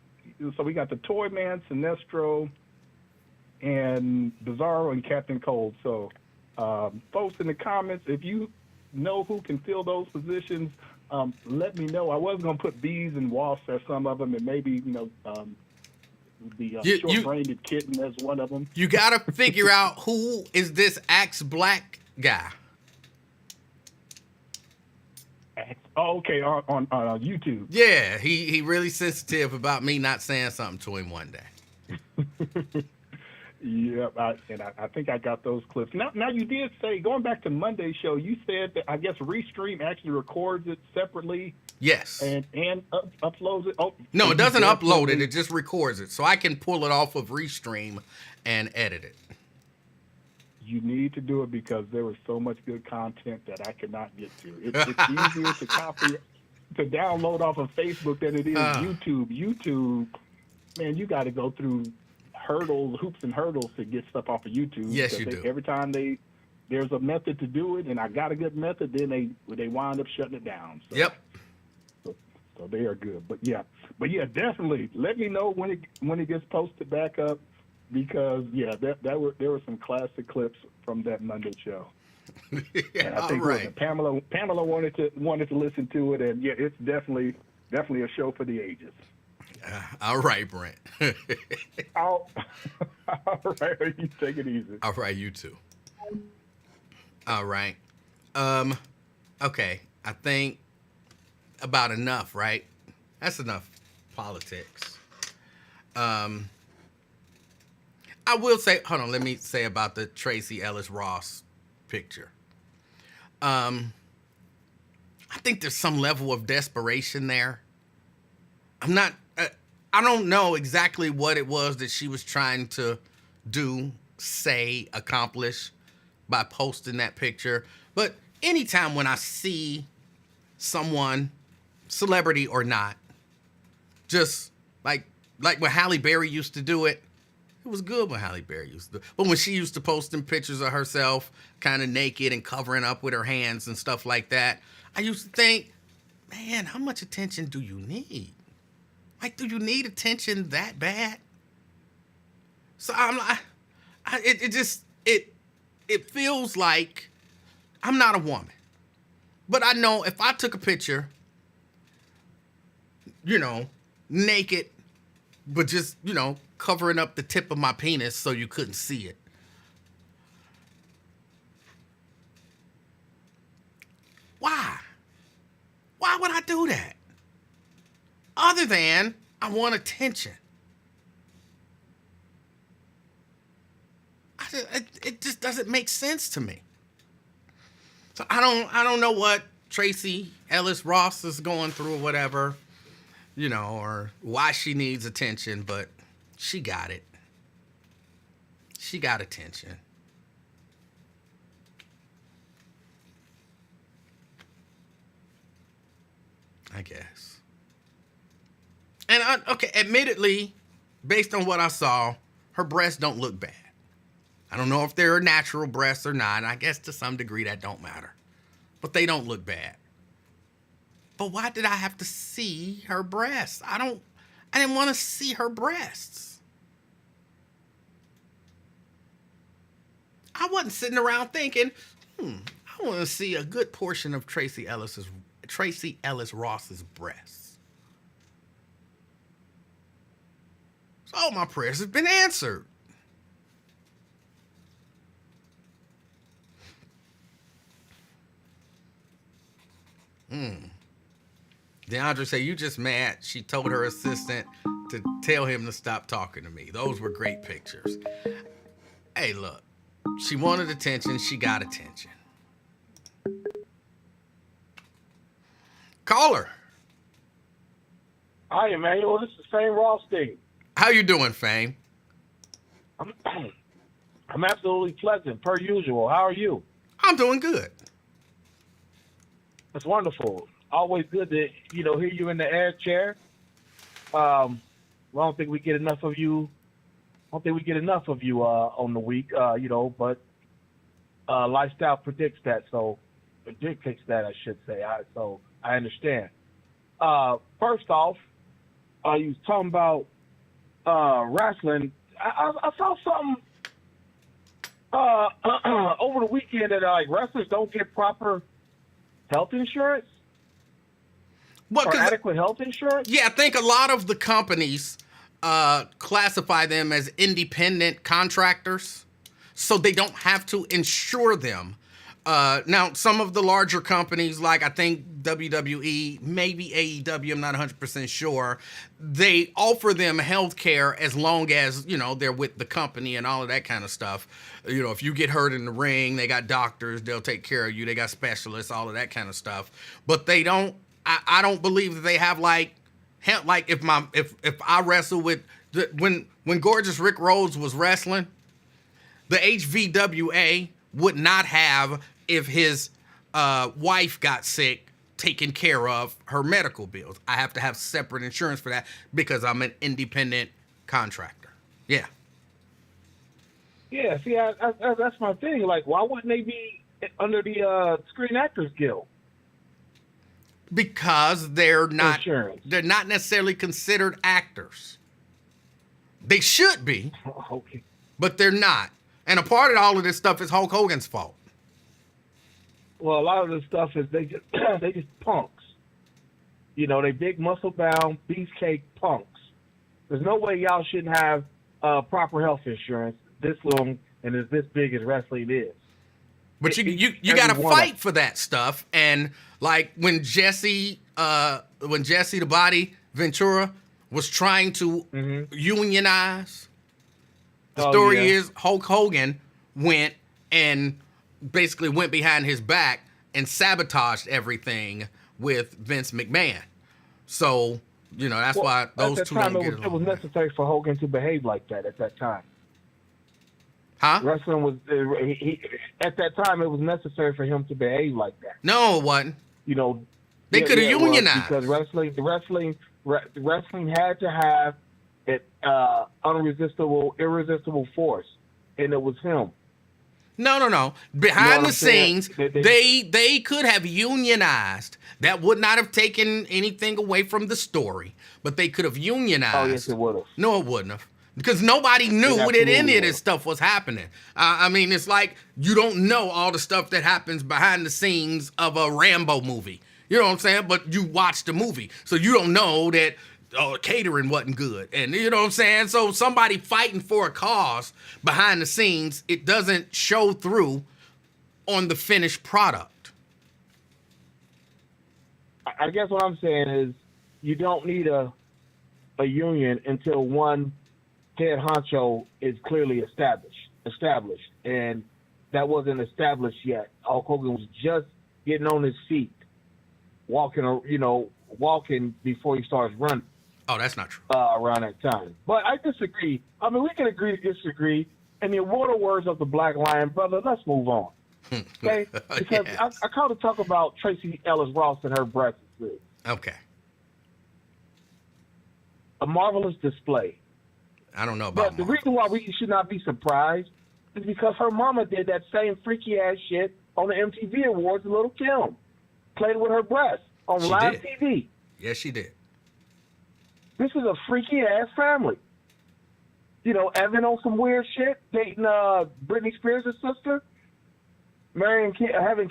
So we got the Toy Man, Sinestro, and Bizarro and Captain Cold. So, folks in the comments, if you know who can fill those positions, let me know. I was going to put bees and wasps as some of them, and maybe, the short-brained kitten as one of them. You got to figure out who is this Axe Black guy. Oh, okay, on YouTube. Yeah, he really sensitive about me not saying something to him one day. Yeah, I think I got those clips. Now you did say, going back to Monday's show, you said that I guess Restream actually records it separately. Yes. And uploads it. Oh, no, it doesn't upload it. It just records it, so I can pull it off of Restream and edit it. You need to do it because there was so much good content that I could not get to. It's easier to download off of Facebook than it is YouTube. YouTube, man, you got to go through hoops and hurdles to get stuff off of YouTube. Yes, you do. Every time there's a method to do it, and I got a good method, then they wind up shutting it down. So, yep. So they are good, but yeah, definitely let me know when it gets posted back up, because there were some classic clips from that Monday show. And I think right. Pamela wanted to listen to it, and yeah, it's definitely a show for the ages. All right, Brent. All right, you take it easy. All right, you too. All right. Okay, I think about enough, right? That's enough politics. I will say, hold on, let me say about the Tracee Ellis Ross picture. I think there's some level of desperation there. I don't know exactly what it was that she was trying to do, say, accomplish by posting that picture. But anytime when I see someone, celebrity or not, just like when Halle Berry used to do it, it was good when Halle Berry used to do it. But when she used to posting pictures of herself kind of naked and covering up with her hands and stuff like that, I used to think, man, how much attention do you need? Like, do you need attention that bad? So I'm like, it feels like I'm not a woman. But I know if I took a picture, naked, but just, covering up the tip of my penis so you couldn't see it. Why? Why would I do that? Other than I want attention. It just doesn't make sense to me. So I don't know what Tracee Ellis Ross is going through or whatever, or why she needs attention, but she got it. She got attention. I guess. And admittedly, based on what I saw, her breasts don't look bad. I don't know if they're natural breasts or not. I guess to some degree that don't matter. But they don't look bad. But why did I have to see her breasts? I didn't want to see her breasts. I wasn't sitting around thinking, I want to see a good portion of Tracee Ellis Ross's breasts. So all my prayers have been answered. DeAndre said, you just mad. She told her assistant to tell him to stop talking to me. Those were great pictures. Hey, look. She wanted attention. She got attention. Caller. Hi, Emanuel. This is Fame Rothstein. How you doing, Fame? I'm absolutely pleasant, per usual. How are you? I'm doing good. That's wonderful. Always good to, hear you in the air chair. I don't think we get enough of you. On the week, but lifestyle predicts that. So dictates that, I should say. So I understand. First off, you was talking about wrestling. I saw something over the weekend that wrestlers don't get proper health insurance. Well, Or 'cause- adequate health insurance? Yeah, I think a lot of the companies classify them as independent contractors, so they don't have to insure them. Now, some of the larger companies, like I think WWE, maybe AEW, I'm not 100% sure, they offer them health care as long as, they're with the company and all of that kind of stuff. If you get hurt in the ring, they got doctors, they'll take care of you, they got specialists, all of that kind of stuff. But they don't, I don't believe that they have like if I wrestle with, when Gorgeous Rick Rhodes was wrestling, the HVWA would not have, if his wife got sick, taken care of her medical bills. I have to have separate insurance for that because I'm an independent contractor. Yeah. Yeah, see, that's my thing. Like, why wouldn't they be under the Screen Actors Guild? Because they're not Insurance. they're not necessarily considered actors. They should be, Okay. but they're not. And a part of all of this stuff is Hulk Hogan's fault. Well, a lot of this stuff is they just punks. They big muscle bound beefcake punks. There's no way y'all shouldn't have proper health insurance this long and is this big as wrestling is. But you got to fight for that stuff. And like when Jesse the Body Ventura was trying to unionize, the story is Hulk Hogan went behind his back and sabotaged everything with Vince McMahon. So, that's why those two don't get along. It was necessary for Hogan to behave like that at that time. Huh? Wrestling was at that time. It was necessary for him to behave like that. No, it wasn't. They could have unionized because wrestling had to have an irresistible force, and it was him. No. Behind the scenes, they could have unionized. That would not have taken anything away from the story, but they could have unionized. Oh, yes, it would have. No, it wouldn't have. Because nobody knew that any of this stuff was happening. It's like you don't know all the stuff that happens behind the scenes of a Rambo movie. You know what I'm saying? But you watched the movie, so you don't know that catering wasn't good. And you know what I'm saying? So somebody fighting for a cause behind the scenes, it doesn't show through on the finished product. I guess what I'm saying is you don't need a union until one head honcho is clearly established, and that wasn't established yet. Hulk Hogan was just getting on his feet, walking before he starts running. Oh, that's not true. Around that time. But I disagree. We can agree to disagree. In the immortal words of the Black Lion, brother, let's move on. Okay? Because yes. I called to talk about Tracy Ellis Ross and her breakfast food. Okay. A marvelous display. I don't know about But the reason why we should not be surprised is because her mama did that same freaky-ass shit on the MTV Awards with Little Kim. Played with her breasts on live TV. Yes, she did. This is a freaky-ass family. Evan on some weird shit, dating Britney Spears' sister, having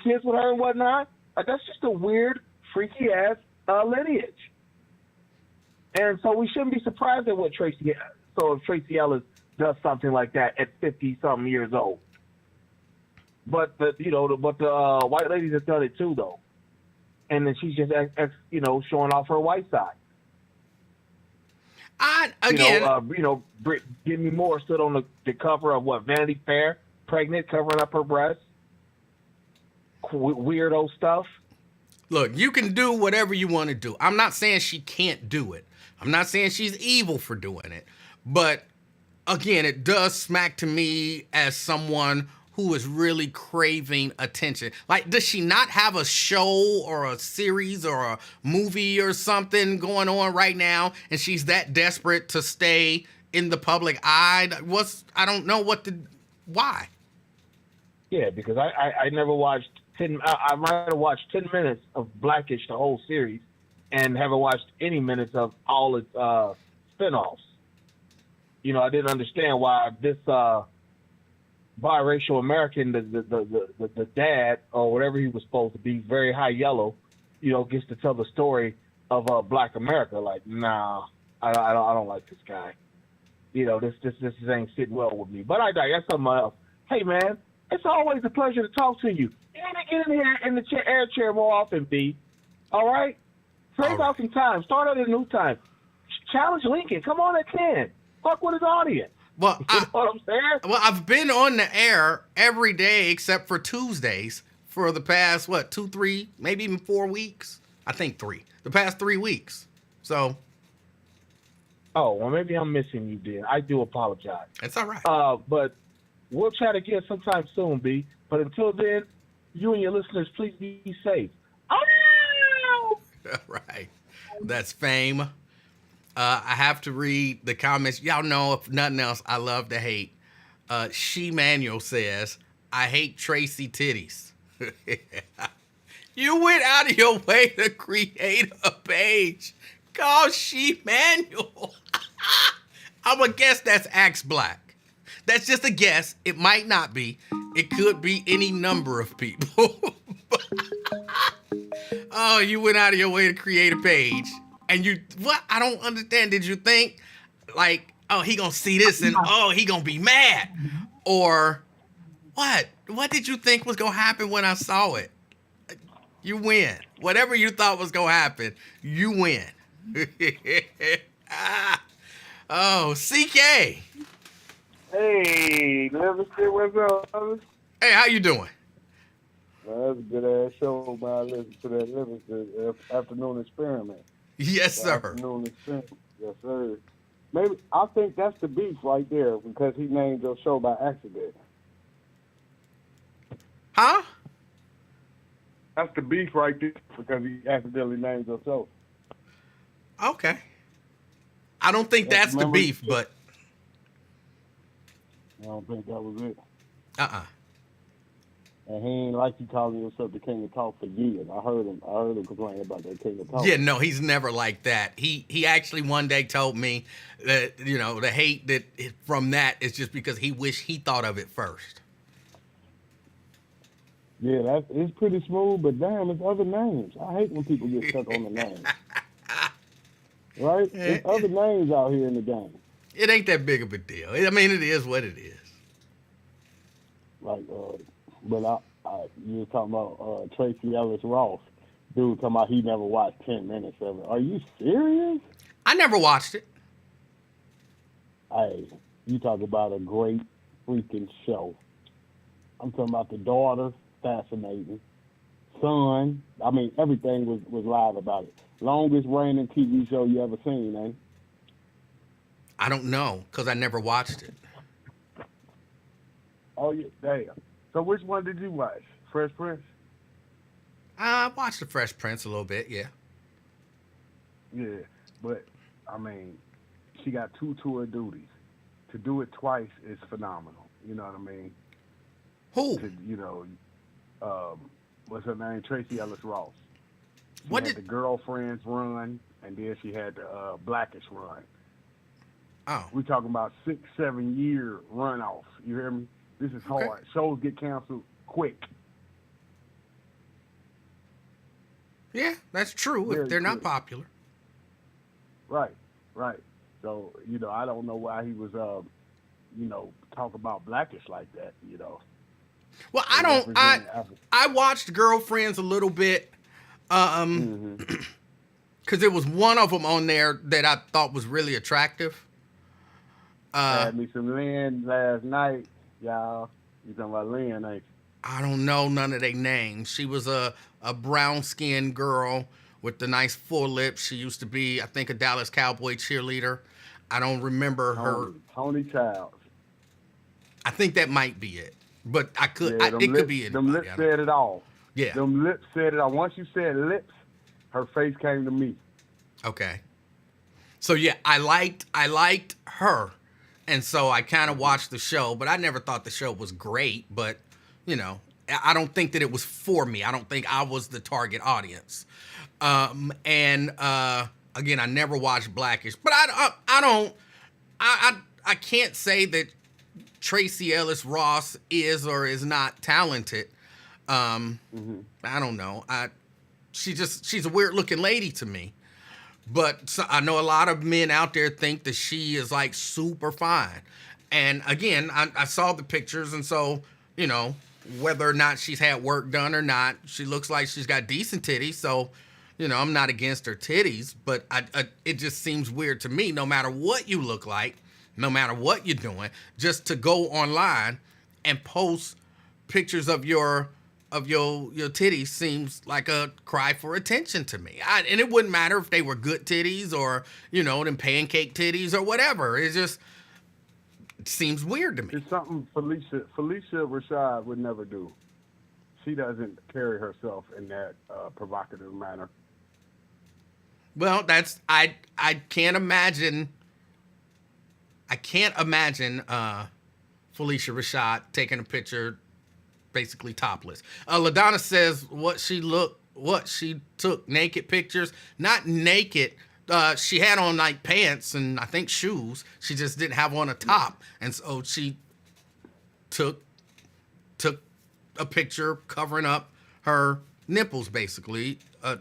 kids with her and whatnot. That's just a weird, freaky-ass lineage. And so we shouldn't be surprised at what Tracy Ellis does something like that at 50-something years old. But the white ladies have done it too, though. And then she's just showing off her white side. Demi Moore stood on the cover of Vanity Fair, pregnant, covering up her breasts. Weirdo stuff. Look, you can do whatever you want to do. I'm not saying she can't do it. I'm not saying she's evil for doing it. But again, it does smack to me as someone who is really craving attention. Like, does she not have a show or a series or a movie or something going on right now, and she's that desperate to stay in the public eye? I don't know why. Yeah, because I never watched I might have watched 10 minutes of Blackish, the whole series, and haven't watched any minutes of all its spinoffs. I didn't understand why this biracial American, the dad or whatever he was supposed to be, very high yellow, gets to tell the story of Black America. Like, nah, I don't like this guy. You know, this ain't sitting well with me. But I digress. Something else. Hey, man, it's always a pleasure to talk to you. You need to get in here in the air chair more often, B. All right? Save out some time. Start at a new time. Challenge Lincoln. Come on at 10. Fuck with his audience. Well, You know what I'm saying? Well, I've been on the air every day except for Tuesdays for the past, 2, 3, maybe even 4 weeks. I think 3. The past 3 weeks. So. Oh, well, maybe I'm missing you, then. I do apologize. It's all right. But we'll chat again sometime soon, B. But until then, you and your listeners, please be safe. Oh! All right. That's Fame. I have to read the comments. Y'all know, if nothing else, I love to hate. She Manuel says, I hate Tracy titties. You went out of your way to create a page called She Manuel. I'm going to guess that's Axe Black. That's just a guess. It might not be. It could be any number of people. Oh, you went out of your way to create a page. And what? I don't understand. Did you think, like, oh, he gonna see this and, oh, he gonna be mad? Or what? What did you think was gonna happen when I saw it? You win. Whatever you thought was gonna happen, you win. Oh, CK. Hey, Livingston, what's up, brothers? Hey, how you doing? Well, that's a good-ass show, man. I listened to that Livingston afternoon experiment. Yes, sir. Afternoon experiment. Yes, sir. Maybe, I think that's the beef right there because he named your show by accident. Huh? That's the beef right there because he accidentally named your show. Okay. I don't think that's the beef, but. I don't think that was it. And he ain't like you calling yourself the King of Talk for years. I heard him complain about that King of Talk. Yeah, no, he's never like that. He actually one day told me that, you know, the hate that from that is just because he wished he thought of it first. Yeah, it's pretty smooth, but damn, it's other names. I hate when people get stuck on the names. Right? There's other names out here in the game. It ain't that big of a deal. I mean, it is what it is. Like, but you were talking about Tracy Ellis Ross. Dude talking about he never watched 10 minutes of it. Are you serious? I never watched it. Hey, you talk about a great freaking show. I'm talking about the daughter, fascinating. Son, I mean, everything was live about it. Longest reigning TV show you ever seen, eh? I don't know, because I never watched it. Oh, yeah, damn. So which one did you watch? Fresh Prince? I watched The Fresh Prince a little bit, yeah. Yeah, but, I mean, she got 2 tour duties. To do it twice is phenomenal. You know what I mean? Who? You know, what's her name? Tracy Ellis Ross. She What had did the Girlfriends run, and then she had the Blackish run. Oh, We talking about 6-7 year runoff. You hear me? This is hard. Okay. Shows get canceled quick. yeah, that's true. Very If they're not true. popular. Right. So, you know, I don't know why he was, talk about Blackish like that, you know. Well, I don't. I watched Girlfriends a little bit, because there was one of them on there that I thought was really attractive. Had me some Lynn last night, y'all. You talking about Lynn, ain't you? I don't know none of their names. She was a brown-skinned girl with the nice full lips. She used to be, I think, a Dallas Cowboy cheerleader. I don't remember her. Tony Childs. I think that might be it, but I could. Yeah, It could be Them anybody. lips said it all. Yeah. Them lips said it all. Once you said lips, her face came to me. Okay. So yeah, I liked her, and so I kind of watched the show, but I never thought the show was great. But you know, I don't think that it was for me. I don't think I was the target audience. And again, I never watched Blackish, but I can't say that Tracy Ellis Ross is or is not talented. I don't know. She's a weird looking lady to me. But I know a lot of men out there think that she is like super fine. And again, I saw the pictures, and so, you know, whether or not she's had work done or not, she looks like she's got decent titties. So, you know, I'm not against her titties, but it just seems weird to me, no matter what you look like, no matter what you're doing, just to go online and post pictures of your titties seems like a cry for attention to me. And it wouldn't matter if they were good titties or, you know, them pancake titties or whatever. It just seems weird to me. It's something Felicia Rashad would never do. She doesn't carry herself in that provocative manner. Well, I can't imagine Felicia Rashad taking a picture basically topless. LaDonna says what she took naked pictures, not naked. She had on like pants and I think shoes. She just didn't have on a top, and so she took a picture covering up her nipples, basically a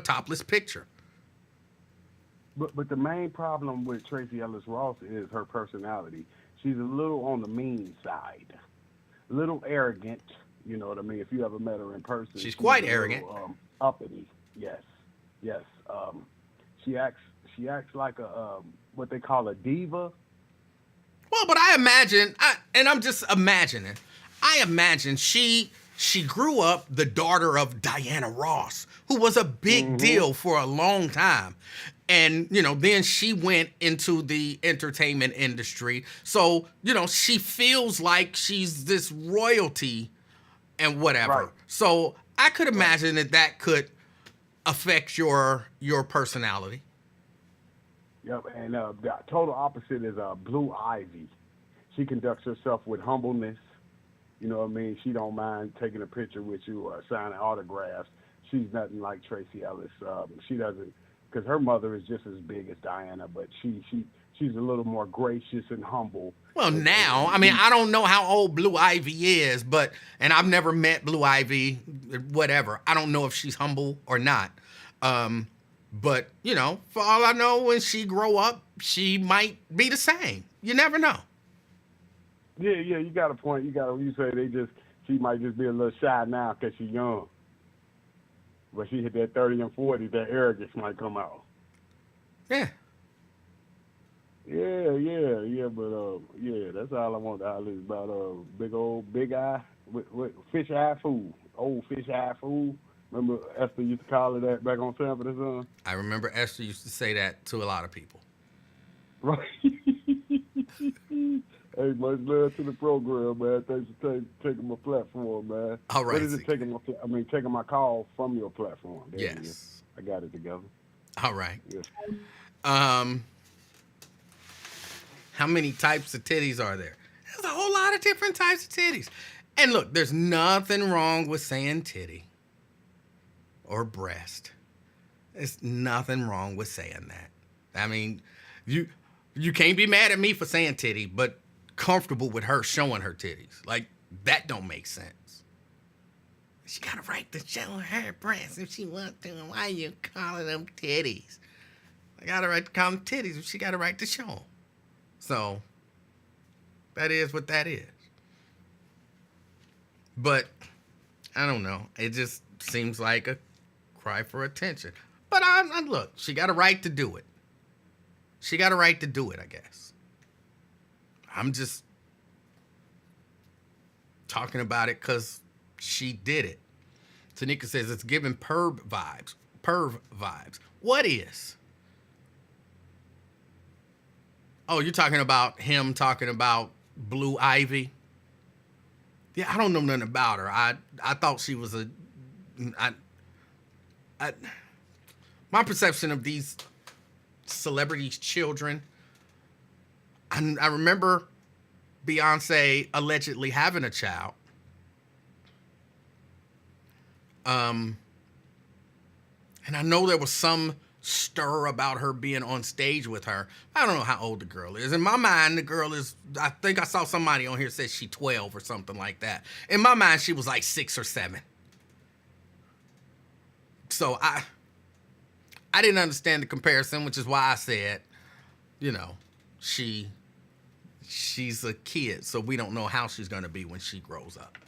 topless picture. But the main problem with Tracy Ellis Ross is her personality. She's a little on the mean side, a little arrogant. You know what I mean? If you ever met her in person, she's quite arrogant. Uppity, yes. She acts like a what they call a diva. Well, but I imagine, I'm just imagining. I imagine she grew up the daughter of Diana Ross, who was a big deal for a long time. And, you know, then she went into the entertainment industry. So, you know, she feels like she's this royalty and whatever. Right. So I could imagine that could affect your personality. Yep, and the total opposite is Blue Ivy. She conducts herself with humbleness. You know what I mean? She don't mind taking a picture with you or signing autographs. She's nothing like Tracy Ellis. She doesn't, because her mother is just as big as Diana, but she's a little more gracious and humble. Well, now, I mean, I don't know how old Blue Ivy is, and I've never met Blue Ivy, whatever. I don't know if she's humble or not. But, you know, for all I know, when she grow up, she might be the same. You never know. Yeah, you got a point. You say she might just be a little shy now because she's young. But she hit that 30 and 40, that arrogance might come out. Yeah. Yeah, but that's all I want to holler about big eye, with fish eye fool, old fish eye fool. Remember Esther used to call her that back on Sanford and Son? I remember Esther used to say that to a lot of people. Right. Hey, much love to the program, man. Thanks for taking my platform, man. All right. What is it taking my call from your platform? There Yes. I got it together. All right. Yes. How many types of titties are there? There's a whole lot of different types of titties. And look, there's nothing wrong with saying titty or breast. There's nothing wrong with saying that. I mean, you can't be mad at me for saying titty, but comfortable with her showing her titties. Like, that don't make sense. She got a right to show her breasts if she wants to. Why you calling them titties? I got a right to call them titties if she got a right to show them. So, that is what that is. But, I don't know. It just seems like a cry for attention. But look, she got a right to do it. She got a right to do it, I guess. I'm just talking about it because she did it. Tanika says it's giving perv vibes. Perv vibes. What is? Oh, you're talking about him talking about Blue Ivy? Yeah, I don't know nothing about her. I thought she was my perception of these celebrities' children, I remember Beyonce allegedly having a child. And I know there was some stir about her being on stage with her. I don't know how old the girl is. In my mind, the girl is, I think I saw somebody on here say she's 12 or something like that. In my mind, she was like 6 or 7. So I didn't understand the comparison, which is why I said, you know, she's a kid, so we don't know how she's going to be when she grows up.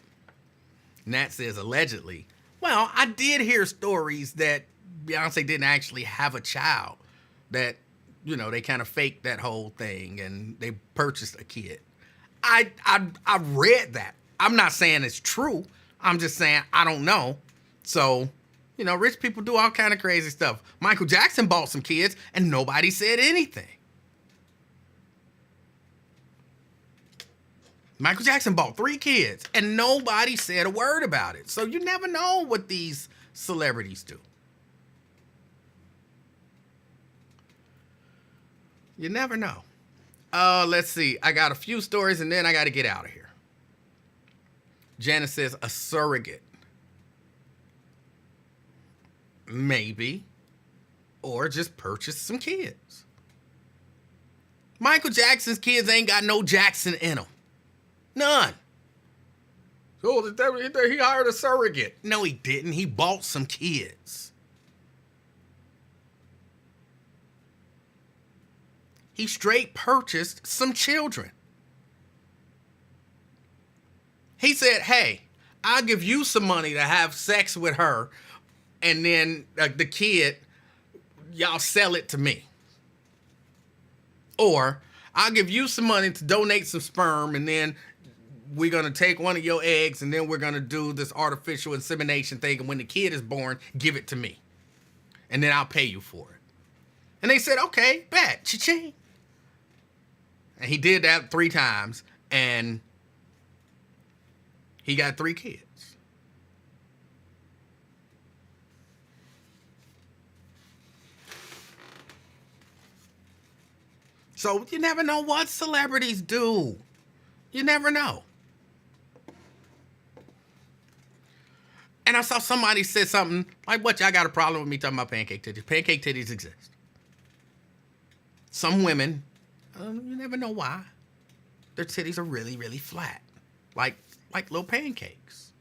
Nat says allegedly. Well, I did hear stories that Beyonce didn't actually have a child, that, you know, they kind of faked that whole thing and they purchased a kid. I read that. I'm not saying it's true. I'm just saying I don't know. So, you know, rich people do all kind of crazy stuff. Michael Jackson bought some kids and nobody said anything. Michael Jackson bought 3 kids and nobody said a word about it. So you never know what these celebrities do. You never know. Let's see. I got a few stories and then I got to get out of here. Janice says a surrogate. Maybe. Or just purchase some kids. Michael Jackson's kids ain't got no Jackson in them. None. So he hired a surrogate. No, he didn't. He bought some kids. He straight purchased some children. He said, hey, I'll give you some money to have sex with her, and then the kid, y'all sell it to me. Or I'll give you some money to donate some sperm, and then we're going to take one of your eggs, and then we're going to do this artificial insemination thing, and when the kid is born, give it to me. And then I'll pay you for it. And they said, okay, bet, cha-ching. And he did that 3 times, and he got 3 kids. So you never know what celebrities do. You never know. And I saw somebody said something like, what, y'all got a problem with me talking about pancake titties? Pancake titties exist. Some women, you never know why, their titties are really, really flat. Like little pancakes.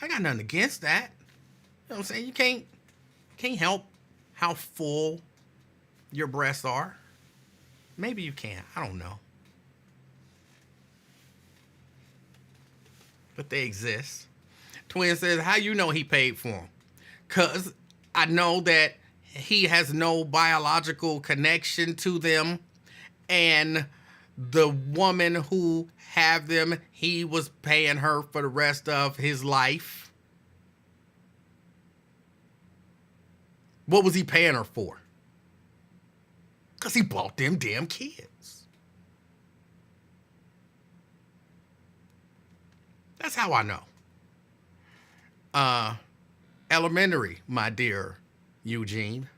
I got nothing against that. You know what I'm saying? You can't help how full your breasts are. Maybe you can. I don't know. But they exist. Twin says, how you know he paid for them? Because I know that he has no biological connection to them. And the woman who had them, he was paying her for the rest of his life. What was he paying her for? Because he bought them damn kids. That's how I know. Elementary, my dear Eugene.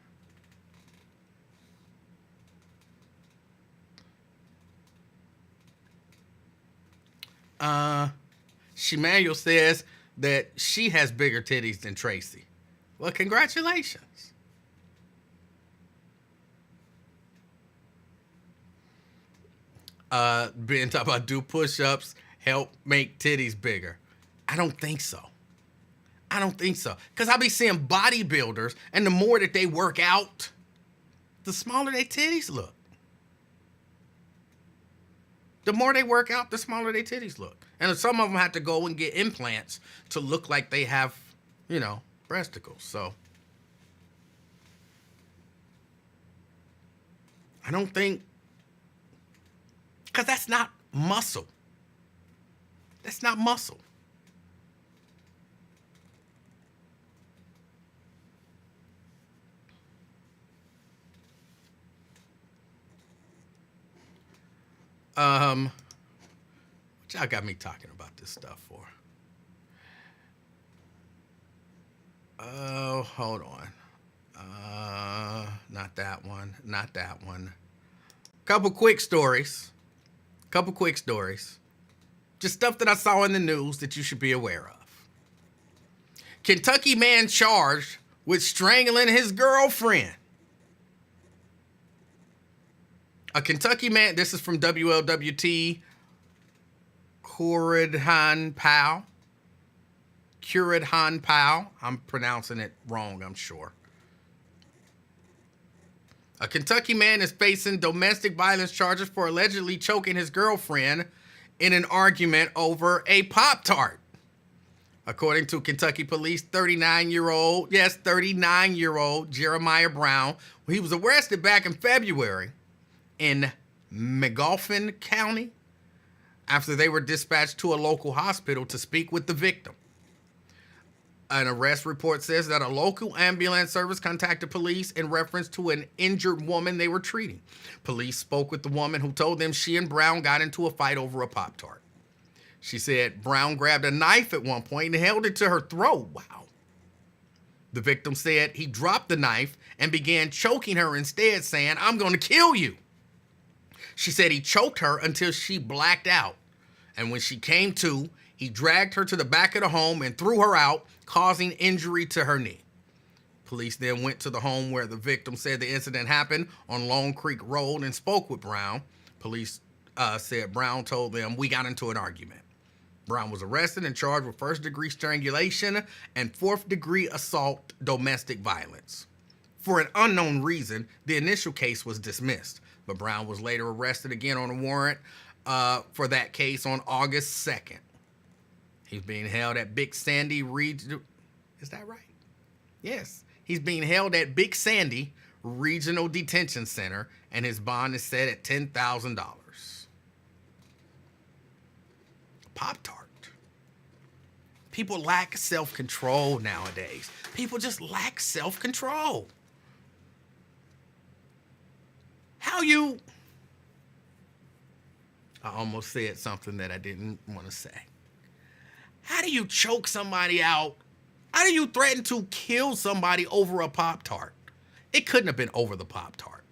Shemanuel says that she has bigger titties than Tracy. Well, congratulations. Ben talking about do push-ups help make titties bigger. I don't think so. Because I be seeing bodybuilders, and the more that they work out, the smaller their titties look. The more they work out, the smaller their titties look. And some of them have to go and get implants to look like they have, breasticles. So I don't think, because that's not muscle. That's not muscle. What y'all got me talking about this stuff for? Oh, hold on. Not that one. Couple quick stories. Just stuff that I saw in the news that you should be aware of. Kentucky man charged with strangling his girlfriend. A Kentucky man, this is from WLWT, Curidhan Powell. I'm pronouncing it wrong, I'm sure. A Kentucky man is facing domestic violence charges for allegedly choking his girlfriend in an argument over a Pop-Tart. According to Kentucky police, 39-year-old Jeremiah Brown, he was arrested back in February in McGoffin County after they were dispatched to a local hospital to speak with the victim. An arrest report says that a local ambulance service contacted police in reference to an injured woman they were treating. Police spoke with the woman who told them she and Brown got into a fight over a Pop-Tart. She said Brown grabbed a knife at one point and held it to her throat. Wow. The victim said he dropped the knife and began choking her instead, saying, "I'm going to kill you." She said he choked her until she blacked out. And when she came to, he dragged her to the back of the home and threw her out, causing injury to her knee. Police then went to the home where the victim said the incident happened on Long Creek Road and spoke with Brown. Police said Brown told them, "We got into an argument." Brown was arrested and charged with first-degree strangulation and fourth-degree assault domestic violence. For an unknown reason, the initial case was dismissed, but Brown was later arrested again on a warrant for that case on August 2nd. He's being held at Big Sandy Regional. Is that right? Yes. He's being held at Big Sandy Regional Detention Center, and his bond is set at $10,000. Pop-Tart. People lack self-control nowadays. People just lack self-control. I almost said something that I didn't want to say. How do you choke somebody out? How do you threaten to kill somebody over a Pop-Tart? It couldn't have been over the Pop-Tart.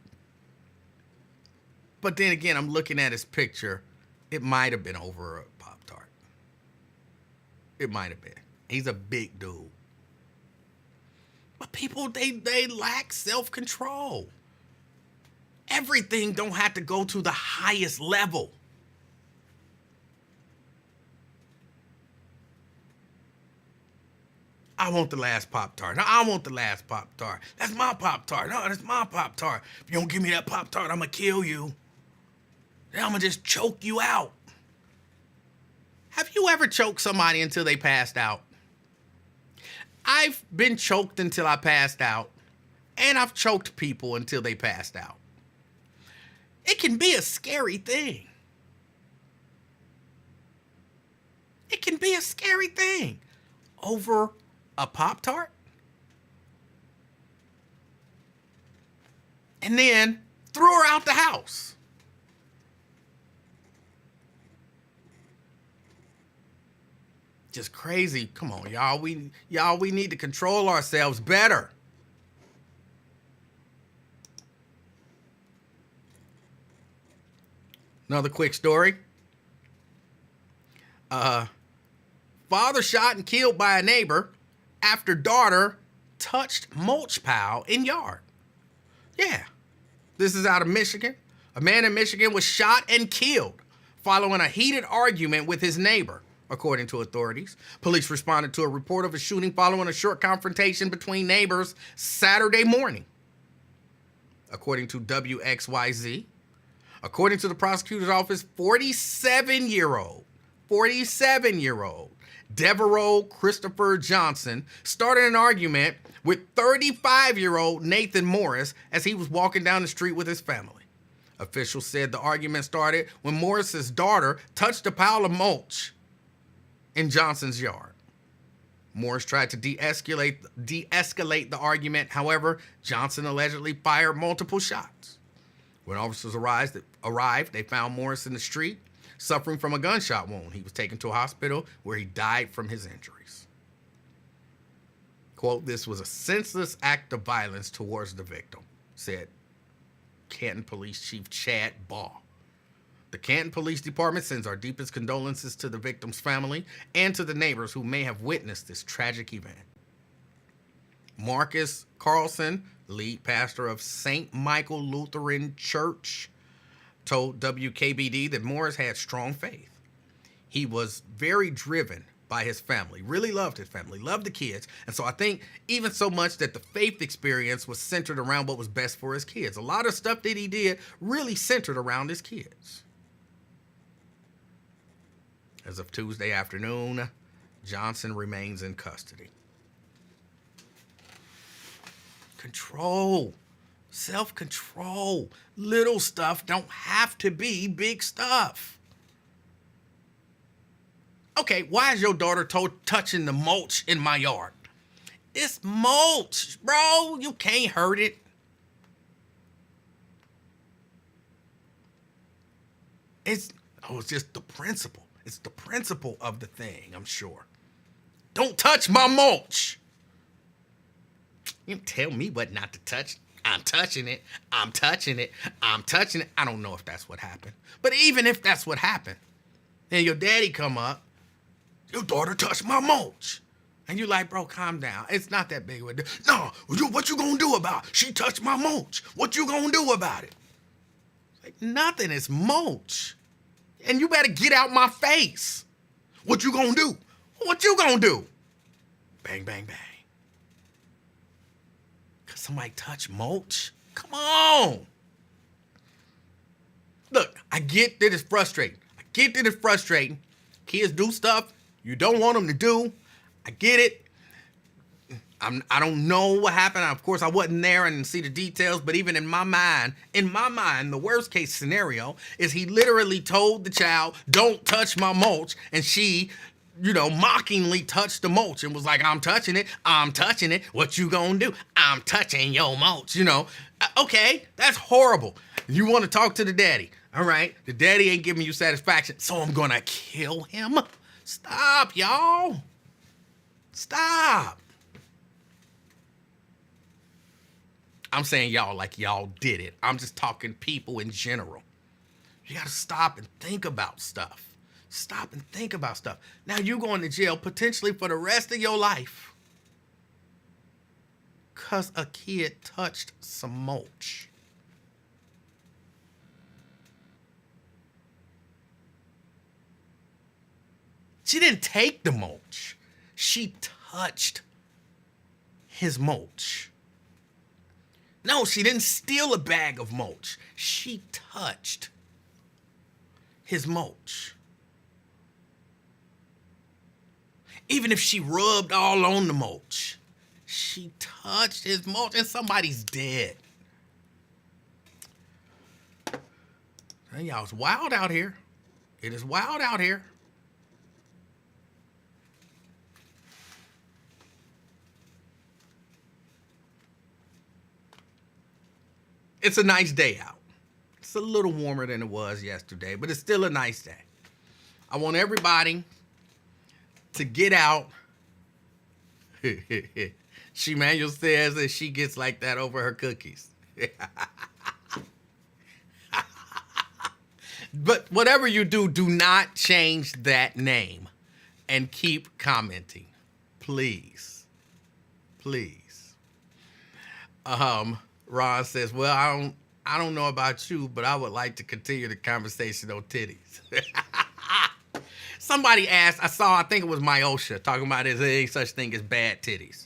But then again, I'm looking at his picture. It might have been over a Pop-Tart. It might have been. He's a big dude. But people, they lack self-control. Everything don't have to go to the highest level. I want the last Pop-Tart. No, I want the last Pop-Tart. That's my Pop-Tart. No, that's my Pop-Tart. If you don't give me that Pop-Tart, I'm going to kill you. Then I'm going to just choke you out. Have you ever choked somebody until they passed out? I've been choked until I passed out, and I've choked people until they passed out. It can be a scary thing. It can be a scary thing. Over a Pop-Tart? And then threw her out the house. Just crazy. Come on, y'all. We need to control ourselves better. Another quick story. Father shot and killed by a neighbor after daughter touched mulch pile in yard. Yeah, this is out of Michigan. A man in Michigan was shot and killed following a heated argument with his neighbor, according to authorities. Police responded to a report of a shooting following a short confrontation between neighbors Saturday morning, according to WXYZ. According to the prosecutor's office, 47-year-old Devereaux Christopher Johnson started an argument with 35-year-old Nathan Morris as he was walking down the street with his family. Officials said the argument started when Morris's daughter touched a pile of mulch in Johnson's yard. Morris tried to de-escalate the argument. However, Johnson allegedly fired multiple shots. When officers arrived, they found Morris in the street, suffering from a gunshot wound. He was taken to a hospital where he died from his injuries. Quote, "This was a senseless act of violence towards the victim," said Canton Police Chief Chad Baugh. The Canton Police Department sends our deepest condolences to the victim's family and to the neighbors who may have witnessed this tragic event. Marcus Carlson, lead pastor of St. Michael Lutheran Church, told WKBD that Morris had strong faith. He was very driven by his family. Really loved his family, loved the kids. And so I think even so much that the faith experience was centered around what was best for his kids. A lot of stuff that he did really centered around his kids. As of Tuesday afternoon, Johnson remains in custody. Control. Self-control. Little stuff don't have to be big stuff. Okay, why is your daughter touching the mulch in my yard? It's mulch, bro. You can't hurt it. It's just the principle. It's the principle of the thing, I'm sure. Don't touch my mulch. You tell me what not to touch. I'm touching it. I'm touching it. I'm touching it. I don't know if that's what happened. But even if that's what happened, then your daddy come up, your daughter touched my mulch. And you like, bro, calm down. It's not that big of a deal. No, what you gonna do about it? She touched my mulch. What you gonna do about it? Like, nothing. It's mulch. And you better get out my face. What you gonna do? What you gonna do? Bang, bang, bang. Cause somebody touched mulch? Come on. Look, I get that it's frustrating. Kids do stuff you don't want them to do. I get it. I don't know what happened. Of course, I wasn't there and didn't see the details, but even in my mind, the worst case scenario is he literally told the child, don't touch my mulch, and she, mockingly touched the mulch and was like, I'm touching it. What you gonna do? I'm touching your mulch, Okay, that's horrible. You want to talk to the daddy. All right, the daddy ain't giving you satisfaction, so I'm gonna kill him. Stop, y'all. Stop. I'm saying y'all like y'all did it. I'm just talking people in general. You gotta stop and think about stuff. Now you're going to jail potentially for the rest of your life because a kid touched some mulch. She didn't take the mulch. She touched his mulch. No, she didn't steal a bag of mulch. She touched his mulch. Even if she rubbed all on the mulch, she touched his mulch and somebody's dead. And y'all, it's wild out here. It is wild out here. It's a nice day out. It's a little warmer than it was yesterday, but it's still a nice day. I want everybody to get out. Emanuel says that she gets like that over her cookies. But whatever you do, do not change that name and keep commenting. Please. Please. Ron says, well, I don't know about you, but I would like to continue the conversation on titties. Somebody asked, I think it was Myosha, talking about there ain't such thing as bad titties.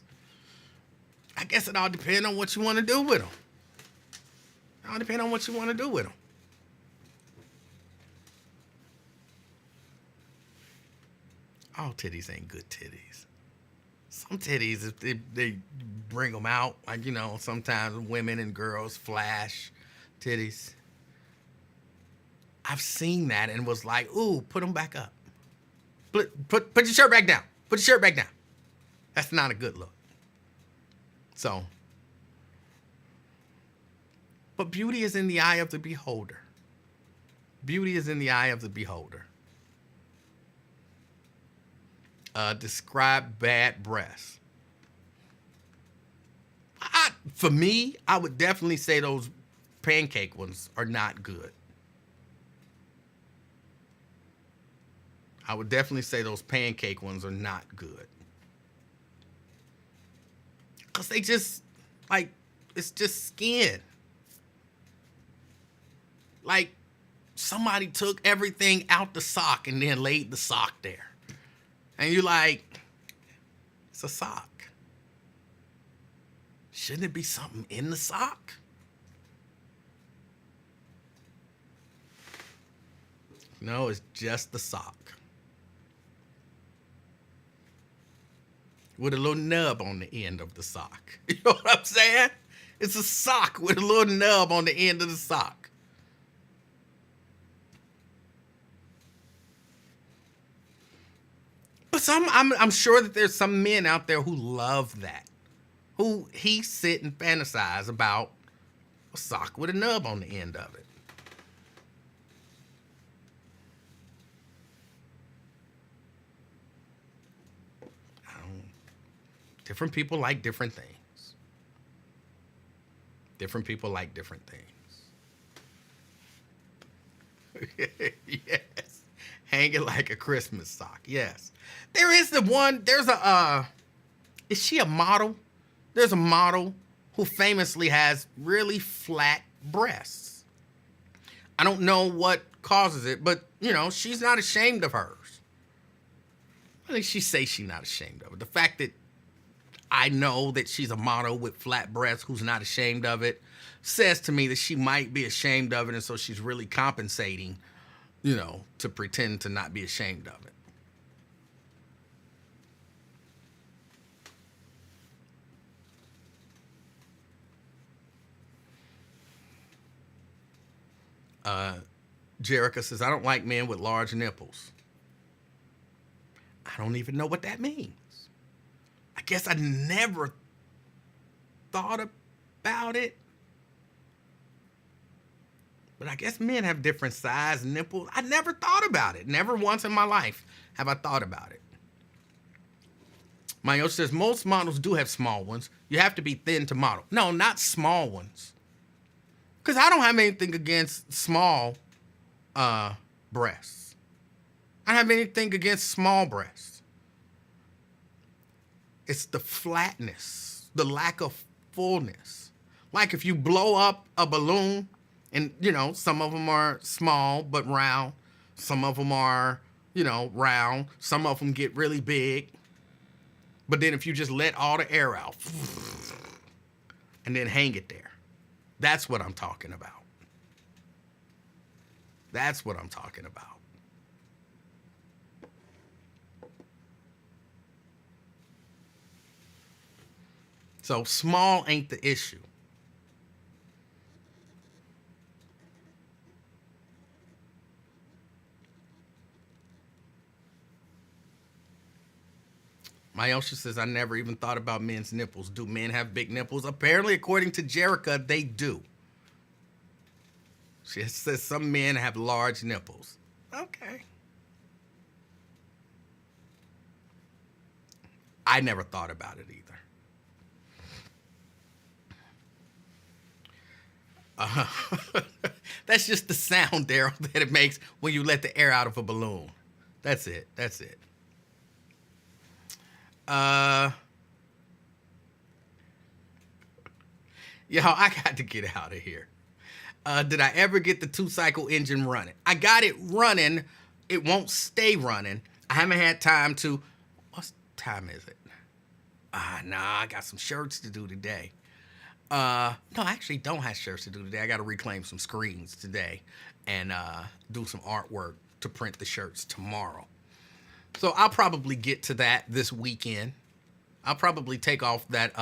I guess it all depends on what you want to do with them. All titties ain't good titties. Some titties, if they bring them out, like, sometimes women and girls flash titties. I've seen that and was like, ooh, put them back up. Put your shirt back down. Put your shirt back down. That's not a good look. So, but beauty is in the eye of the beholder. Describe bad breasts. For me, I would definitely say those pancake ones are not good. Because they just, it's just skin. Like, somebody took everything out the sock and then laid the sock there. And you're like, it's a sock. Shouldn't it be something in the sock? No, it's just the sock. With a little nub on the end of the sock. You know what I'm saying? It's a sock with a little nub on the end of the sock. But I'm sure that there's some men out there who love that. Who he sit and fantasize about a sock with a nub on the end of it. Different people like different things. Different people like different things. Yes. Hanging like a Christmas sock. Yes. There is there's is she a model? There's a model who famously has really flat breasts. I don't know what causes it, but, she's not ashamed of hers. I think she says she's not ashamed of it. The fact that I know that she's a model with flat breasts who's not ashamed of it says to me that she might be ashamed of it, and so she's really compensating, to pretend to not be ashamed of it. Jerica says, I don't like men with large nipples. I don't even know what that means. I guess I never thought about it. But I guess men have different size nipples. I never thought about it. Never once in my life have I thought about it. Mayo says, most models do have small ones. You have to be thin to model. No, not small ones. Because I don't have anything against small breasts. I don't have anything against small breasts. It's the flatness, the lack of fullness. Like if you blow up a balloon and, some of them are small but round. Some of them are, round. Some of them get really big. But then if you just let all the air out and then hang it there, that's what I'm talking about. That's what I'm talking about. So small ain't the issue. Myosha says, I never even thought about men's nipples. Do men have big nipples? Apparently, according to Jerica, they do. She says some men have large nipples. Okay. I never thought about it either. That's just the sound, Daryl, that it makes when you let the air out of a balloon. That's it. Yo, I got to get out of here. Did I ever get the 2-cycle engine running? I got it running. It won't stay running. I haven't had time to. What time is it? I got some shirts to do today. No, I actually don't have shirts to do today. I got to reclaim some screens today and do some artwork to print the shirts tomorrow. So I'll probably get to that this weekend. I'll probably take off that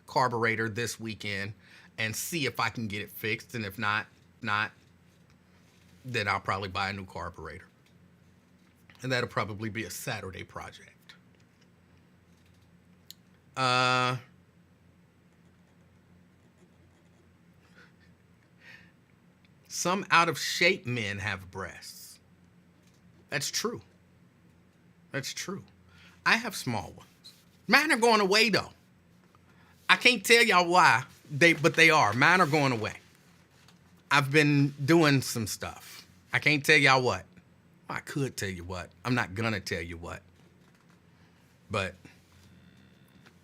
carburetor this weekend and see if I can get it fixed. And if not, then I'll probably buy a new carburetor. And that'll probably be a Saturday project. Some out-of-shape men have breasts. That's true. I have small ones. Mine are going away, though. I can't tell y'all why, but they are. Mine are going away. I've been doing some stuff. I can't tell y'all what. I could tell you what. I'm not going to tell you what. But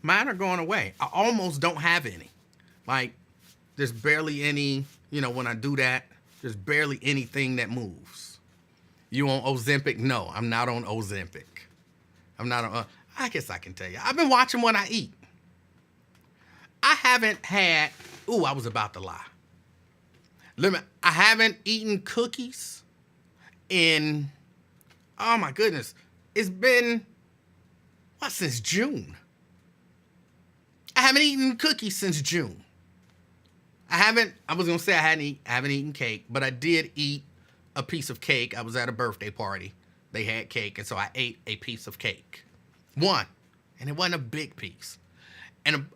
mine are going away. I almost don't have any. Like, there's barely any, when I do that, there's barely anything that moves. You on Ozempic? No, I'm not on Ozempic. I'm not on. I guess I can tell you. I've been watching what I eat. I haven't had. Ooh, I was about to lie. I haven't eaten cookies in. Oh my goodness, it's been since June. I haven't eaten cookies since June. I was gonna say I haven't eaten cake, but I did eat a piece of cake. I was at a birthday party. They had cake, and so I ate a piece of cake. One, and it wasn't a big piece. And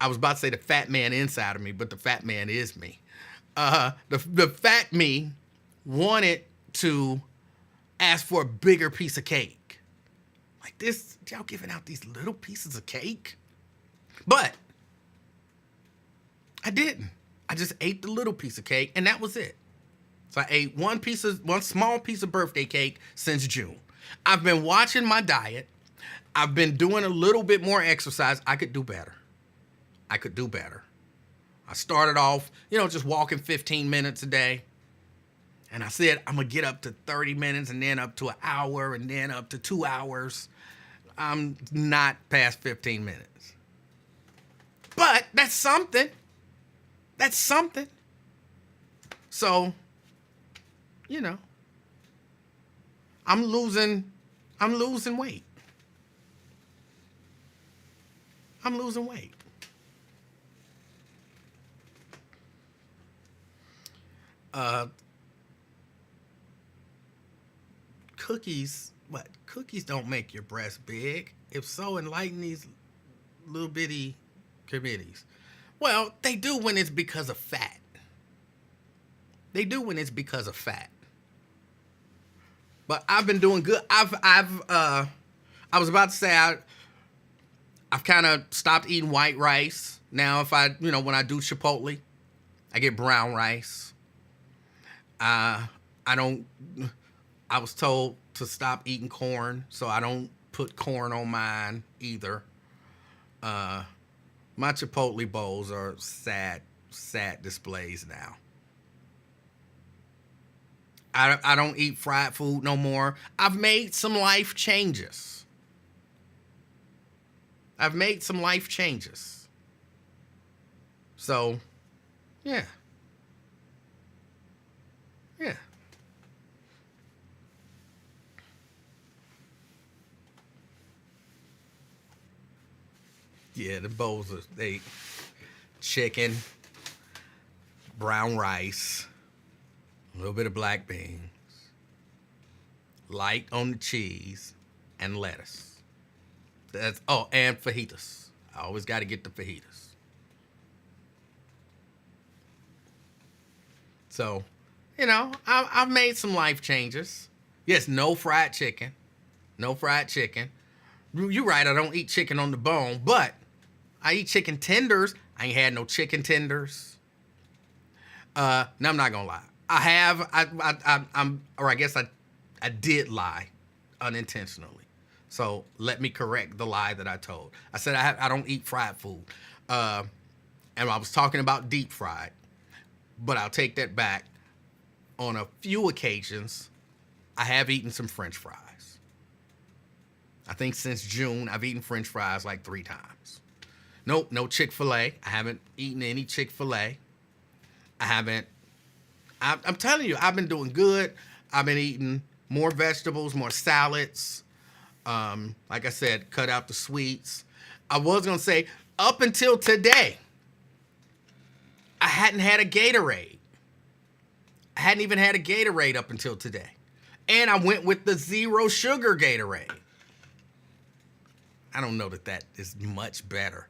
I was about to say the fat man inside of me, but the fat man is me. The fat me wanted to ask for a bigger piece of cake. Like this, y'all giving out these little pieces of cake? But I didn't. I just ate the little piece of cake, and that was it. So I ate one small piece of birthday cake since June. I've been watching my diet. I've been doing a little bit more exercise. I could do better. I started off, just walking 15 minutes a day. And I said, I'm going to get up to 30 minutes and then up to an hour and then up to 2 hours. I'm not past 15 minutes. But that's something. So, I'm losing weight. Cookies, what? Cookies don't make your breast big. If so, enlighten these little bitty committees. Well, they do when it's because of fat. But I've been doing good. I was about to say I've kind of stopped eating white rice. Now if when I do Chipotle, I get brown rice. I was told to stop eating corn, so I don't put corn on mine either. My Chipotle bowls are sad displays now. I don't eat fried food no more. I've made some life changes. So, yeah. Yeah, the bowls they chicken, brown rice, a little bit of black beans, light on the cheese, and lettuce. And fajitas. I always got to get the fajitas. So, I've made some life changes. Yes, no fried chicken. You're right, I don't eat chicken on the bone, but I eat chicken tenders. I ain't had no chicken tenders. Now I'm not gonna lie. I did lie unintentionally. So let me correct the lie that I told. I said I don't eat fried food. And I was talking about deep fried, but I'll take that back. On a few occasions, I have eaten some French fries. I think since June, I've eaten French fries like 3 times. Nope, no Chick-fil-A. I haven't eaten any Chick-fil-A. I'm telling you, I've been doing good. I've been eating more vegetables, more salads. Like I said, cut out the sweets. I was going to say, up until today, I hadn't had a Gatorade. I hadn't even had a Gatorade up until today. And I went with the 0 sugar Gatorade. I don't know that is much better,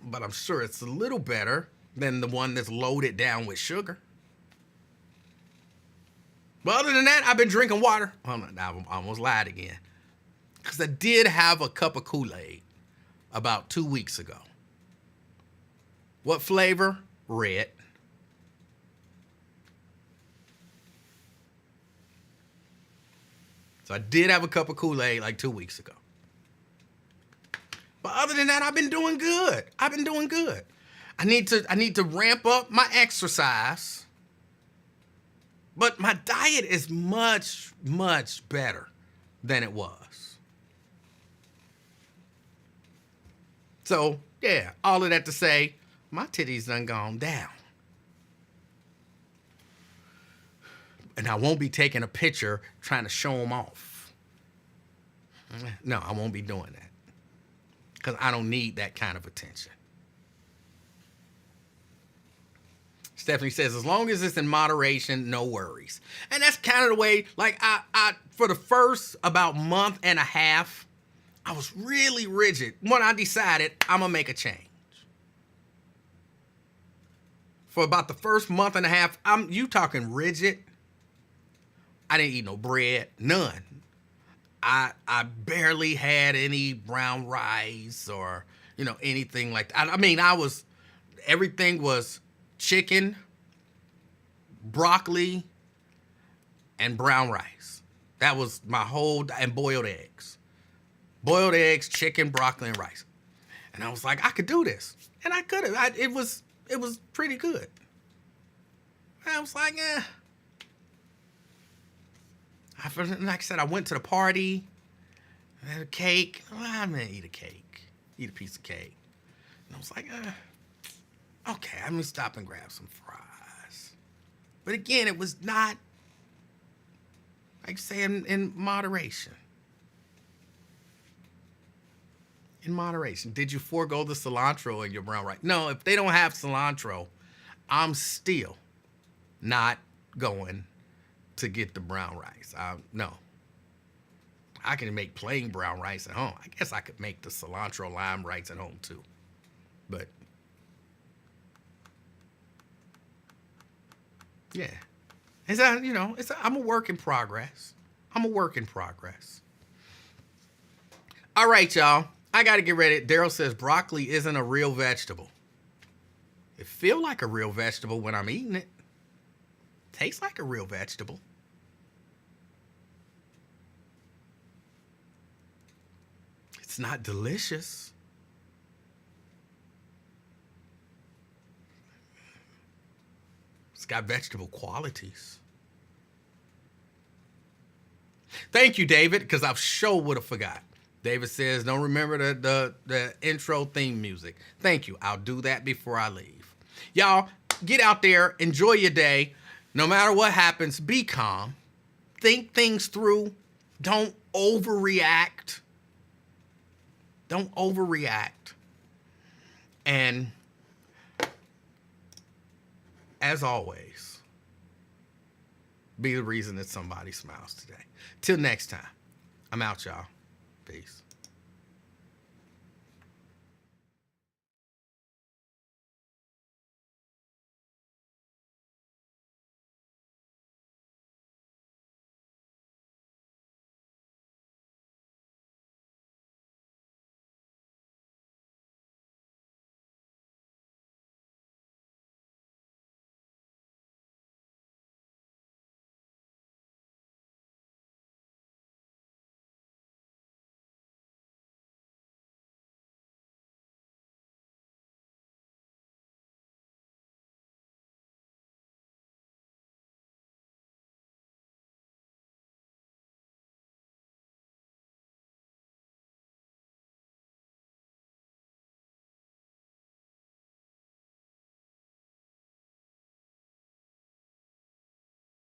but I'm sure it's a little better than the one that's loaded down with sugar. But other than that, I've been drinking water. I almost lied again. Because I did have a cup of Kool-Aid about 2 weeks ago. What flavor? Red. So I did have a cup of Kool-Aid like 2 weeks ago. But other than that, I've been doing good. I need to ramp up my exercise. But my diet is much, much better than it was. So, yeah, all of that to say, my titties done gone down. And I won't be taking a picture trying to show them off. No, I won't be doing that. Because I don't need that kind of attention. Stephanie says, as long as it's in moderation, no worries. And that's kind of the way, like, I for the first about month and a half, I was really rigid. When I decided I'm going to make a change. For about the first month and a half, you talking rigid. I didn't eat no bread, none. I barely had any brown rice or, anything like that. I mean, everything was chicken, broccoli, and brown rice. That was my and boiled eggs. Boiled eggs, chicken, broccoli, and rice. And I was like, I could do this. And I could have. It was pretty good. And I was like, like I said, I went to the party. I had a cake. I'm going to eat a cake. Eat a piece of cake. And I was like, okay, I'm going to stop and grab some fries. But again, it was not, like I say, in moderation. In moderation. Did you forego the cilantro in your brown rice? No, if they don't have cilantro, I'm still not going to get the brown rice. No. I can make plain brown rice at home. I guess I could make the cilantro lime rice at home too. But yeah. I'm a work in progress. All right, y'all. I got to get ready. Daryl says broccoli isn't a real vegetable. It feels like a real vegetable when I'm eating it. Tastes like a real vegetable. It's not delicious. It's got vegetable qualities. Thank you, David, because I sure would have forgot. David says, don't remember the intro theme music. Thank you. I'll do that before I leave. Y'all, get out there. Enjoy your day. No matter what happens, be calm. Think things through. Don't overreact. And as always, be the reason that somebody smiles today. Till next time, I'm out, y'all. Peace.